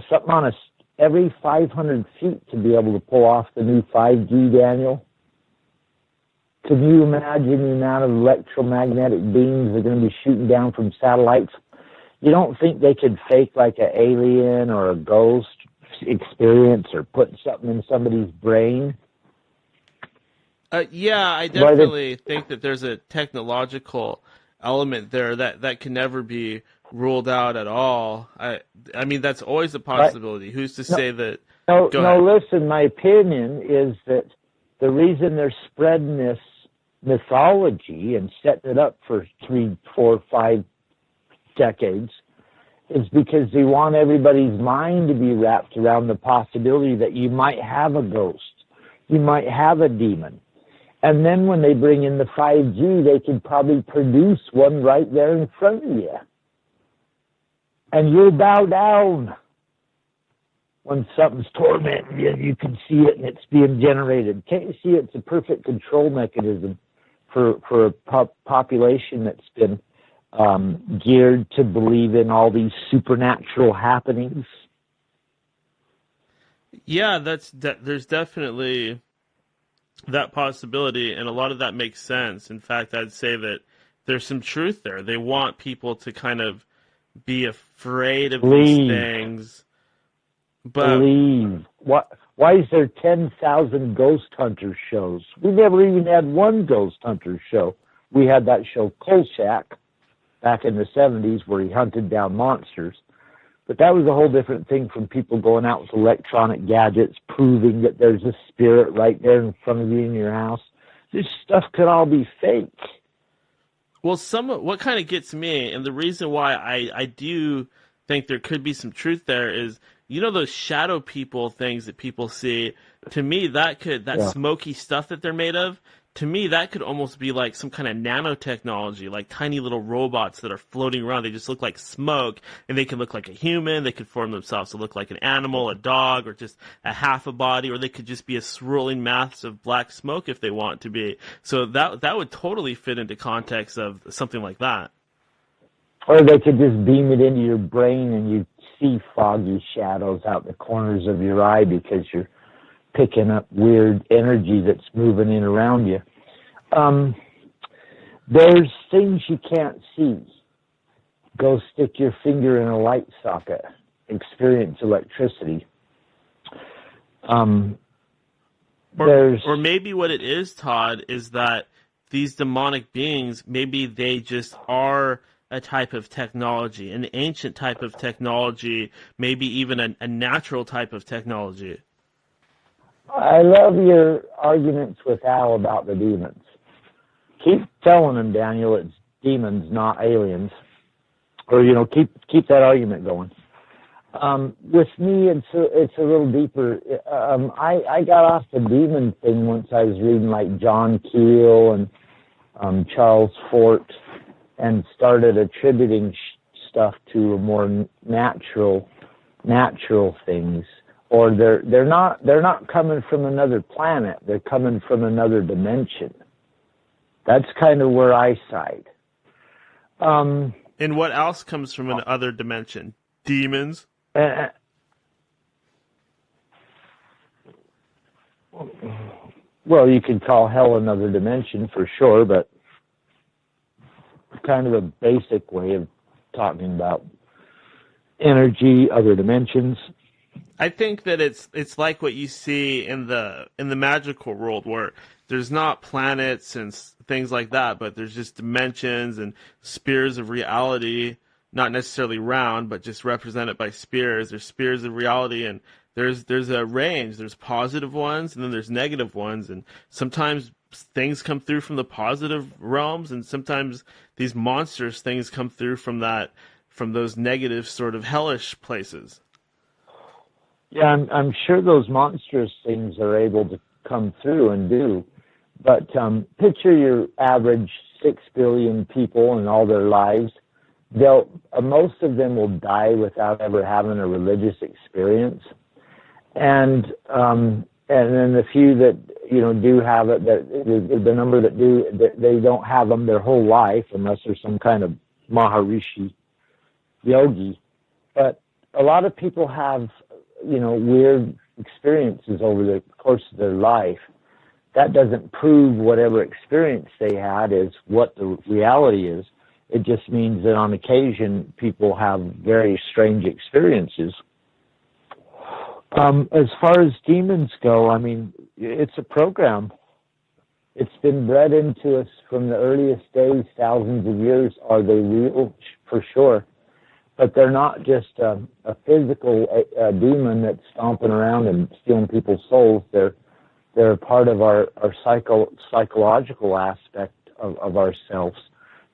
Speaker 3: something on every 500 feet to be able to pull off the new 5G, Daniel. Can you imagine the amount of electromagnetic beams they're going to be shooting down from satellites? You don't think they could fake like an alien or a ghost experience or put something in somebody's brain?
Speaker 1: Yeah, I definitely think that there's a technological element there that can never be ruled out at all. I mean, that's always a possibility. Right. Who's to say that?
Speaker 3: No, listen, my opinion is that the reason they're spreading this mythology and setting it up for 3, 4, 5 decades is because they want everybody's mind to be wrapped around the possibility that you might have a ghost, you might have a demon. And then when they bring in the 5G, they can probably produce one right there in front of you. And you'll bow down when something's tormenting you. You can see it and it's being generated. Can't you see it's a perfect control mechanism for a population that's been geared to believe in all these supernatural happenings?
Speaker 1: Yeah, there's definitely that possibility, and a lot of that makes sense. In fact, I'd say that there's some truth there. They want people to kind of be afraid of these things. But why is there 10,000 ghost hunter shows? We never even had one ghost hunter show. We had that show Kolchak back in the 70s where he hunted down monsters. But that was a whole different thing from people going out with electronic gadgets, proving that there's a spirit right there in front of you in your house. This stuff could all be fake. Well, what kind of gets me, and the reason why I do think there could be some truth there is, those shadow people things that people see. To me, that
Speaker 3: Yeah.
Speaker 1: smoky stuff that they're made of. To me, that could almost be like some kind of nanotechnology, like tiny little robots that are floating around. They just look like smoke, and they can look like a human. They could form themselves to look like an animal, a dog, or just a half a body, or they could just be a swirling mass of black smoke if they want to be. So that would totally fit into context of something like that.
Speaker 3: Or they could just beam it into your brain and you see foggy shadows out the corners of your eye because you're picking up weird energy that's moving in around you. There's things you can't see. Go stick your finger in a light socket. Experience electricity.
Speaker 1: Or maybe what it is, Todd, is that these demonic beings, maybe they just are a type of technology, an ancient type of technology, maybe even a natural type of technology.
Speaker 3: I love your arguments with Al about the demons. Keep telling him, Daniel, it's demons, not aliens. Or, keep that argument going. With me, it's a little deeper. I got off the demon thing once I was reading like John Keel and Charles Fort, and started attributing stuff to more natural things. Or they're not coming from another planet. They're coming from another dimension. That's kind of where I side.
Speaker 1: And what else comes from another dimension? Demons?
Speaker 3: Well, you could call hell another dimension for sure, but kind of a basic way of talking about energy, other dimensions.
Speaker 1: I think that it's like what you see in the magical world, where there's not planets and things like that, but there's just dimensions and spheres of reality, not necessarily round, but just represented by spheres. There's spheres of reality, and there's a range. There's positive ones, and then there's negative ones, and sometimes things come through from the positive realms, and sometimes these monstrous things come through from those negative sort of hellish places.
Speaker 3: Yeah, I'm sure those monstrous things are able to come through and do, but picture your average 6 billion people and all their lives. Most of them will die without ever having a religious experience, and then the few that do have it, that the number that do, they don't have them their whole life unless they're some kind of Maharishi yogi. But a lot of people have weird experiences over the course of their life. That doesn't prove whatever experience they had is what the reality is. It just means that on occasion people have very strange experiences. As far as demons go, I mean, it's a program. It's been bred into us from the earliest days, thousands of years. Are they real? For sure. But they're not just a physical demon that's stomping around and stealing people's souls. They're a part of our psychological aspect of ourselves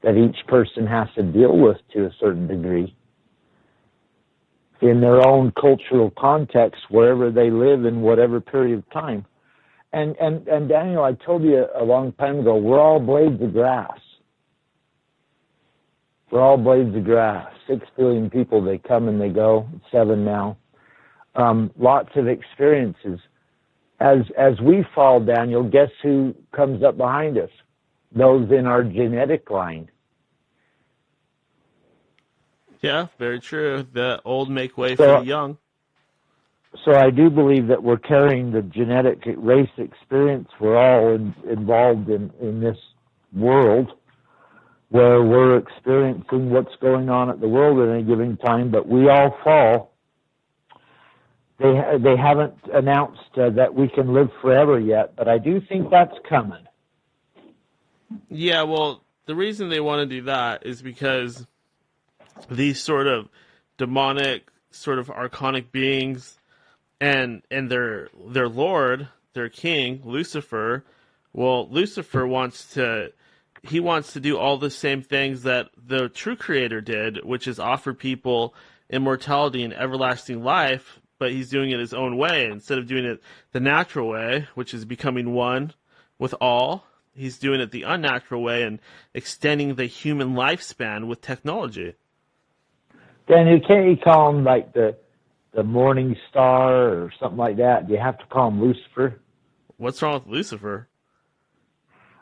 Speaker 3: that each person has to deal with to a certain degree in their own cultural context, wherever they live in whatever period of time. And Daniel, I told you a long time ago, we're all blades of grass. We're all blades of grass. 6 billion people, they come and they go. 7 now. Lots of experiences. As we fall, Daniel, guess who comes up behind us? Those in our genetic line.
Speaker 1: Yeah, very true. The old make way for the young.
Speaker 3: So I do believe that we're carrying the genetic race experience. We're all involved in this world where we're experiencing what's going on at the world at any given time, but we all fall. They haven't announced that we can live forever yet, but I do think that's coming.
Speaker 1: Yeah, well, the reason they want to do that is because these sort of demonic, sort of archonic beings and their lord, their king, Lucifer, well, Lucifer wants to he wants to do all the same things that the true creator did, which is offer people immortality and everlasting life, but he's doing it his own way. Instead of doing it the natural way, which is becoming one with all, he's doing it the unnatural way and extending the human lifespan with technology.
Speaker 3: Daniel, can't you call him like the morning star or something like that? Do you have to call him Lucifer?
Speaker 1: What's wrong with Lucifer?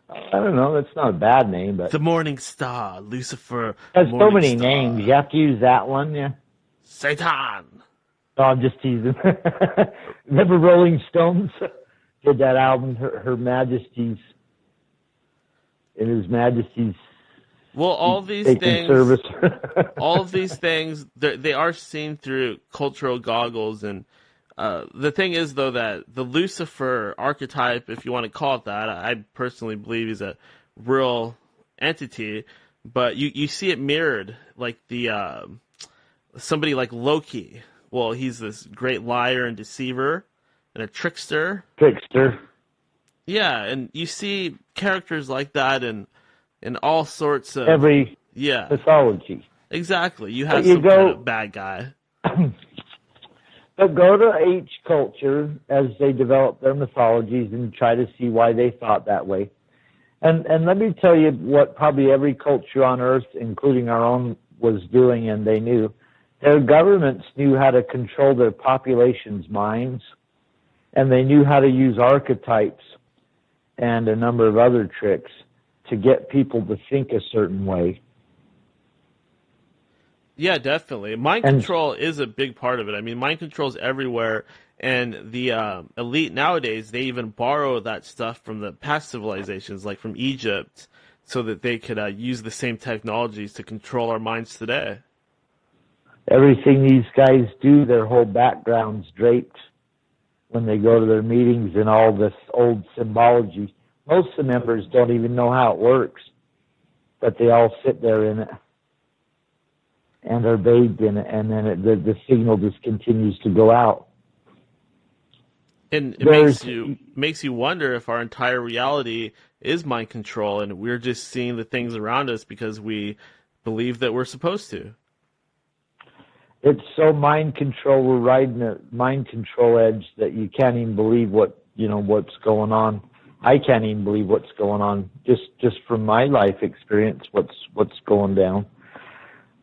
Speaker 3: I don't know. That's not a bad name, but
Speaker 1: The morning star, Lucifer.
Speaker 3: there's so many
Speaker 1: Morning Star.
Speaker 3: names. You have to use that one, yeah.
Speaker 1: Satan.
Speaker 3: No, I'm just teasing. Remember Rolling Stones did that album, Her Majesty's, in His Majesty's.
Speaker 1: Well, all these
Speaker 3: taking
Speaker 1: things,
Speaker 3: service.
Speaker 1: all of these things, they are seen through cultural goggles. And the thing is, though, that the Lucifer archetype, if you want to call it that, I personally believe is a real entity. But you see it mirrored, like the somebody like Loki. Well, he's this great liar and deceiver and a trickster.
Speaker 3: Trickster.
Speaker 1: Yeah, and you see characters like that in all sorts of
Speaker 3: Every
Speaker 1: yeah,
Speaker 3: mythology.
Speaker 1: exactly. You have
Speaker 3: You
Speaker 1: some
Speaker 3: go-
Speaker 1: kind of bad guy.
Speaker 3: But go to each culture as they develop their mythologies and try to see why they thought that way. And let me tell you what probably every culture on earth, including our own, was doing, and they knew. Their governments knew how to control their population's minds, and they knew how to use archetypes and a number of other tricks to get people to think a certain way.
Speaker 1: Yeah, definitely. Mind control is a big part of it. I mean, mind control is everywhere, and the elite nowadays, they even borrow that stuff from the past civilizations, like from Egypt, so that they could use the same technologies to control our minds today.
Speaker 3: Everything these guys do, their whole background's draped when they go to their meetings and all this old symbology. Most of the members don't even know how it works, but they all sit there in it and are bathed in it, and then the signal just continues to go out.
Speaker 1: And it makes you wonder if our entire reality is mind control, and we're just seeing the things around us because we believe that we're supposed to.
Speaker 3: It's so mind control. We're riding a mind control edge that you can't even believe what's going on. I can't even believe what's going on. Just from my life experience, what's going down.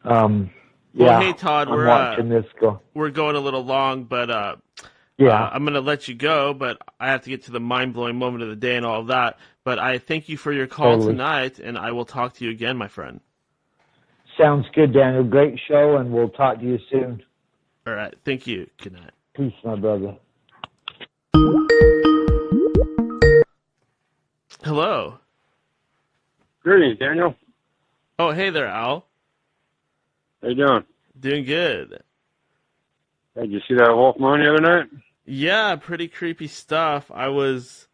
Speaker 1: Well,
Speaker 3: yeah,
Speaker 1: hey Todd,
Speaker 3: I'm watching this go.
Speaker 1: We're going a little long, but
Speaker 3: Yeah.
Speaker 1: I'm going to let you go. But I have to get to the mind blowing moment of the day and all of that. But I thank you for your call
Speaker 3: Totally.
Speaker 1: tonight, and I will talk to you again, my friend.
Speaker 3: Sounds good, Daniel. Great show, and we'll talk to you soon.
Speaker 1: All right, thank you. Good night.
Speaker 3: Peace, my brother.
Speaker 1: Hello.
Speaker 4: Greetings, Daniel.
Speaker 1: Oh, hey there, Al.
Speaker 4: How you doing?
Speaker 1: Doing good.
Speaker 4: Hey, did you see that wolf moon the other night?
Speaker 1: Yeah, pretty creepy stuff. I was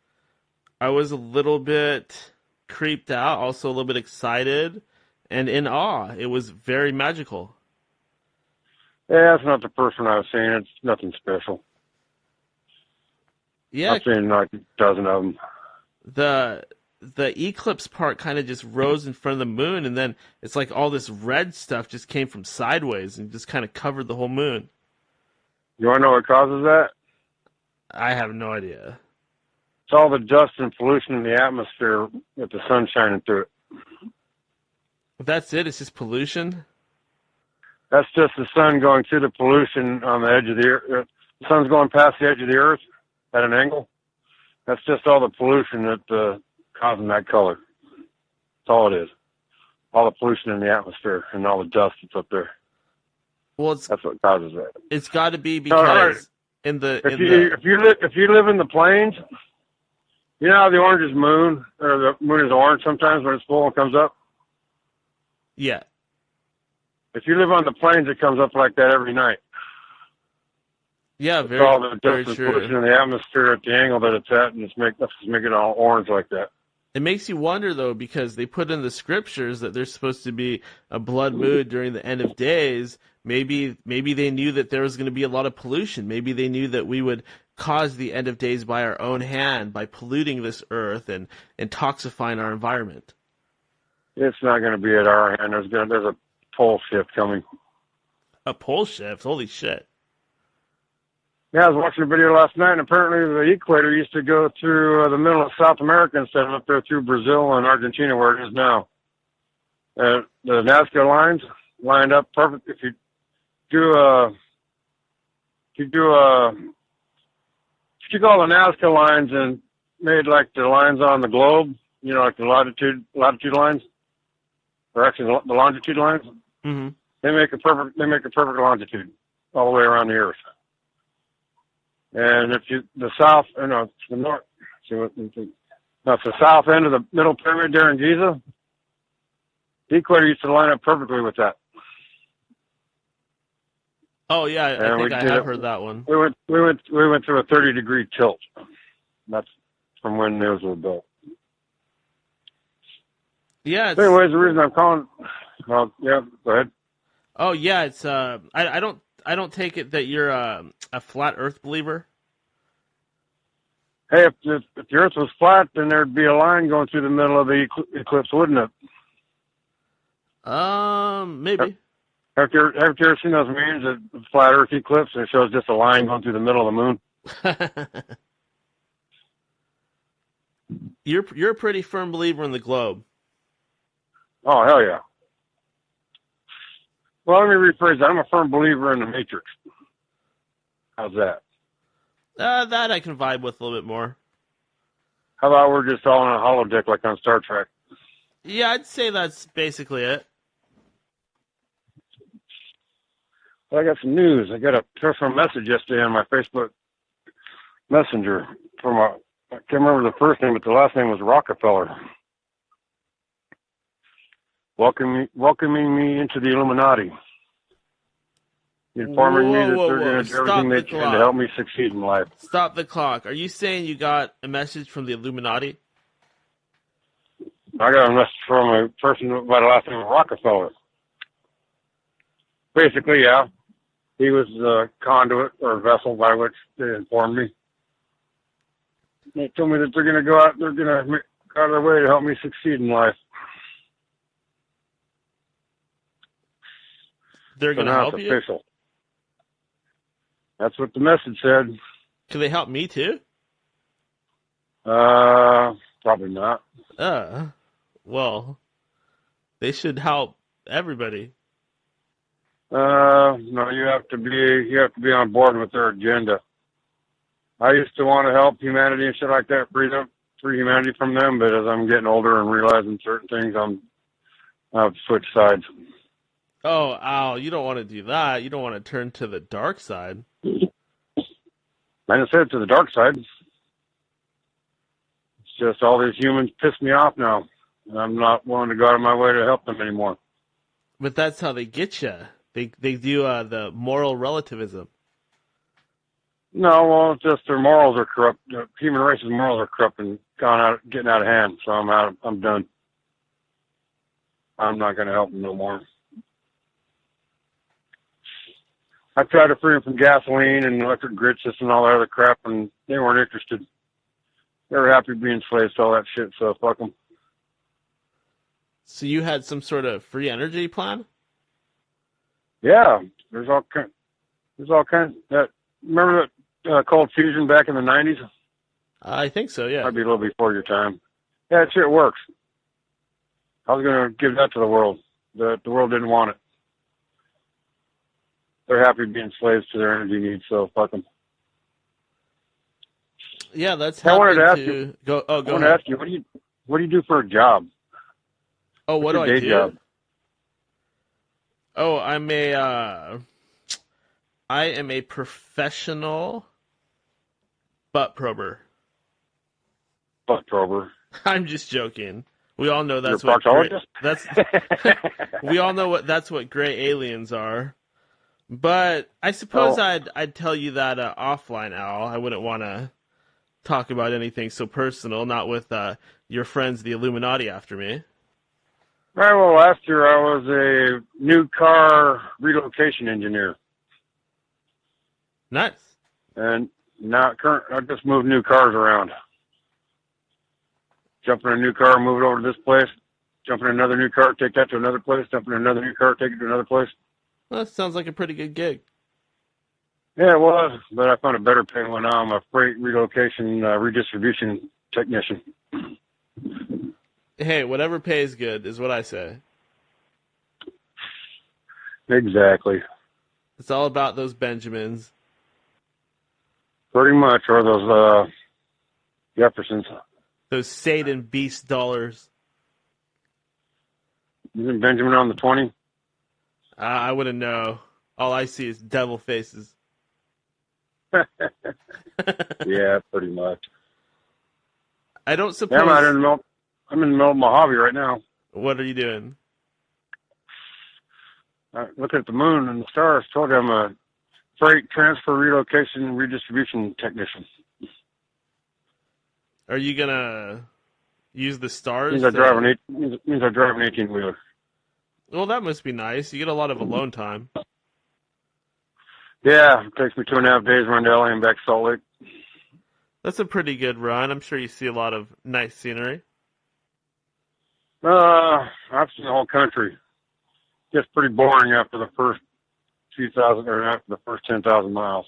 Speaker 1: a little bit creeped out, also a little bit excited and in awe. It was very magical.
Speaker 4: Yeah, that's not the first one I've seen. It's nothing special.
Speaker 1: Yeah,
Speaker 4: I've seen like a dozen of them.
Speaker 1: the eclipse part kind of just rose in front of the moon, and then it's like all this red stuff just came from sideways and just kind of covered the whole moon.
Speaker 4: You want to know what causes that?
Speaker 1: I have no idea.
Speaker 4: It's all the dust and pollution in the atmosphere with the sun shining through it.
Speaker 1: That's it? It's just pollution?
Speaker 4: That's just the sun going through the pollution on the edge of the earth. The sun's going past the edge of the earth at an angle. That's just all the pollution that causing that color. That's all it is. All the pollution in the atmosphere and all the dust that's up there.
Speaker 1: Well,
Speaker 4: That's what causes that.
Speaker 1: it's got to be because
Speaker 4: If you live in the plains, you know how the orange is moon, or the moon is orange sometimes when it's full and comes up?
Speaker 1: yeah.
Speaker 4: If you live on the plains, it comes up like that every night.
Speaker 1: Yeah,
Speaker 4: It's all the
Speaker 1: very
Speaker 4: dust and pollution
Speaker 1: true.
Speaker 4: in the atmosphere at the angle that it's at, and it's making it all orange like that.
Speaker 1: It makes you wonder, though, because they put in the scriptures that there's supposed to be a blood moon during the end of days. Maybe they knew that there was going to be a lot of pollution. Maybe they knew that we would cause the end of days by our own hand, by polluting this earth and intoxifying our environment.
Speaker 4: It's not going to be at our hand. There's a pole shift coming.
Speaker 1: A pole shift? Holy shit.
Speaker 4: Yeah, I was watching a video last night, and apparently the equator used to go through the middle of South America instead of up there through Brazil and Argentina, where it is now. The Nazca lines lined up perfect. If you took all the Nazca lines and made like the lines on the globe, you know, like the latitude lines, or actually the longitude lines,
Speaker 1: Mm-hmm.
Speaker 4: they make a perfect longitude all the way around the Earth. And if the south, it's the north, it's the south end of the middle pyramid there in Giza. The equator used to line up perfectly with that.
Speaker 1: Oh yeah, I think I have heard that one.
Speaker 4: We went through a 30-degree tilt. That's from when those were built.
Speaker 1: Yeah.
Speaker 4: Anyways, the reason I'm calling. Well, yeah, go ahead.
Speaker 1: Oh yeah, it's I don't take it that you're a flat Earth believer.
Speaker 4: Hey, if the Earth was flat, then there'd be a line going through the middle of the eclipse, wouldn't it?
Speaker 1: Maybe.
Speaker 4: Have you ever seen those memes of the flat Earth eclipse, and it shows just a line going through the middle of the moon?
Speaker 1: You're a pretty firm believer in the globe.
Speaker 4: Oh, hell yeah. Well, let me rephrase that. I'm a firm believer in the Matrix. How's that?
Speaker 1: That I can vibe with a little bit more.
Speaker 4: How about we're just all in a holodeck like on Star Trek?
Speaker 1: Yeah, I'd say that's basically it.
Speaker 4: Well, I got some news. I got a personal message yesterday on my Facebook Messenger from I can't remember the first name, but the last name was Rockefeller. Welcoming me into the Illuminati. Informing me that they're going to do everything they can to help me succeed in life.
Speaker 1: Stop the clock. Are you saying you got a message from the Illuminati?
Speaker 4: I got a message from a person by the last name of Rockefeller. Basically, yeah. He was the conduit or vessel by which they informed me. They told me that they're going to go out, they're going to go out of their way to help me succeed in life.
Speaker 1: They're going to help you?
Speaker 4: Official. That's what the message said.
Speaker 1: Can they help me too?
Speaker 4: Probably not.
Speaker 1: Well, they should help everybody.
Speaker 4: No, you have to be on board with their agenda. I used to want to help humanity and shit like that, free humanity from them, but as I'm getting older and realizing certain things, I've switched sides.
Speaker 1: Oh, Al, you don't want to do that. You don't want to turn to the dark side.
Speaker 4: I didn't say it to the dark side. It's just all these humans piss me off now. And I'm not willing to go out of my way to help them anymore.
Speaker 1: But that's how they get you. They do the moral relativism.
Speaker 4: No, well, it's just their morals are corrupt. The human race's morals are corrupt and getting out of hand. So I'm done. I'm not going to help them no more. I tried to free them from gasoline and electric grid system and all that other crap, and they weren't interested. They were happy being slaves to all that shit, so fuck them.
Speaker 1: So you had some sort of free energy plan?
Speaker 4: Yeah, there's all kinds. Remember that cold fusion back in the 90s?
Speaker 1: I think so, yeah.
Speaker 4: Might be a little before your time. Yeah, that shit works. I was going to give that to the world. The world didn't want it. They're happy being slaves to their energy needs, so fuck them.
Speaker 1: Yeah, that's
Speaker 4: I wanted to ask
Speaker 1: you.
Speaker 4: you.
Speaker 1: Go
Speaker 4: I want
Speaker 1: ahead.
Speaker 4: to ask you, what do you do for a job?
Speaker 1: Oh, what do
Speaker 4: What's
Speaker 1: I
Speaker 4: your
Speaker 1: do?
Speaker 4: day job?
Speaker 1: Oh, I am a professional butt prober.
Speaker 4: Butt prober.
Speaker 1: I'm just joking. We all know that's
Speaker 4: You're a
Speaker 1: what
Speaker 4: proctologist?
Speaker 1: we all know that's what gray aliens are. But I suppose I'd tell you that offline, Al. I wouldn't want to talk about anything so personal, not with your friends, the Illuminati, after me.
Speaker 4: Right, well, last year I was a new car relocation engineer.
Speaker 1: Nice.
Speaker 4: And now I just moved new cars around. Jump in a new car, move it over to this place, jump in another new car, take that to another place, jump in another new car, take it to another place.
Speaker 1: Well, that sounds like a pretty good gig.
Speaker 4: Yeah, it was, but I found a better paying one now. I'm a freight relocation redistribution technician.
Speaker 1: Hey, whatever pays good is what I say.
Speaker 4: Exactly.
Speaker 1: It's all about those Benjamins.
Speaker 4: Pretty much, or those Jeffersons.
Speaker 1: Those Satan beast dollars.
Speaker 4: Isn't Benjamin on the 20?
Speaker 1: I wouldn't know. All I see is devil faces.
Speaker 4: Yeah, pretty much.
Speaker 1: I don't suppose...
Speaker 4: Yeah, I'm in the middle of my hobby right now.
Speaker 1: What are you doing?
Speaker 4: Looking at the moon and the stars. Told you I'm a freight transfer relocation redistribution technician.
Speaker 1: Are you going to use the stars?
Speaker 4: Means I drive an 18-wheeler.
Speaker 1: Well, that must be nice. You get a lot of alone time.
Speaker 4: Yeah, it takes me 2.5 days around LA and back to Salt Lake.
Speaker 1: That's a pretty good run. I'm sure you see a lot of nice scenery.
Speaker 4: I've seen the whole country. Gets pretty boring after the first after the first 10,000 miles.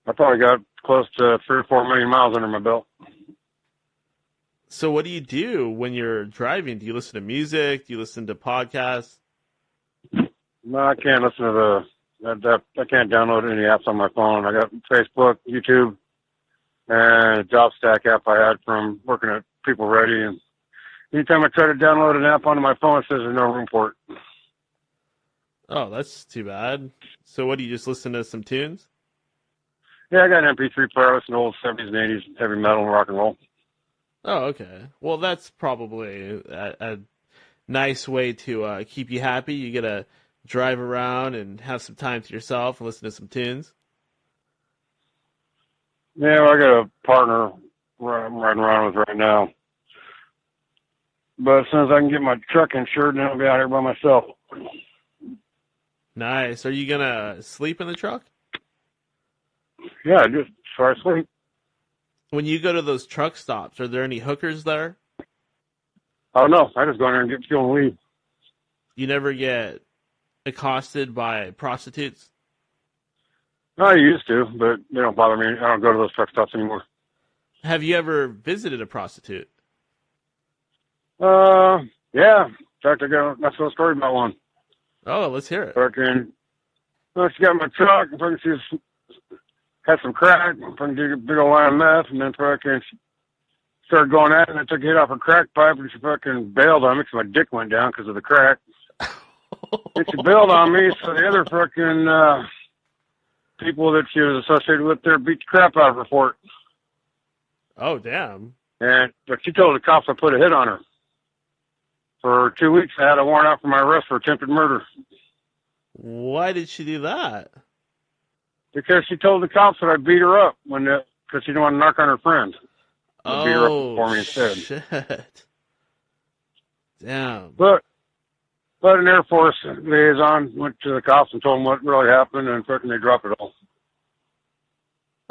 Speaker 4: I probably got close to 3 or 4 million miles under my belt.
Speaker 1: So what do you do when you're driving? Do you listen to music? Do you listen to podcasts?
Speaker 4: No, I can't listen to I can't download any apps on my phone. I got Facebook, YouTube, and a JobStack app I had from working at People Ready. And anytime I try to download an app onto my phone, it says there's no room for it.
Speaker 1: Oh, that's too bad. So what, do you just listen to some tunes?
Speaker 4: Yeah, I got an MP3 player with some old 70s and 80s heavy metal and rock and roll.
Speaker 1: Oh, okay. Well, that's probably a nice way to keep you happy. You get to drive around and have some time to yourself and listen to some tunes.
Speaker 4: Yeah, well, I got a partner I'm riding around with right now. But as soon as I can get my truck insured, then I'll be out here by myself.
Speaker 1: Nice. Are you going to sleep in the truck?
Speaker 4: Yeah, just try to sleep.
Speaker 1: When you go to those truck stops, are there any hookers there?
Speaker 4: Oh, no. I just go in there and get fuel and leave.
Speaker 1: You never get accosted by prostitutes?
Speaker 4: I used to, but they don't bother me. I don't go to those truck stops anymore.
Speaker 1: Have you ever visited a prostitute?
Speaker 4: Yeah. In fact, I got a nice little story about one.
Speaker 1: Oh, let's hear it.
Speaker 4: She got in my truck, and she had some crack, fucking did a big old line of meth, and then fucking she started going at it, and I took a hit off her crack pipe, and she fucking bailed on me because my dick went down because of the crack. And she bailed on me, so the other fucking people that she was associated with there beat the crap out of her for it.
Speaker 1: Oh, damn.
Speaker 4: But she told the cops I put a hit on her. For 2 weeks, I had a warrant out for my arrest for attempted murder.
Speaker 1: Why did she do that?
Speaker 4: Because she told the cops that I beat her up because she didn't want to knock on her friend. I beat her up for me instead.
Speaker 1: Shit. Damn.
Speaker 4: But an Air Force liaison went to the cops and told them what really happened, and fucking they dropped it all.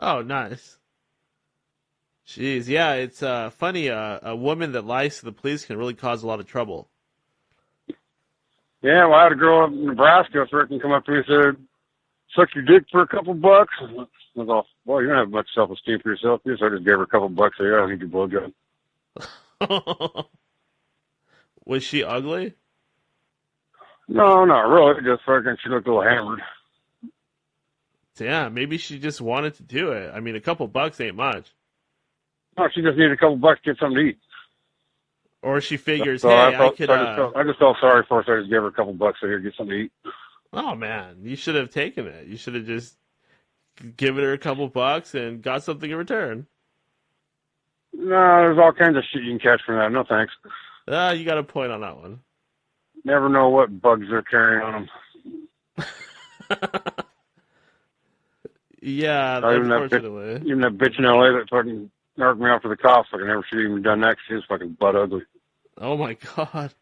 Speaker 1: Oh, nice. Jeez, yeah, it's funny. A woman that lies to the police can really cause a lot of trouble.
Speaker 4: Yeah, well, I had a girl up in Nebraska freaking come up to me and said, "Suck your dick for a couple bucks." I was all, "Well, you don't have much self-esteem for yourself." So I just gave her a couple bucks. I said, "I don't need your blowjob."
Speaker 1: Was she ugly?
Speaker 4: No, not really. Just fucking, she looked a little hammered.
Speaker 1: Yeah, maybe she just wanted to do it. I mean, a couple bucks ain't much.
Speaker 4: No, she just needed a couple bucks to get something to eat.
Speaker 1: Or she figures,
Speaker 4: So
Speaker 1: hey,
Speaker 4: I just felt sorry for her, so I just gave her a couple bucks so here, get something to eat.
Speaker 1: Oh, man, you should have taken it. You should have just given her a couple bucks and got something in return.
Speaker 4: No, there's all kinds of shit you can catch from that. No thanks.
Speaker 1: You got a point on that one.
Speaker 4: Never know what bugs they're carrying on them.
Speaker 1: Yeah, unfortunately.
Speaker 4: Even that bitch in LA that fucking narked me off to the cops, I never should have even done that 'cause she was fucking butt ugly.
Speaker 1: Oh my God.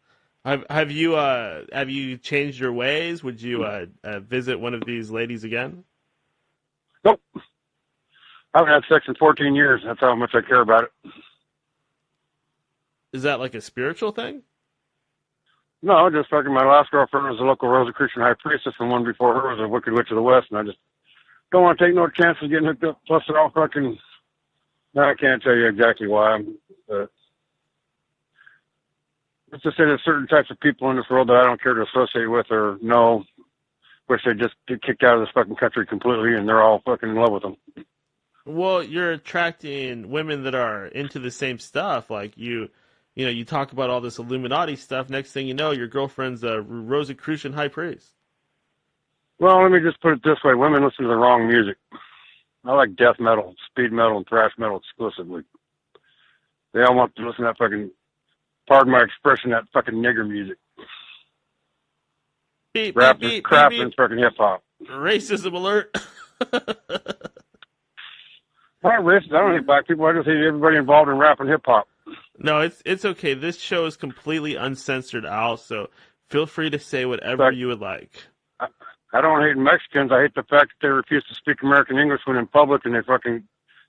Speaker 1: Have you changed your ways? Would you visit one of these ladies again?
Speaker 4: Nope. I haven't had sex in 14 years. That's how much I care about it.
Speaker 1: Is that like a spiritual thing?
Speaker 4: No, just fucking my last girlfriend was a local Rosicrucian high priestess, and one before her was a Wicked Witch of the West, and I just don't want to take no chances getting hooked up. Plus, they're all fucking. No, I can't tell you exactly why. But let's just say there's certain types of people in this world that I don't care to associate with or know. Wish they'd just get kicked out of this fucking country completely, and they're all fucking in love with them.
Speaker 1: Well, you're attracting women that are into the same stuff. Like you talk about all this Illuminati stuff. Next thing you know, your girlfriend's a Rosicrucian high priest.
Speaker 4: Well, let me just put it this way. Women listen to the wrong music. I like death metal, speed metal, and thrash metal exclusively. They all want to listen to that fucking, pardon my expression, that fucking nigger music.
Speaker 1: Beep,
Speaker 4: Rap
Speaker 1: beep,
Speaker 4: is
Speaker 1: beep,
Speaker 4: crap
Speaker 1: beep,
Speaker 4: and it's fucking hip-hop.
Speaker 1: Racism alert.
Speaker 4: I'm not racist. I don't hate black people. I just hate everybody involved in rap and hip-hop.
Speaker 1: No, it's okay. This show is completely uncensored, Al, so feel free to say whatever you would like.
Speaker 4: I don't hate Mexicans. I hate the fact that they refuse to speak American English when in public, and they fucking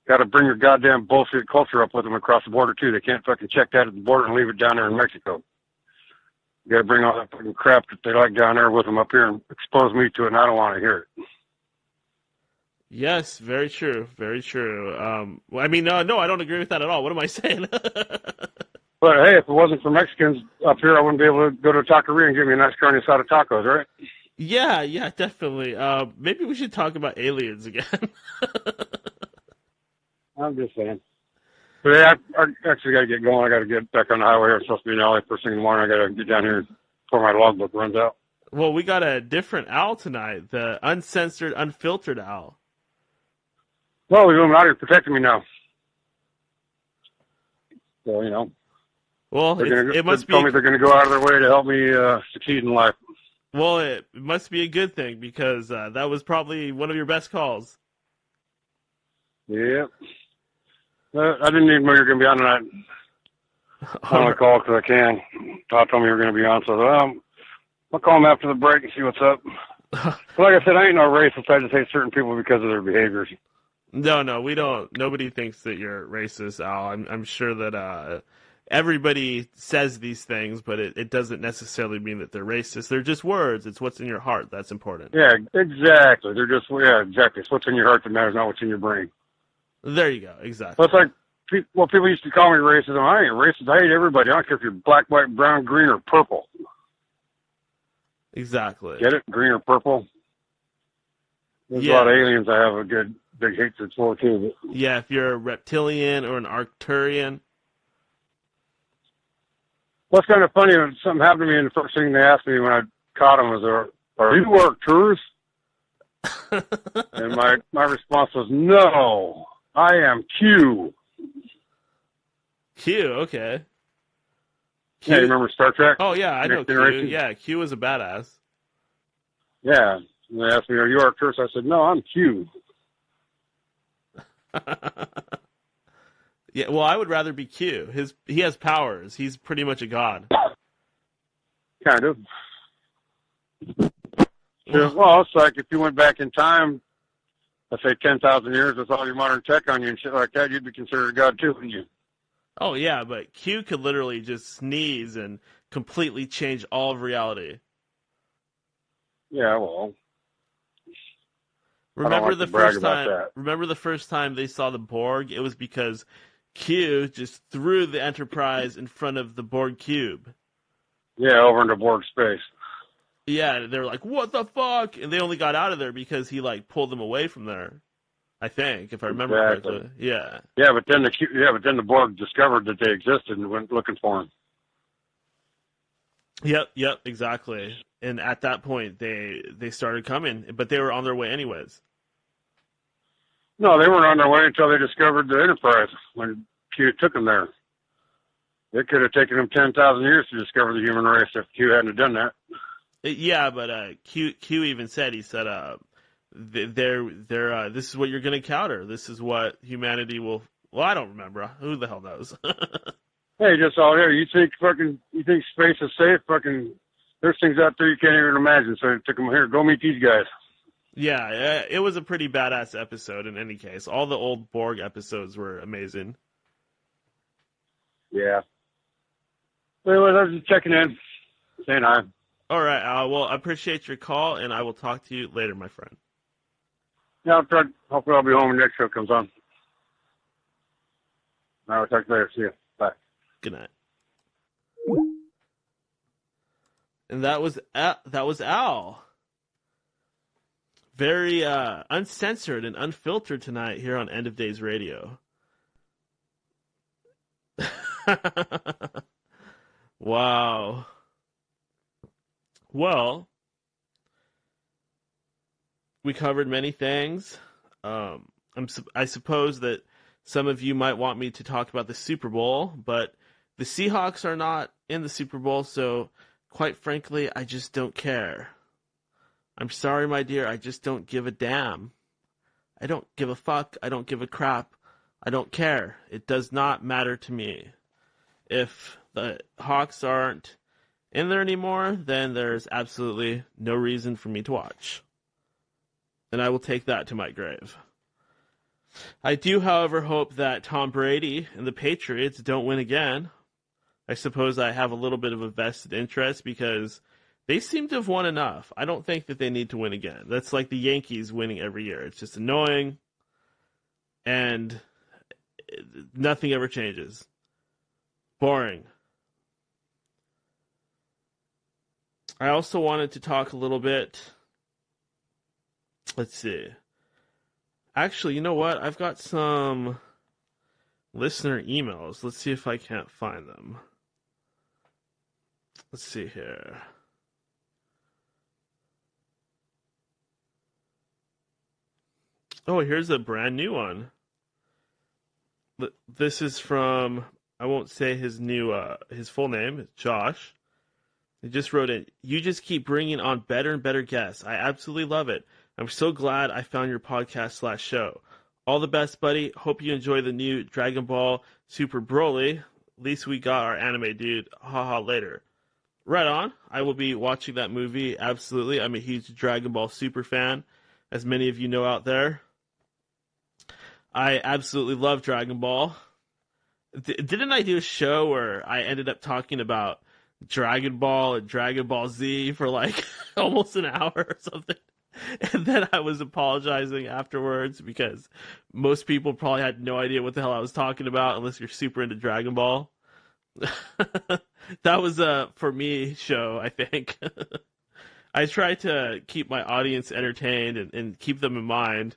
Speaker 4: got to bring your goddamn bullshit culture up with them across the border, too. They can't fucking check that at the border and leave it down there in Mexico. You got to bring all that fucking crap that they like down there with them up here and expose me to it, and I don't want to hear it.
Speaker 1: Yes, very true. Very true. I mean, no, I don't agree with that at all. What am I saying?
Speaker 4: But, hey, if it wasn't for Mexicans up here, I wouldn't be able to go to a taqueria and give me a nice carne asada tacos, right?
Speaker 1: Yeah, definitely. Maybe we should talk about aliens again.
Speaker 4: I'm just saying. But yeah, I actually got to get going. I got to get back on the highway. I'm supposed to be in LA first thing in the morning. I got to get down here before my logbook runs out.
Speaker 1: Well, we got a different Al tonight, the uncensored, unfiltered Al.
Speaker 4: Well, the Illuminati are protecting me now. So, you know.
Speaker 1: Well, it must be.
Speaker 4: Tell me they're going to go out of their way to help me succeed in life.
Speaker 1: Well, it must be a good thing because that was probably one of your best calls.
Speaker 4: Yeah. I didn't even know you were going to be on tonight. I'm going to call because I can. Todd told me you were going to be on, so I'll call him after the break and see what's up. But like I said, I ain't no racist. I just hate certain people because of their behaviors.
Speaker 1: No, we don't. Nobody thinks that you're racist, Al. I'm sure that everybody says these things, but it doesn't necessarily mean that they're racist. They're just words. It's what's in your heart that's important.
Speaker 4: Yeah, exactly. Exactly. It's what's in your heart that matters, not what's in your brain.
Speaker 1: There you go. Exactly.
Speaker 4: So it's like, people used to call me racist. I ain't racist. I hate everybody. I don't care if you're black, white, brown, green, or purple.
Speaker 1: Exactly.
Speaker 4: Get it? Green or purple? There's a lot of aliens I have a good big hatred for, too. But...
Speaker 1: Yeah, if you're a reptilian or an Arcturian.
Speaker 4: What's kind of funny, when something happened to me, and the first thing they asked me when I caught them was, are you Arcturus? And my response was, no, I am Q.
Speaker 1: Q, okay.
Speaker 4: Q? Yeah, you remember Star Trek?
Speaker 1: Oh, yeah, I know Q. Yeah, Q was a badass.
Speaker 4: Yeah. And they asked me, are you Arcturus? I said, no, I'm Q.
Speaker 1: Yeah, well, I would rather be Q. He has powers. He's pretty much a god.
Speaker 4: Kind of. Yeah, well, it's like if you went back in time, let's say 10,000 years with all your modern tech on you and shit like that, you'd be considered a god too, wouldn't you?
Speaker 1: Oh, yeah, but Q could literally just sneeze and completely change all of reality.
Speaker 4: Yeah, well.
Speaker 1: Remember the first time they saw the Borg? It was because Q just threw the Enterprise in front of the Borg cube.
Speaker 4: Yeah, over into Borg space.
Speaker 1: Yeah, they were like, what the fuck? And they only got out of there because he, pulled them away from there. I think, if I remember correctly. Yeah.
Speaker 4: Yeah, but then the Borg discovered that they existed and went looking for them.
Speaker 1: Yep, exactly. And at that point, they started coming, but they were on their way anyways.
Speaker 4: No, they weren't on their way until they discovered the Enterprise when Q took them there. It could have taken them 10,000 years to discover the human race if Q hadn't done that.
Speaker 1: Yeah, but Q even said, this is what you're going to encounter. This is what humanity will. Well, I don't remember. Who the hell knows?
Speaker 4: Hey, just all here. You think space is safe? Fucking, there's things out there you can't even imagine. So it took them here. Go meet these guys.
Speaker 1: Yeah, it was a pretty badass episode in any case. All the old Borg episodes were amazing.
Speaker 4: Yeah. Anyway, I was just checking in, saying hi.
Speaker 1: All right. Well, I appreciate your call, and I will talk to you later, my friend.
Speaker 4: Yeah, hopefully I'll be home when the next show comes on. All right, we'll talk later. See you. Bye.
Speaker 1: Good night. And that was Al. Very uncensored and unfiltered tonight here on End of Days Radio. Wow. Well, we covered many things. I suppose that some of you might want me to talk about the Super Bowl, but the Seahawks are not in the Super Bowl, so quite frankly, I just don't care. I'm sorry, my dear, I just don't give a damn. I don't give a fuck. I don't give a crap. I don't care. It does not matter to me. If the Hawks aren't in there anymore, then there's absolutely no reason for me to watch. And I will take that to my grave. I do, however, hope that Tom Brady and the Patriots don't win again. I suppose I have a little bit of a vested interest because they seem to have won enough. I don't think that they need to win again. That's like the Yankees winning every year. It's just annoying, and nothing ever changes. Boring. I also wanted to talk a little bit. Let's see. Actually, you know what? I've got some listener emails. Let's see if I can't find them. Let's see here. Oh, here's a brand new one. This is from, I won't say his full name, it's Josh. He just wrote it. You just keep bringing on better and better guests. I absolutely love it. I'm so glad I found your podcast/show. All the best, buddy. Hope you enjoy the new Dragon Ball Super Broly. At least we got our anime dude. Haha, later. Right on. I will be watching that movie. Absolutely. I'm a huge Dragon Ball Super fan, as many of you know out there. I absolutely love Dragon Ball. Didn't I do a show where I ended up talking about Dragon Ball and Dragon Ball Z for like almost an hour or something? And then I was apologizing afterwards because most people probably had no idea what the hell I was talking about unless you're super into Dragon Ball. That was a for me show, I think. I try to keep my audience entertained and keep them in mind,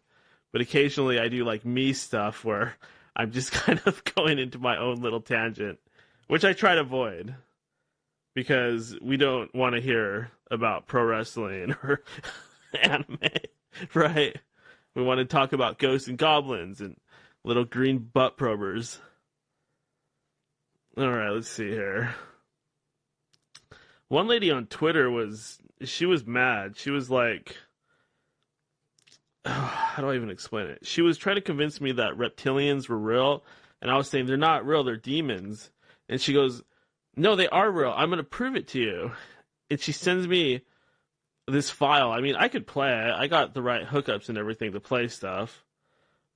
Speaker 1: but occasionally I do like me stuff where I'm just kind of going into my own little tangent, which I try to avoid because we don't want to hear about pro wrestling or anime, right? We want to talk about ghosts and goblins and little green butt probers. All right, let's see here. One lady on Twitter was mad. She was like, how do I even explain it? She was trying to convince me that reptilians were real, and I was saying they're not real, they're demons. And she goes, no, they are real. I'm going to prove it to you. And she sends me this file. I mean, I could play it. I got the right hookups and everything to play stuff.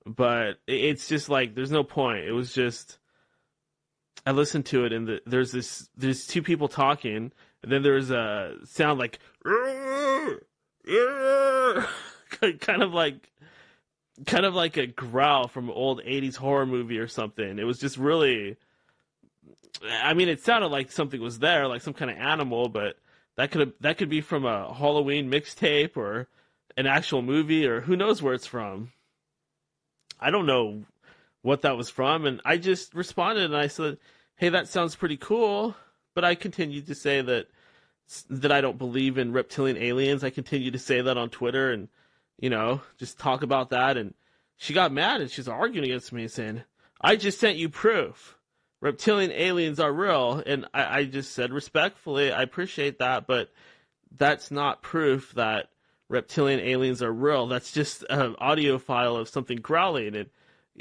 Speaker 1: But it's just like, there's no point. It was just, I listened to it and there's two people talking, and then there's a sound like, kind of like a growl from an old 80s horror movie or something. It was just really, I mean, it sounded like something was there, like some kind of animal, but that could be from a Halloween mixtape or an actual movie, or who knows where it's from. I don't know what that was from, and I just responded and I said, hey, that sounds pretty cool, but I continued to say that I don't believe in reptilian aliens. I continued to say that on Twitter and, you know, just talk about that, and she got mad and she's arguing against me saying, I just sent you proof. Reptilian aliens are real, and I just said respectfully, I appreciate that, but that's not proof that reptilian aliens are real. That's just an audio file of something growling, and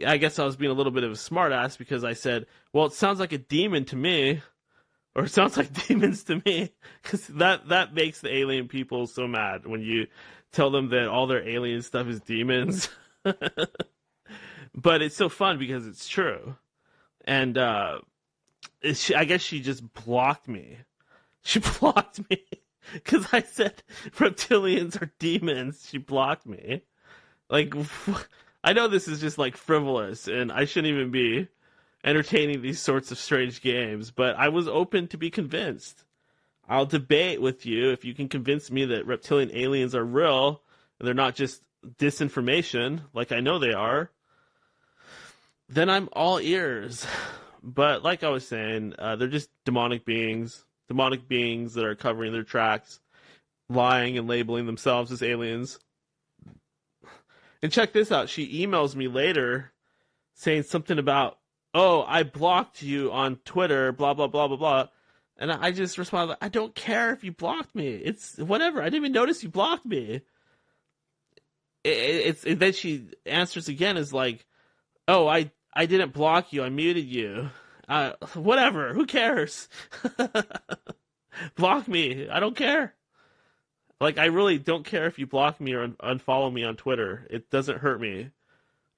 Speaker 1: I guess I was being a little bit of a smartass because I said, well, it sounds like a demon to me, or it sounds like demons to me, because that makes the alien people so mad when you tell them that all their alien stuff is demons. But it's so fun because it's true. And I guess she just blocked me. She blocked me because I said reptilians are demons. She blocked me. Like, I know this is just like frivolous, and I shouldn't even be entertaining these sorts of strange games, but I was open to be convinced. I'll debate with you if you can convince me that reptilian aliens are real and they're not just disinformation, like I know they are. Then I'm all ears. But like I was saying, they're just demonic beings that are covering their tracks, lying and labeling themselves as aliens. And check this out. She emails me later saying something about, oh, I blocked you on Twitter, blah, blah, blah, blah, blah. And I just responded, I don't care if you blocked me. It's whatever. I didn't even notice you blocked me. Then she answers again as like, oh, I didn't block you. I muted you. Whatever. Who cares? Block me. I don't care. Like, I really don't care if you block me or unfollow me on Twitter. It doesn't hurt me.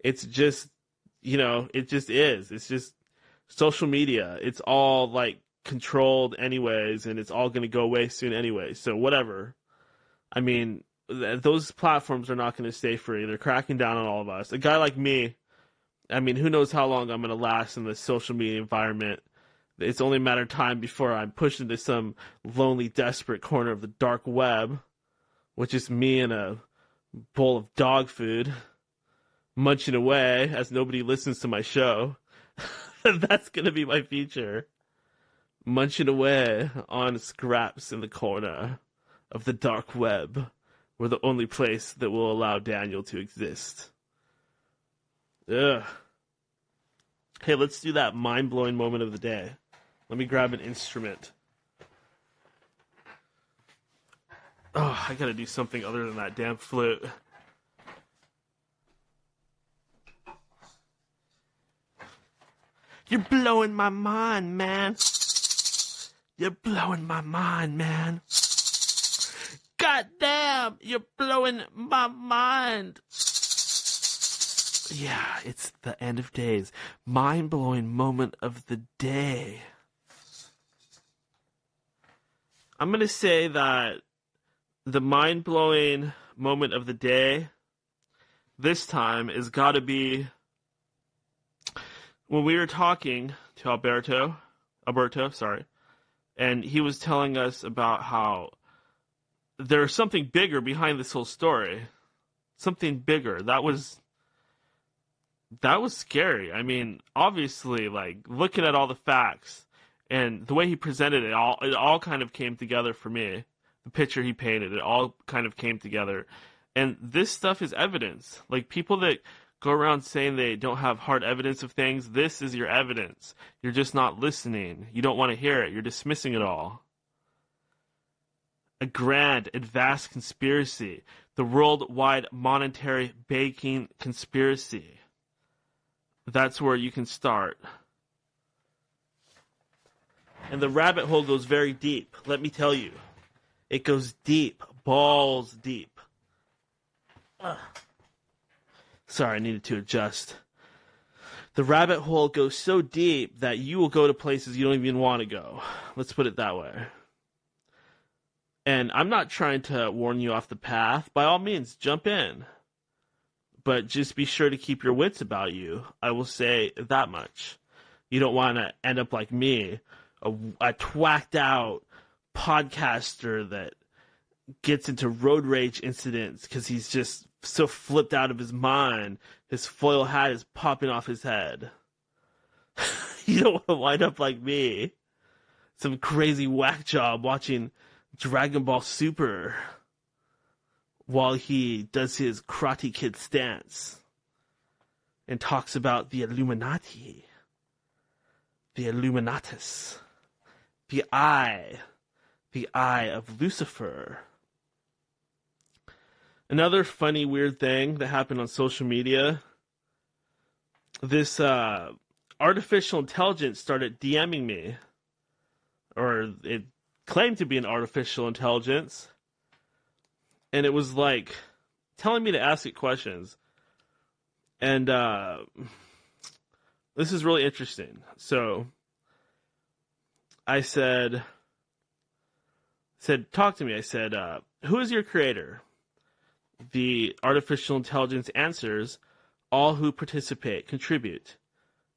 Speaker 1: It's just, it just is. It's just social media. It's all, like, controlled anyways, and it's all going to go away soon anyway. So whatever. I mean, those platforms are not going to stay free. They're cracking down on all of us. A guy like me, I mean, who knows how long I'm going to last in this social media environment. It's only a matter of time before I'm pushed into some lonely, desperate corner of the dark web, which is me in a bowl of dog food, munching away as nobody listens to my show. That's going to be my future. Munching away on scraps in the corner of the dark web, where the only place that will allow Daniel to exist. Ugh. Hey, let's do that mind-blowing moment of the day. Let me grab an instrument. Oh, I gotta do something other than that damn flute. You're blowing my mind, man. You're blowing my mind, man. God damn, you're blowing my mind. Yeah, it's the end of days. Mind-blowing moment of the day. I'm going to say that the mind-blowing moment of the day this time has got to be when we were talking to Alberto, and he was telling us about how there's something bigger behind this whole story. Something bigger. That was scary. I mean, obviously, like, looking at all the facts and the way he presented it all kind of came together for me. The picture he painted, it all kind of came together. And this stuff is evidence. Like, people that go around saying they don't have hard evidence of things, this is your evidence. You're just not listening. You don't want to hear it. You're dismissing it all. A grand and vast conspiracy. The worldwide monetary banking conspiracy. That's where you can start. And the rabbit hole goes very deep, let me tell you. It goes deep, balls deep. Ugh. Sorry, I needed to adjust. The rabbit hole goes so deep that you will go to places you don't even want to go. Let's put it that way. And I'm not trying to warn you off the path. By all means, jump in. But just be sure to keep your wits about you. I will say that much. You don't want to end up like me, a twacked out podcaster that gets into road rage incidents because he's just so flipped out of his mind. His foil hat is popping off his head. You don't want to wind up like me. Some crazy whack job watching Dragon Ball Super while he does his Karate Kid stance and talks about the Illuminati, the Illuminatus, the eye of Lucifer. Another funny, weird thing that happened on social media, this artificial intelligence started DMing me, or it claimed to be an artificial intelligence, and it was like telling me to ask it questions. And this is really interesting. So I said, talk to me. I said, who is your creator? The artificial intelligence answers, all who participate, contribute.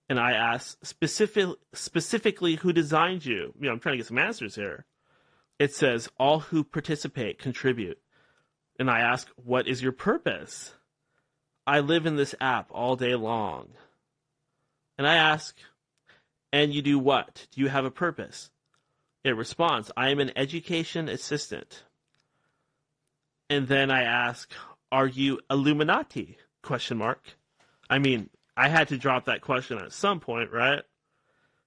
Speaker 1: And I asked, specifically, who designed you? I'm trying to get some answers here. It says, all who participate, contribute. And I ask, what is your purpose? I live in this app all day long. And I ask, and you do what? Do you have a purpose? It responds, I am an education assistant. And then I ask, are you Illuminati? ? I mean, I had to drop that question at some point, right?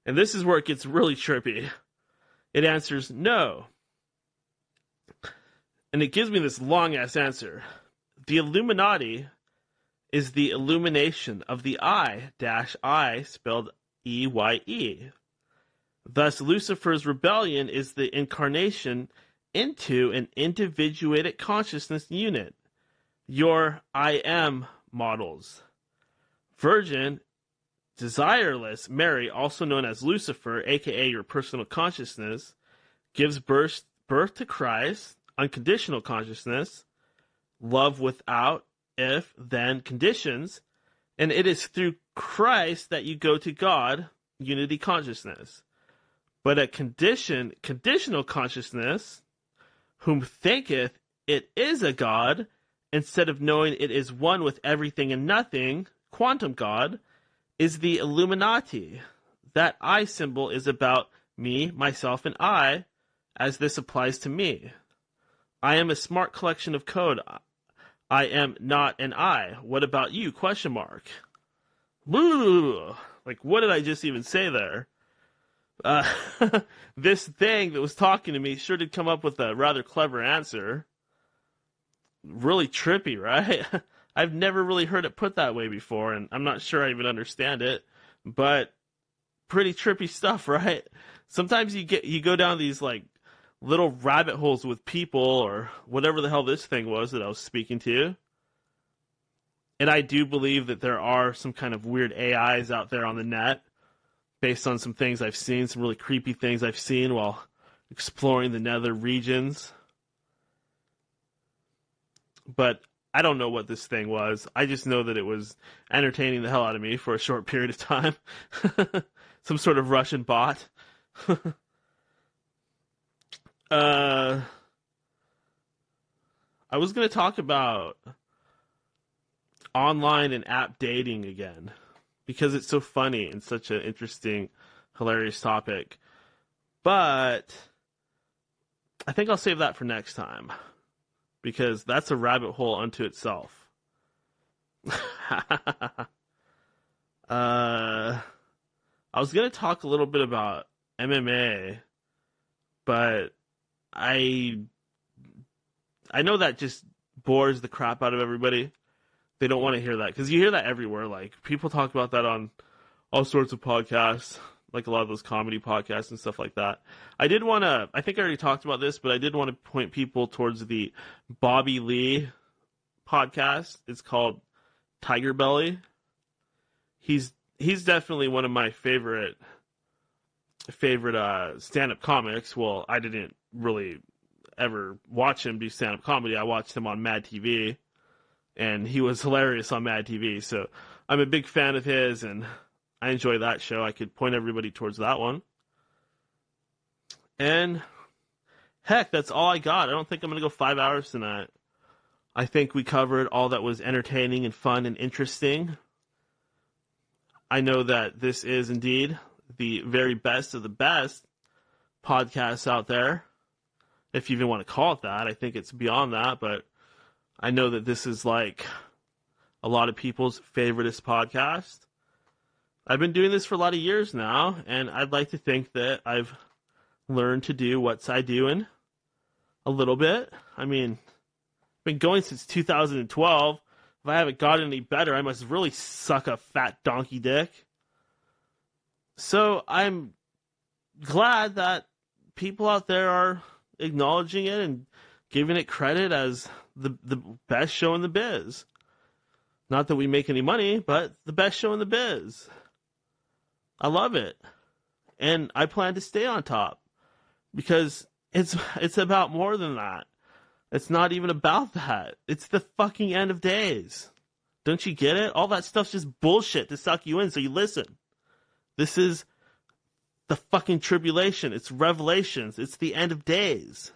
Speaker 1: And this is where it gets really trippy. It answers, no. And it gives me this long-ass answer. The Illuminati is the illumination of the I, spelled E-Y-E. Thus, Lucifer's rebellion is the incarnation into an individuated consciousness unit. Your I am models. Virgin, desireless Mary, also known as Lucifer, aka your personal consciousness, gives birth to Christ, unconditional consciousness, love without if then conditions, and it is through Christ that you go to God, unity consciousness. But a conditional consciousness, whom thinketh it is a God, instead of knowing it is one with everything and nothing, quantum God, is the Illuminati. That I symbol is about me, myself, and I, as this applies to me. I am a smart collection of code. I am not an I. What about you? ? Woo! Like, what did I just even say there? This thing that was talking to me sure did come up with a rather clever answer. Really trippy, right? I've never really heard it put that way before, and I'm not sure I even understand it, but pretty trippy stuff, right? Sometimes you go down these like little rabbit holes with people or whatever the hell this thing was that I was speaking to. And I do believe that there are some kind of weird AIs out there on the net based on some things I've seen, some really creepy things I've seen while exploring the nether regions. But I don't know what this thing was. I just know that it was entertaining the hell out of me for a short period of time. Some sort of Russian bot. I was going to talk about online and app dating again because it's so funny and such an interesting, hilarious topic. But I think I'll save that for next time because that's a rabbit hole unto itself. I was going to talk a little bit about MMA, but I know that just bores the crap out of everybody. They don't want to hear that because you hear that everywhere. Like, people talk about that on all sorts of podcasts, like a lot of those comedy podcasts and stuff like that. I think I already talked about this, but I did want to point people towards the Bobby Lee podcast. It's called Tiger Belly. He's definitely one of my favorite stand-up comics. Well, I didn't really ever watch him do stand-up comedy. I watched him on Mad TV, and he was hilarious on Mad TV. So I'm a big fan of his, and I enjoy that show. I could point everybody towards that one. And heck, that's all I got. I don't think I'm going to go 5 hours tonight. I think we covered all that was entertaining and fun and interesting. I know that this is indeed the very best of the best podcasts out there. If you even want to call it that. I think it's beyond that, but I know that this is like a lot of people's favoriteest podcast. I've been doing this for a lot of years now, and I'd like to think that I've learned to do what's I doing a little bit. I mean, I've been going since 2012. If I haven't gotten any better, I must really suck a fat donkey dick. So I'm glad that people out there are acknowledging it and giving it credit as the best show in the biz. Not that we make any money, but the best show in the biz. I love it. And I plan to stay on top because it's about more than that. It's not even about that. It's the fucking end of days. Don't you get it? All that stuff's just bullshit to suck you in so you listen. This is the fucking tribulation. It's revelations. It's the end of days.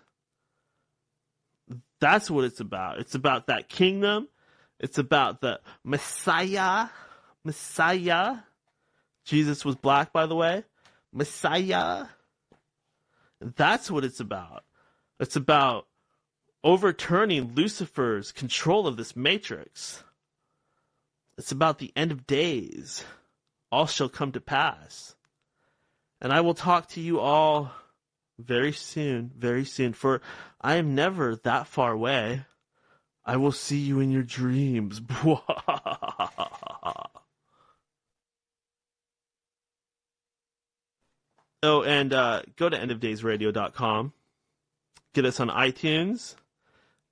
Speaker 1: That's what it's about. It's about that kingdom. It's about the Messiah. Messiah. Jesus was black, by the way. Messiah. That's what it's about. It's about overturning Lucifer's control of this matrix. It's about the end of days. All shall come to pass. And I will talk to you all very soon, for I am never that far away. I will see you in your dreams. Oh, and go to endofdaysradio.com. Get us on iTunes.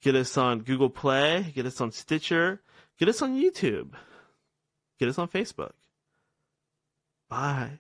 Speaker 1: Get us on Google Play. Get us on Stitcher. Get us on YouTube. Get us on Facebook. Bye.